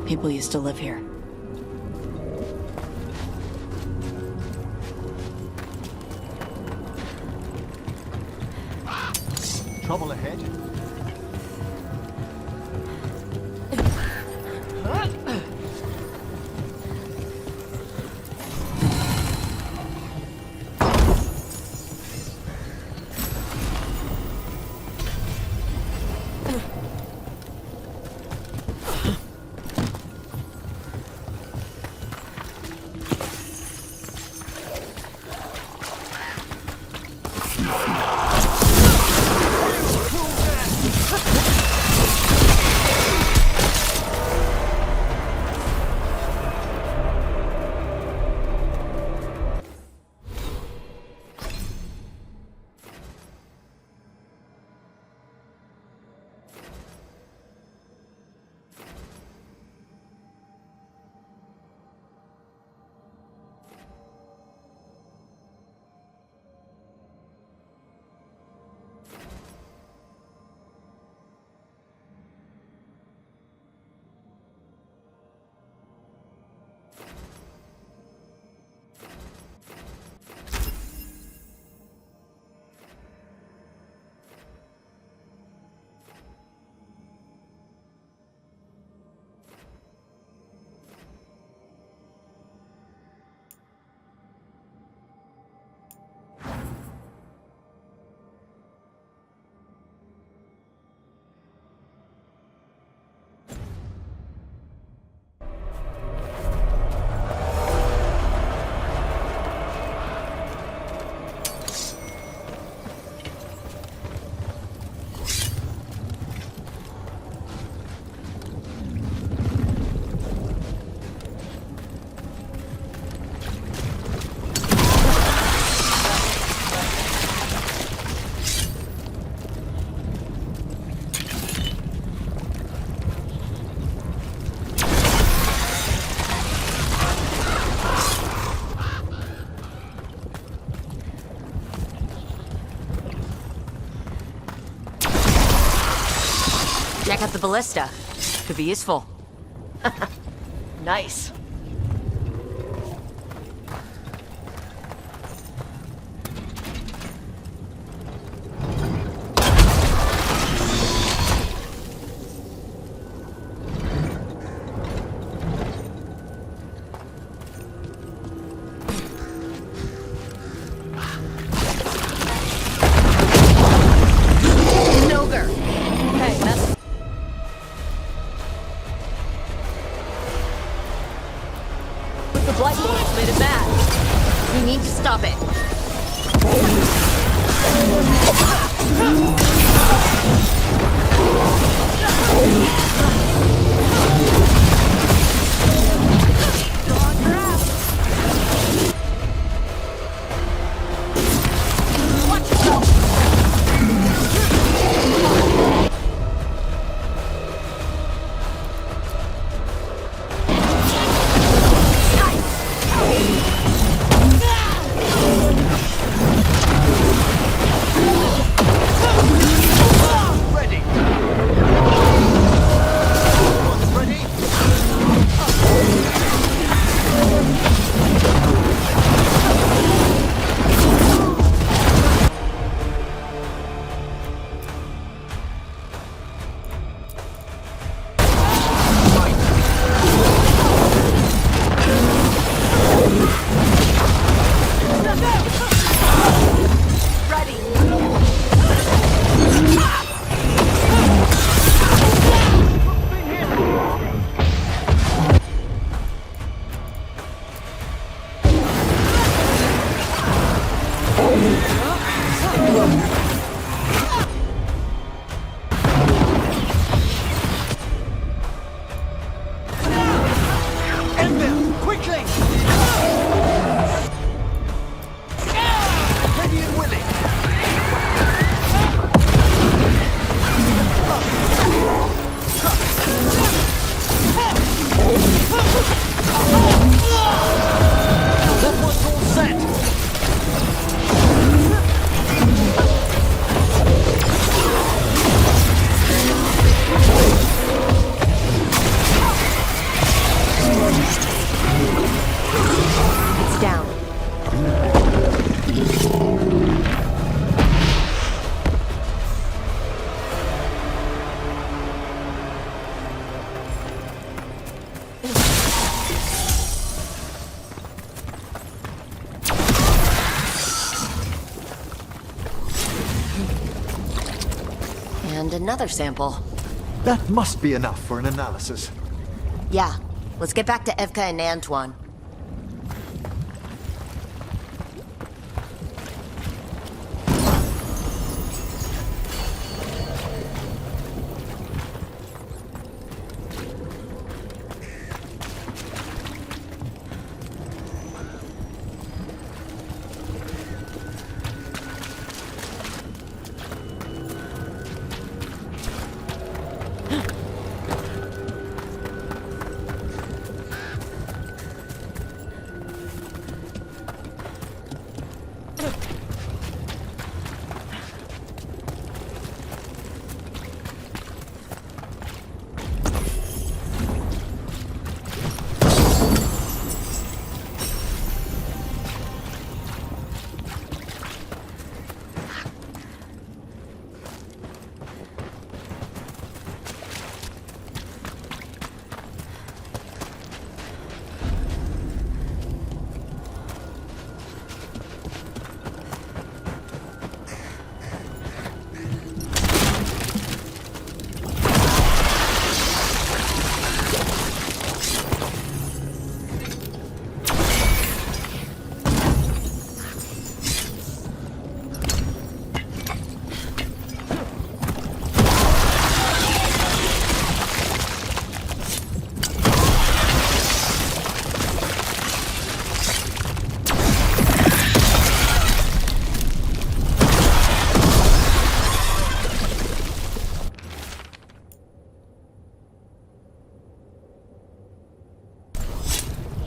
People used to live here. Trouble ahead? Check out the ballista. Could be useful. Nice. Another sample. That must be enough for an analysis. Yeah. Let's get back to Evka and Antoine.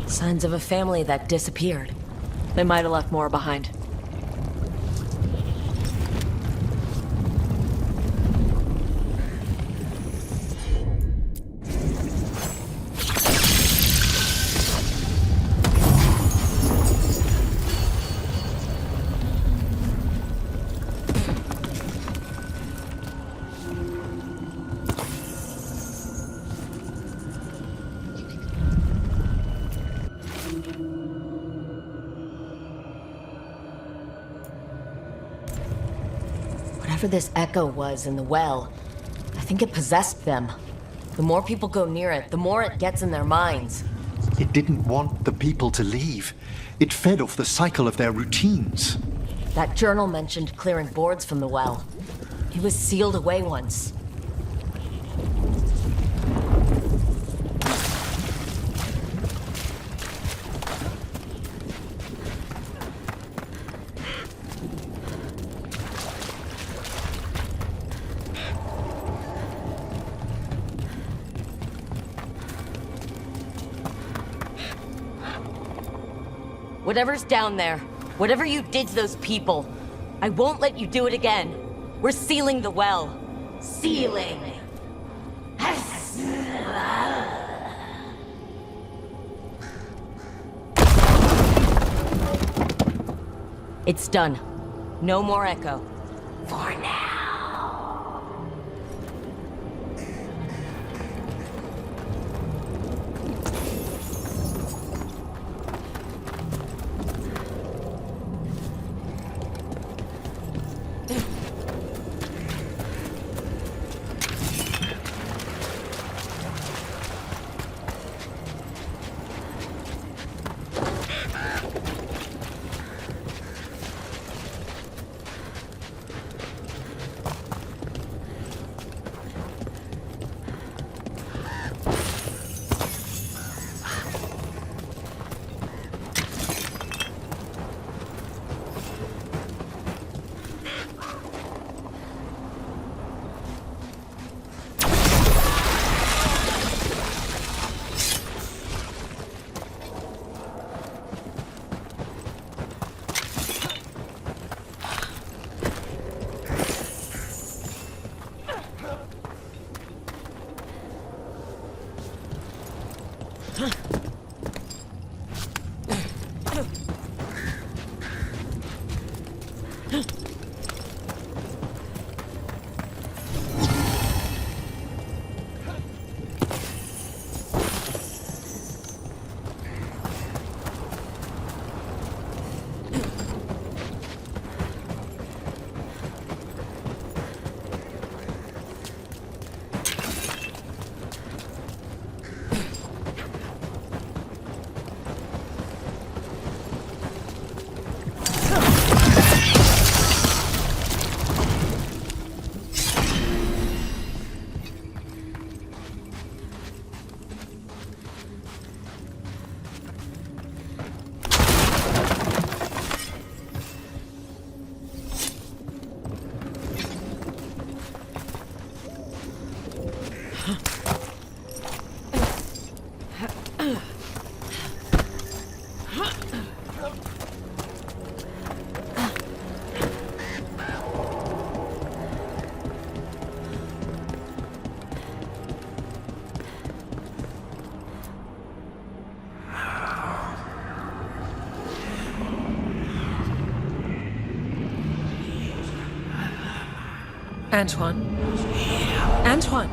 Signs of a family that disappeared. They might have left more behind. Whatever this echo was in the well, I think it possessed them. The more people go near it, the more it gets in their minds. It didn't want the people to leave. It fed off the cycle of their routines. That journal mentioned clearing boards from the well. It was sealed away once. Whatever's down there, whatever you did to those people, I won't let you do it again. We're sealing the well. Sealing. It's done. No more echo. For now. Antoine? Antoine!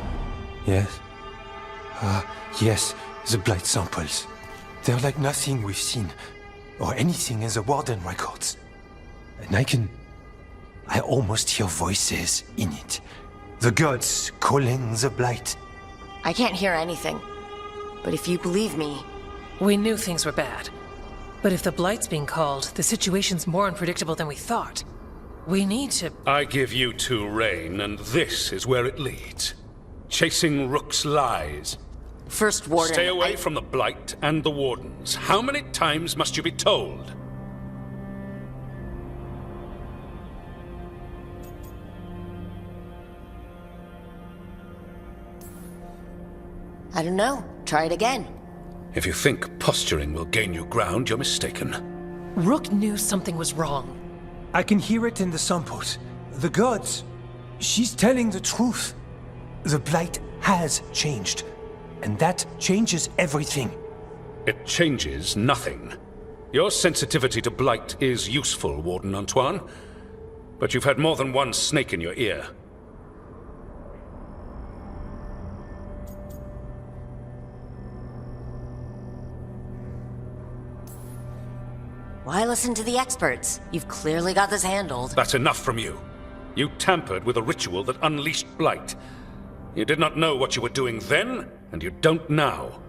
Yes? Yes, the blight samples. They're like nothing we've seen, or anything in the Warden records. And I almost hear voices in it. The gods calling the blight. I can't hear anything. But if you believe me... We knew things were bad. But if the blight's being called, the situation's more unpredictable than we thought. We need to... I give you two reign, and this is where it leads. Chasing Rook's lies. First Warden... Stay away from the Blight and the Wardens. How many times must you be told? I don't know. Try it again. If you think posturing will gain you ground, you're mistaken. Rook knew something was wrong. I can hear it in the samples. The gods. She's telling the truth. The blight has changed. And that changes everything. It changes nothing. Your sensitivity to blight is useful, Warden Antoine. But you've had more than one snake in your ear. Why listen to the experts? You've clearly got this handled. That's enough from you. You tampered with a ritual that unleashed Blight. You did not know what you were doing then, and you don't now.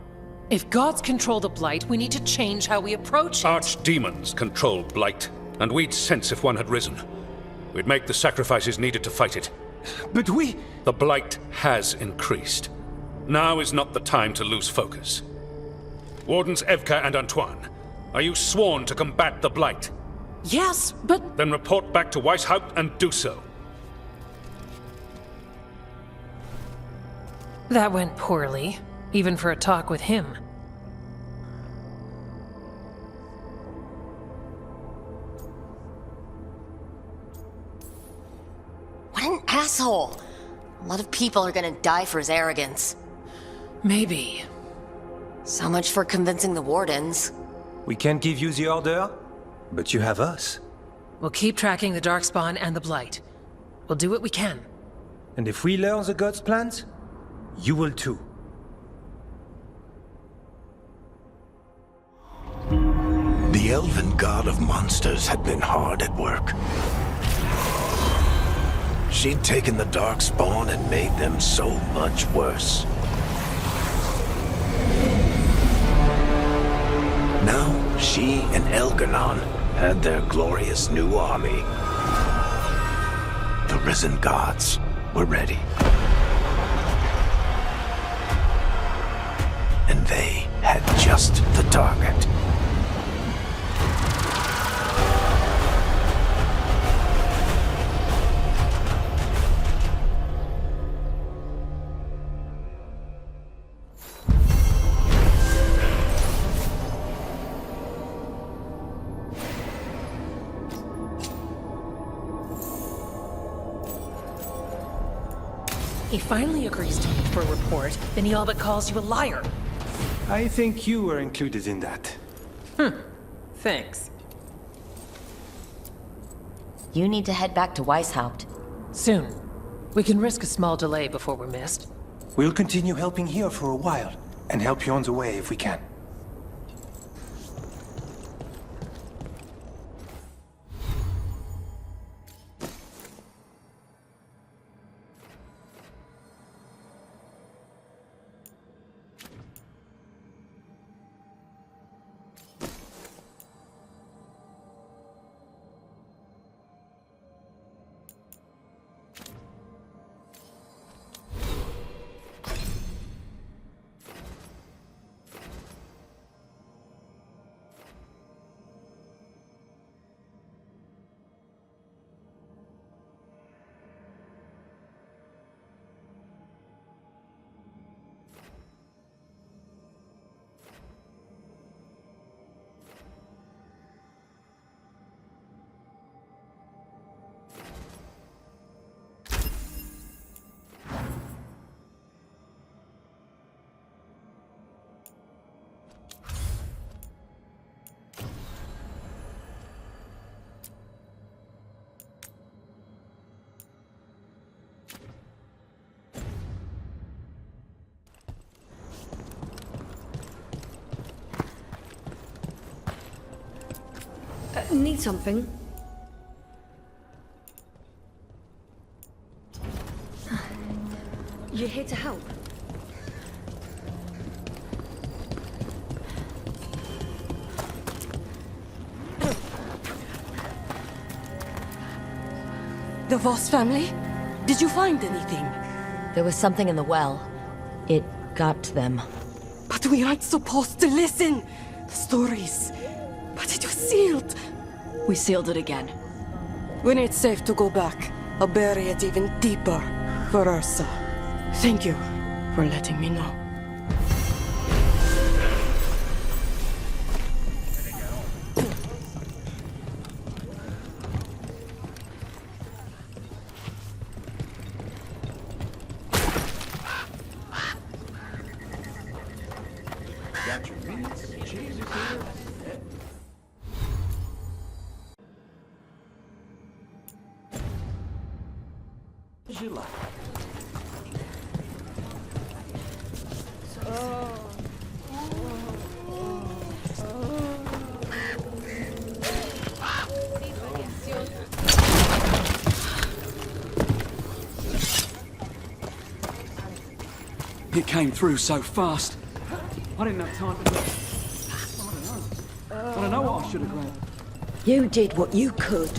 If gods control the Blight, we need to change how we approach it. Archdemons control Blight, and we'd sense if one had risen. We'd make the sacrifices needed to fight it. But we... The Blight has increased. Now is not the time to lose focus. Wardens Evka and Antoine, are you sworn to combat the Blight? Yes, but... Then report back to Weishaupt and do so. That went poorly, even for a talk with him. What an asshole! A lot of people are gonna die for his arrogance. Maybe. So much for convincing the Wardens. We can't give you the order, but you have us. We'll keep tracking the Darkspawn and the Blight. We'll do what we can. And if we learn the gods' plans, you will too. The elven god of monsters had been hard at work. She'd taken the Darkspawn and made them so much worse. Now, she and Elganon had their glorious new army. The risen gods were ready. And they had just the target. He finally agrees to meet for a report, then he all but calls you a liar. I think you were included in that. Thanks. You need to head back to Weishaupt. Soon. We can risk a small delay before we're missed. We'll continue helping here for a while, and help you on the way if we can. Need something? You're here to help? The Voss family? Did you find anything? There was something in the well. It got to them. But we aren't supposed to listen. The stories. But it was sealed. We sealed it again. When it's safe to go back, I'll bury it even deeper for Ursa. Thank you for letting me know. Got your meats, cheese here. As you like. It came through so fast. I didn't have time to... I don't know what I should have grabbed. You did what you could.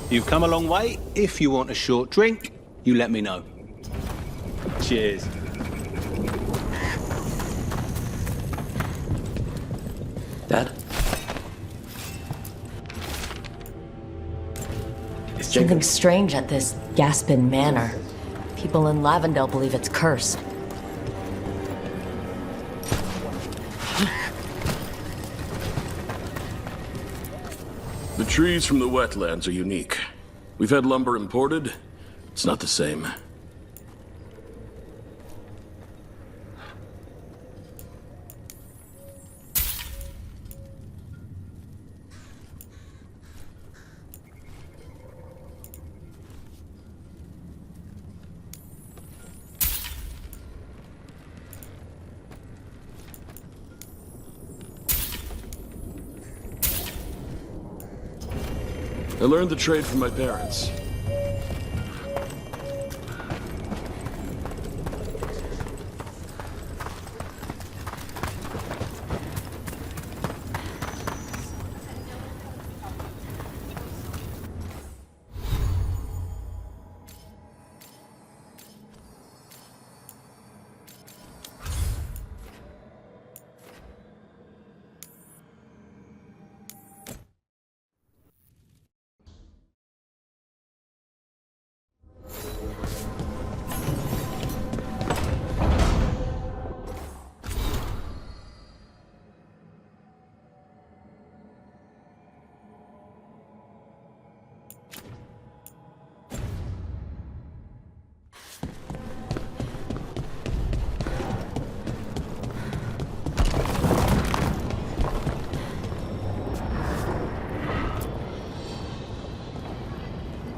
You've come a long way. If you want a short drink, you let me know. Cheers. Dad? Something strange at this Gaspin Manor. People in Lavendale believe it's cursed. The trees from the wetlands are unique. We've had lumber imported. It's not the same. I learned the trade from my parents.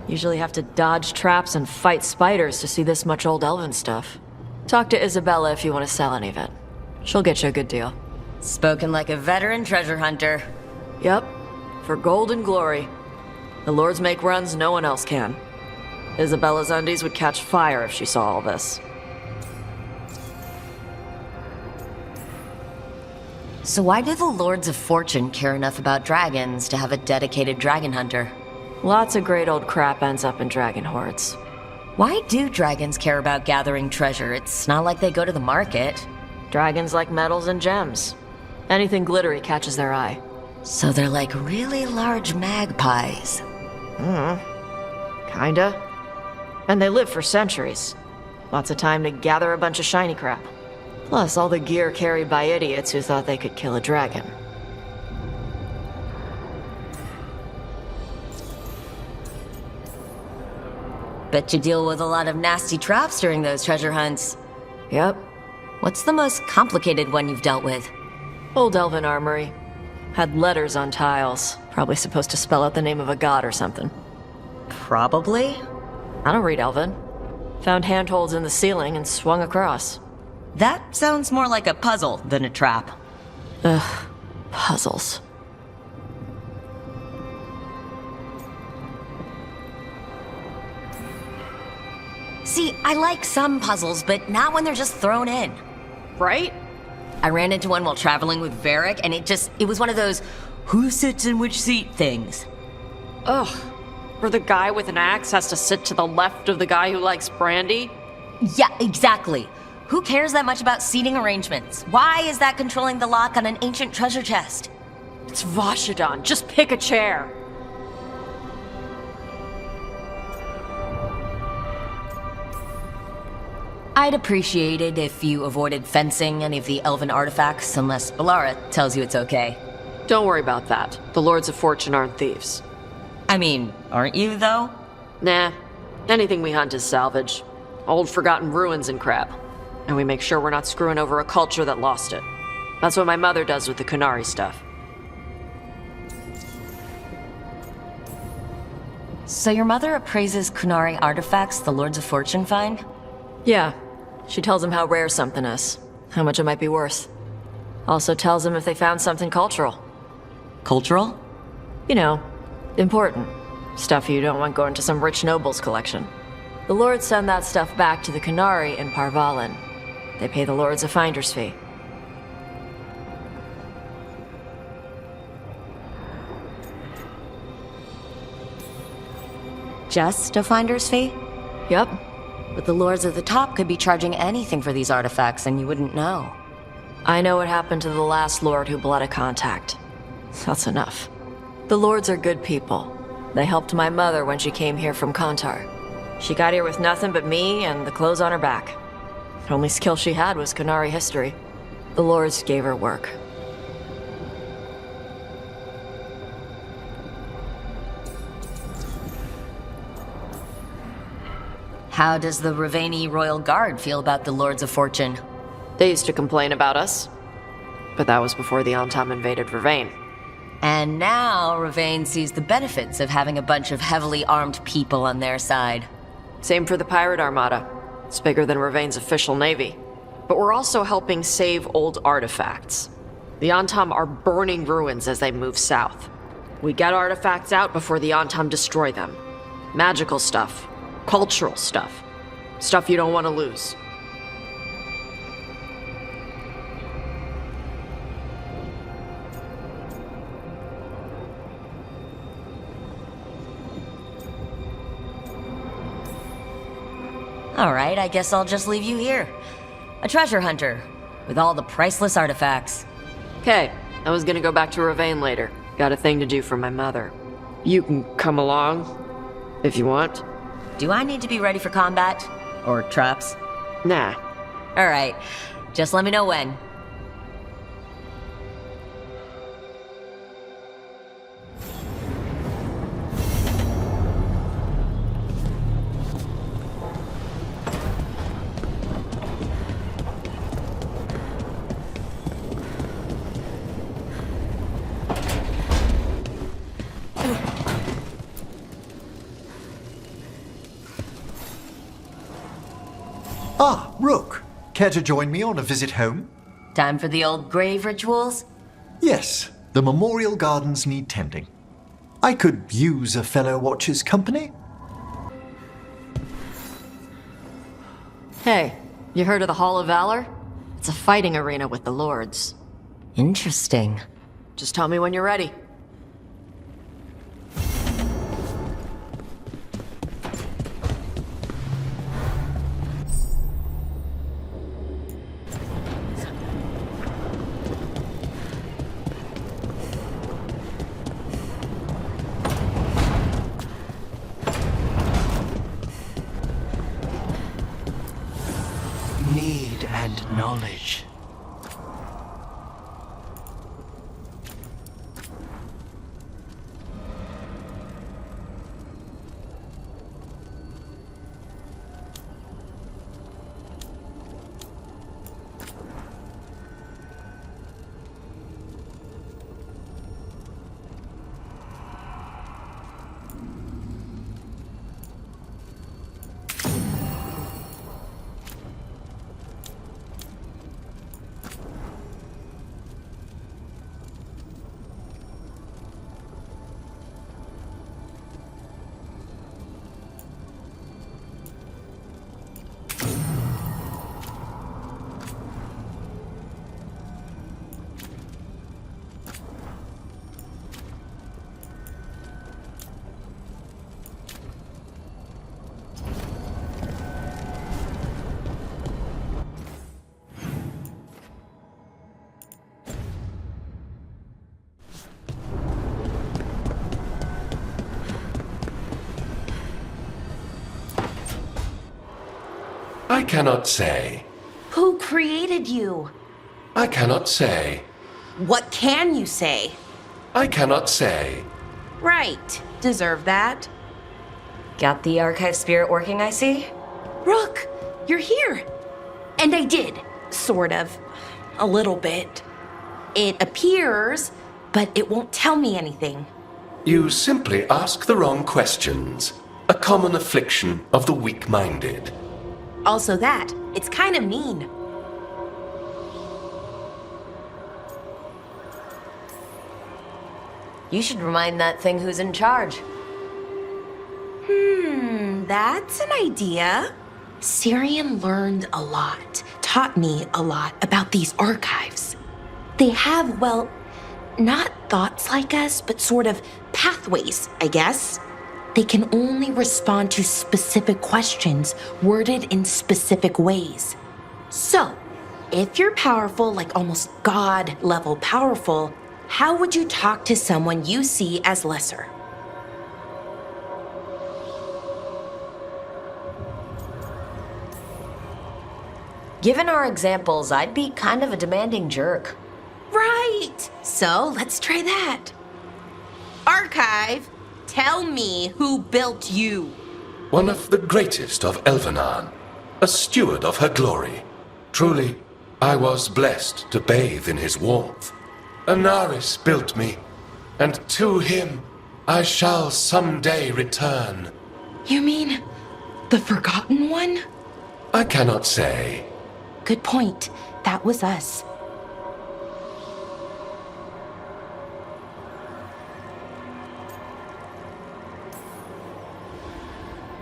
Usually have to dodge traps and fight spiders to see this much old elven stuff. Talk to Isabella if you want to sell any of it. She'll get you a good deal. Spoken like a veteran treasure hunter. Yep, for gold and glory. The lords make runs no one else can. Isabella's undies would catch fire if she saw all this. So why do the Lords of Fortune care enough about dragons to have a dedicated dragon hunter? Lots of great old crap ends up in dragon hordes. Why do dragons care about gathering treasure? It's not like they go to the market. Dragons like metals and gems. Anything glittery catches their eye. So they're like really large magpies. Kinda. And they live for centuries. Lots of time to gather a bunch of shiny crap. Plus all the gear carried by idiots who thought they could kill a dragon. Bet you deal with a lot of nasty traps during those treasure hunts. Yep. What's the most complicated one you've dealt with? Old elven armory. Had letters on tiles. Probably supposed to spell out the name of a god or something. Probably? I don't read elven. Found handholds in the ceiling and swung across. That sounds more like a puzzle than a trap. Ugh, puzzles. See, I like some puzzles, but not when they're just thrown in. Right? I ran into one while traveling with Varric, and it was one of those who sits in which seat things. Ugh. Where the guy with an axe has to sit to the left of the guy who likes brandy? Yeah, exactly. Who cares that much about seating arrangements? Why is that controlling the lock on an ancient treasure chest? It's Vashidon. Just pick a chair. I'd appreciate it if you avoided fencing any of the elven artifacts unless Balara tells you it's okay. Don't worry about that. The Lords of Fortune aren't thieves. I mean, aren't you, though? Nah. Anything we hunt is salvage. Old forgotten ruins and crap. And we make sure we're not screwing over a culture that lost it. That's what my mother does with the Kunari stuff. So your mother appraises Kunari artifacts the Lords of Fortune find? Yeah. She tells them how rare something is. How much it might be worth. Also tells them if they found something cultural. Cultural? You know, important. Stuff you don't want going to some rich noble's collection. The Lords send that stuff back to the Kunari in Parvalin. They pay the Lords a finder's fee. Just a finder's fee? Yep. But the Lords at the top could be charging anything for these artifacts and you wouldn't know. I know what happened to the last Lord who blooded contact. That's enough. The Lords are good people. They helped my mother when she came here from Kontar. She got here with nothing but me and the clothes on her back. The only skill she had was Kunari history. The Lords gave her work. How does the Ravani Royal Guard feel about the Lords of Fortune? They used to complain about us. But that was before the Antam invaded Ravane. And now Ravane sees the benefits of having a bunch of heavily armed people on their side. Same for the Pirate Armada. It's bigger than Ravane's official navy. But we're also helping save old artifacts. The Antam are burning ruins as they move south. We get artifacts out before the Antam destroy them. Magical stuff. Cultural stuff. Stuff you don't want to lose. All right, I guess I'll just leave you here. A treasure hunter, with all the priceless artifacts. Okay, I was gonna go back to Ravane later. Got a thing to do for my mother. You can come along, if you want. Do I need to be ready for combat? Or traps? Nah. All right, just let me know when. Ah, Rook. Care to join me on a visit home? Time for the old grave rituals? Yes, the memorial gardens need tending. I could use a fellow watcher's company. Hey, you heard of the Hall of Valor? It's a fighting arena with the Lords. Interesting. Just tell me when you're ready. Need and knowledge. I cannot say. Who created you? I cannot say. What can you say? I cannot say. Right. Deserve that. Got the archive spirit working, I see? Rook, you're here. And I did. Sort of. A little bit. It appears, but it won't tell me anything. You simply ask the wrong questions. A common affliction of the weak-minded. Also that. It's kind of mean. You should remind that thing who's in charge. That's an idea. Syrian learned a lot, taught me a lot about these archives. They have, well, not thoughts like us, but sort of pathways, I guess. They can only respond to specific questions worded in specific ways. So, if you're powerful, like almost God-level powerful, how would you talk to someone you see as lesser? Given our examples, I'd be kind of a demanding jerk. Right! So, let's try that. Archive, tell me who built you. One of the greatest of Elvenan, a steward of her glory. Truly, I was blessed to bathe in his warmth. Anaris built me, and to him I shall someday return. You mean the Forgotten One? I cannot say. Good point. That was us.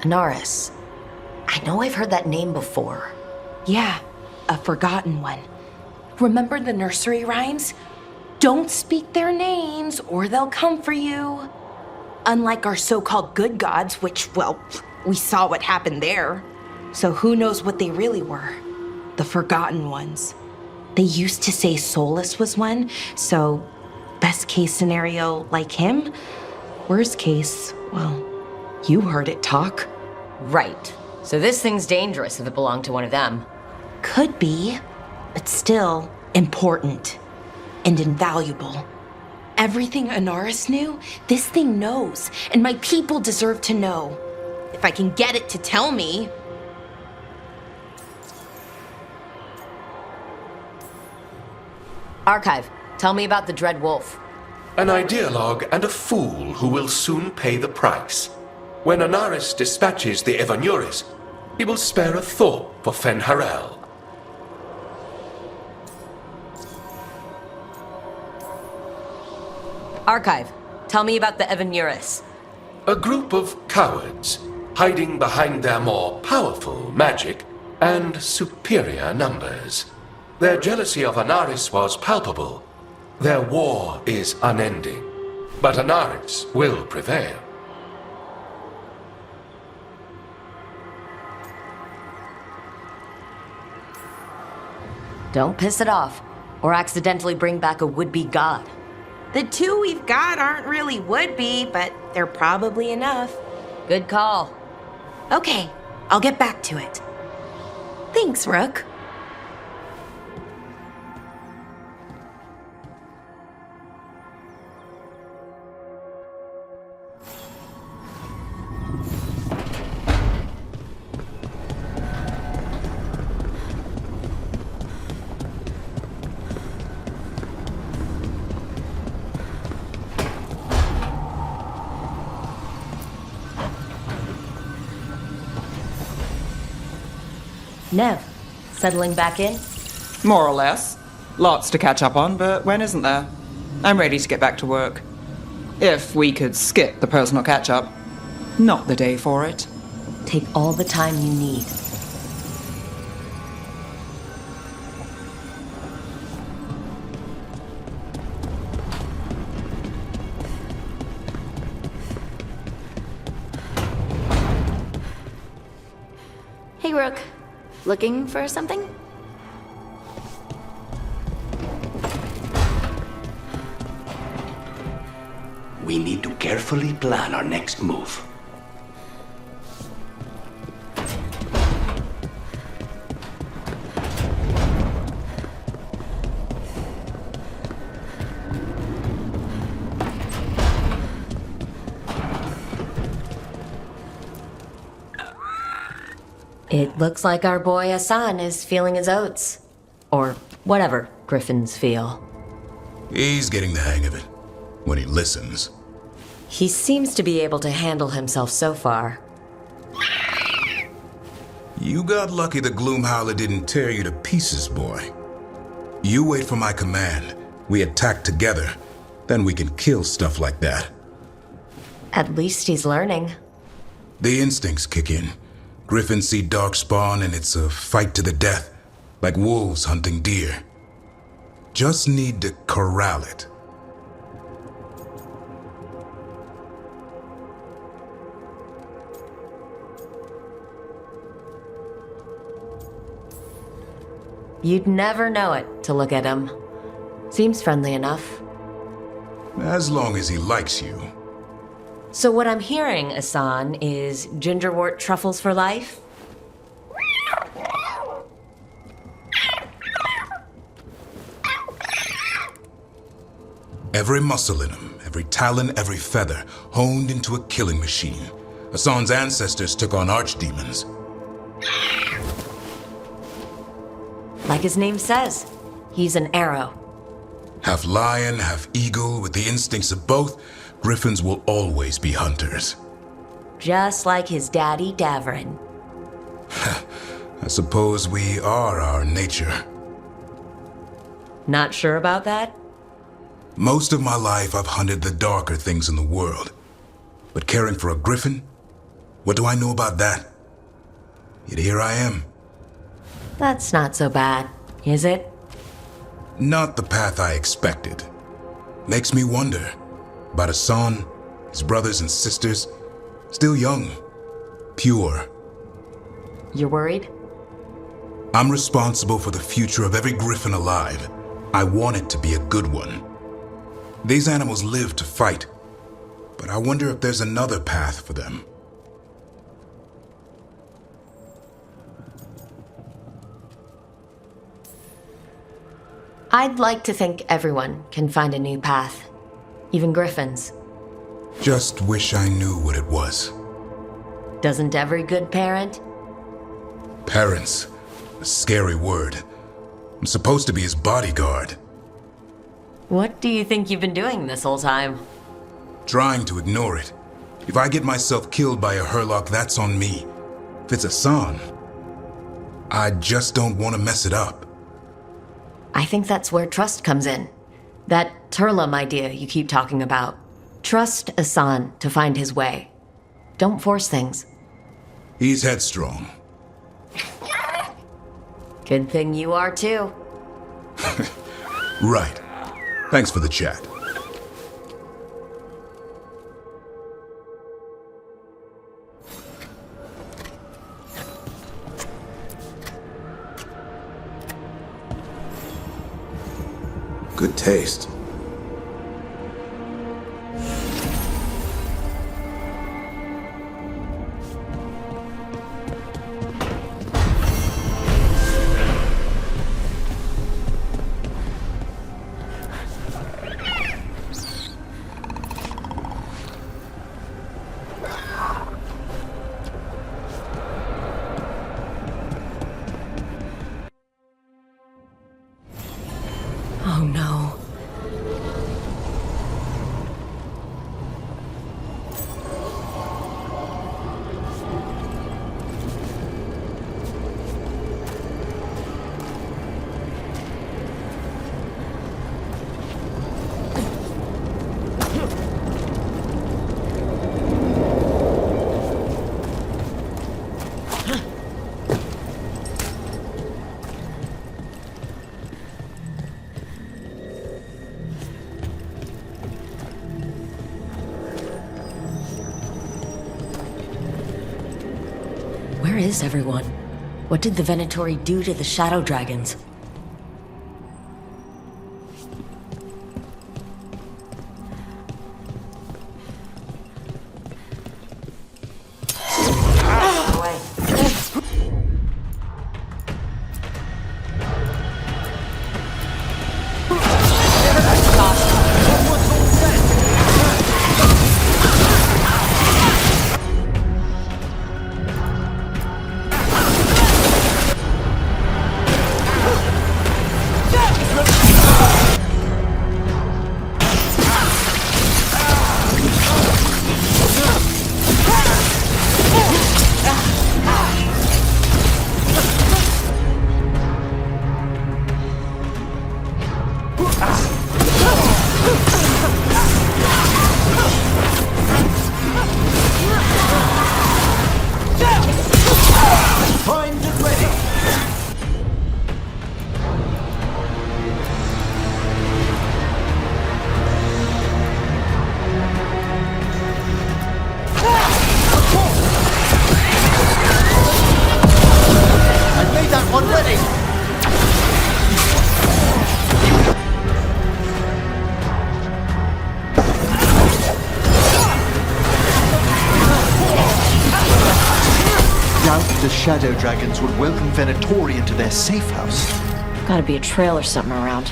Anaris. I know I've heard that name before. Yeah, a Forgotten One. Remember the nursery rhymes? Don't speak their names or they'll come for you. Unlike our so-called good gods, which, well, we saw what happened there. So who knows what they really were? The Forgotten Ones. They used to say Solus was one, so best case scenario, like him. Worst case, well, you heard it talk. Right. So this thing's dangerous if it belonged to one of them. Could be, but still important and invaluable. Everything Anaris knew, this thing knows, and my people deserve to know. If I can get it to tell me. Archive, tell me about the Dread Wolf. An ideologue and a fool who will soon pay the price. When Anaris dispatches the Evanuris, he will spare a thought for Fenharel. Archive, tell me about the Evanuris. A group of cowards, hiding behind their more powerful magic and superior numbers. Their jealousy of Anaris was palpable. Their war is unending. But Anaris will prevail. Don't piss it off, or accidentally bring back a would-be god. The two we've got aren't really would-be, but they're probably enough. Good call. Okay, I'll get back to it. Thanks, Rook. Nev, settling back in? More or less. Lots to catch up on, but when isn't there? I'm ready to get back to work. If we could skip the personal catch-up. Not the day for it. Take all the time you need. Hey, Rook. Looking for something? We need to carefully plan our next move. It looks like our boy Hassan is feeling his oats. Or whatever griffins feel. He's getting the hang of it. When he listens. He seems to be able to handle himself so far. You got lucky the Gloomhowler didn't tear you to pieces, boy. You wait for my command. We attack together. Then we can kill stuff like that. At least he's learning. The instincts kick in. Griffins see darkspawn and it's a fight to the death. Like wolves hunting deer. Just need to corral it. You'd never know it to look at him. Seems friendly enough. As long as he likes you. So what I'm hearing, Hassan, is gingerwort truffles for life? Every muscle in him, every talon, every feather, honed into a killing machine. Hassan's ancestors took on archdemons. Like his name says, he's an arrow. Half lion, half eagle, with the instincts of both, griffins will always be hunters. Just like his daddy, Davrin. I suppose we are our nature. Not sure about that? Most of my life I've hunted the darker things in the world. But caring for a griffin? What do I know about that? Yet here I am. That's not so bad, is it? Not the path I expected. Makes me wonder about Hassan, his brothers and sisters, still young, pure. You're worried? I'm responsible for the future of every griffin alive. I want it to be a good one. These animals live to fight, but I wonder if there's another path for them. I'd like to think everyone can find a new path. Even griffins. Just wish I knew what it was. Doesn't every good parent? Parents. A scary word. I'm supposed to be his bodyguard. What do you think you've been doing this whole time? Trying to ignore it. If I get myself killed by a Hurlock, that's on me. If it's Hassan, I just don't want to mess it up. I think that's where trust comes in. That Turlum idea you keep talking about. Trust Hassan to find his way. Don't force things. He's headstrong. Good thing you are too. Right. Thanks for the chat. Good taste. Oh no. Where is everyone? What did the Venatori do to the Shadow Dragons? shadow dragons would welcome Venatori into their safe house. Gotta be a trail or something around.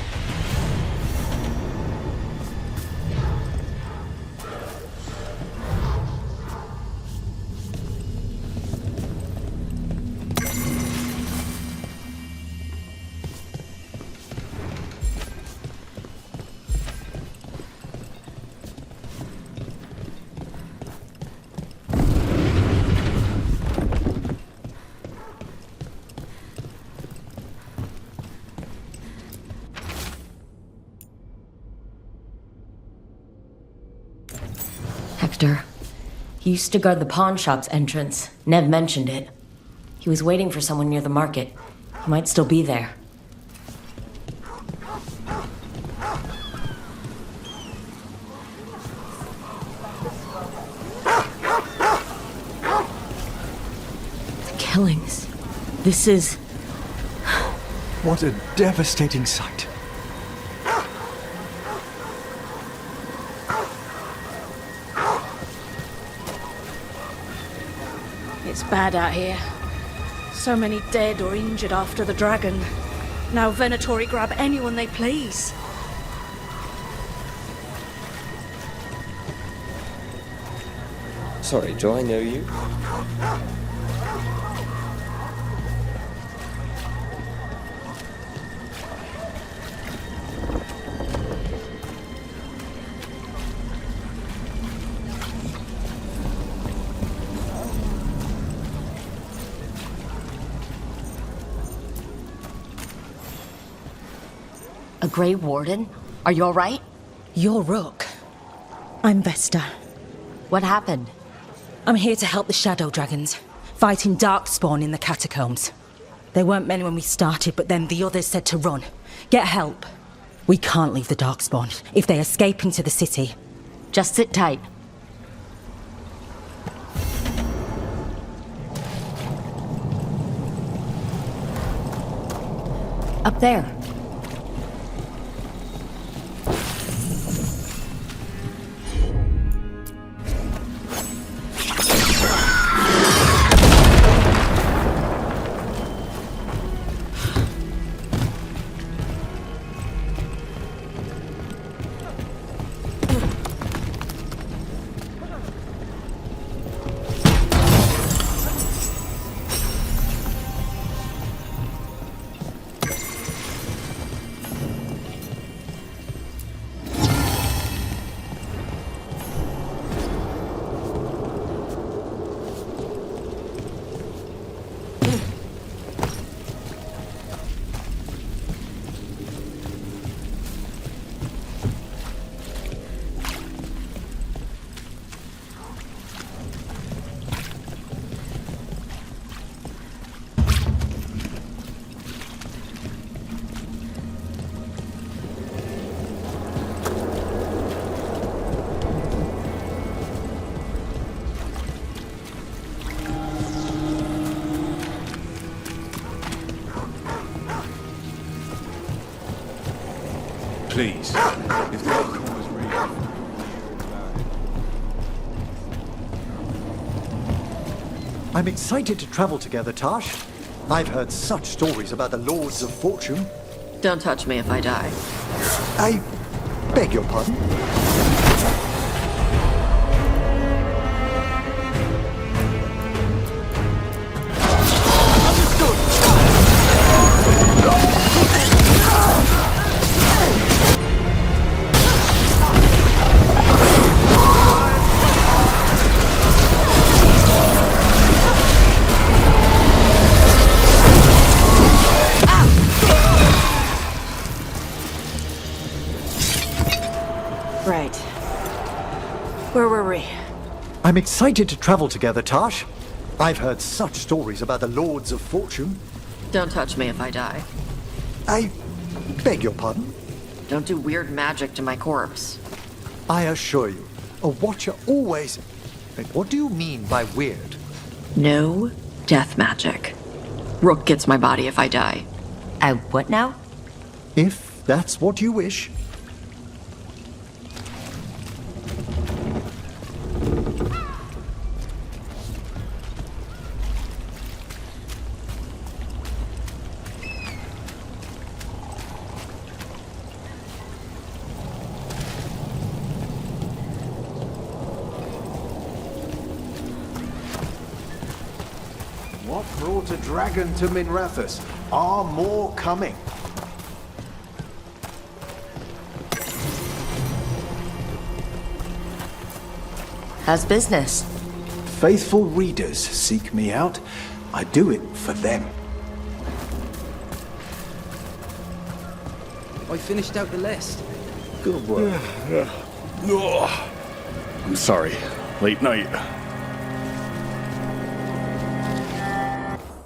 Hector. He used to guard the pawn shop's entrance. Nev mentioned it. He was waiting for someone near the market. He might still be there. The killings. This is... What a devastating sight. It's bad out here. So many dead or injured after the dragon. Now Venatori grab anyone they please. Sorry, do I know you? A Grey Warden? Are you alright? You're Rook. I'm Vesta. What happened? I'm here to help the Shadow Dragons, fighting Darkspawn in the catacombs. There weren't many when we started, but then the others said to run. Get help. We can't leave the Darkspawn if they escape into the city. Just sit tight. Up there. Please, if the outcome was real. I'm excited to travel together, Tash. I've heard such stories about the Lords of Fortune. Don't touch me if I die. I beg your pardon? Right. Where were we? I'm excited to travel together, Tash. I've heard such stories about the Lords of Fortune. Don't touch me if I die. I beg your pardon? Don't do weird magic to my corpse. I assure you, a watcher always... What do you mean by weird? No death magic. Rook gets my body if I die. What now? If that's what you wish. What brought a dragon to Minrathous? Are more coming? How's business? Faithful readers seek me out. I do it for them. I finished out the list. Good work. I'm sorry. Late night.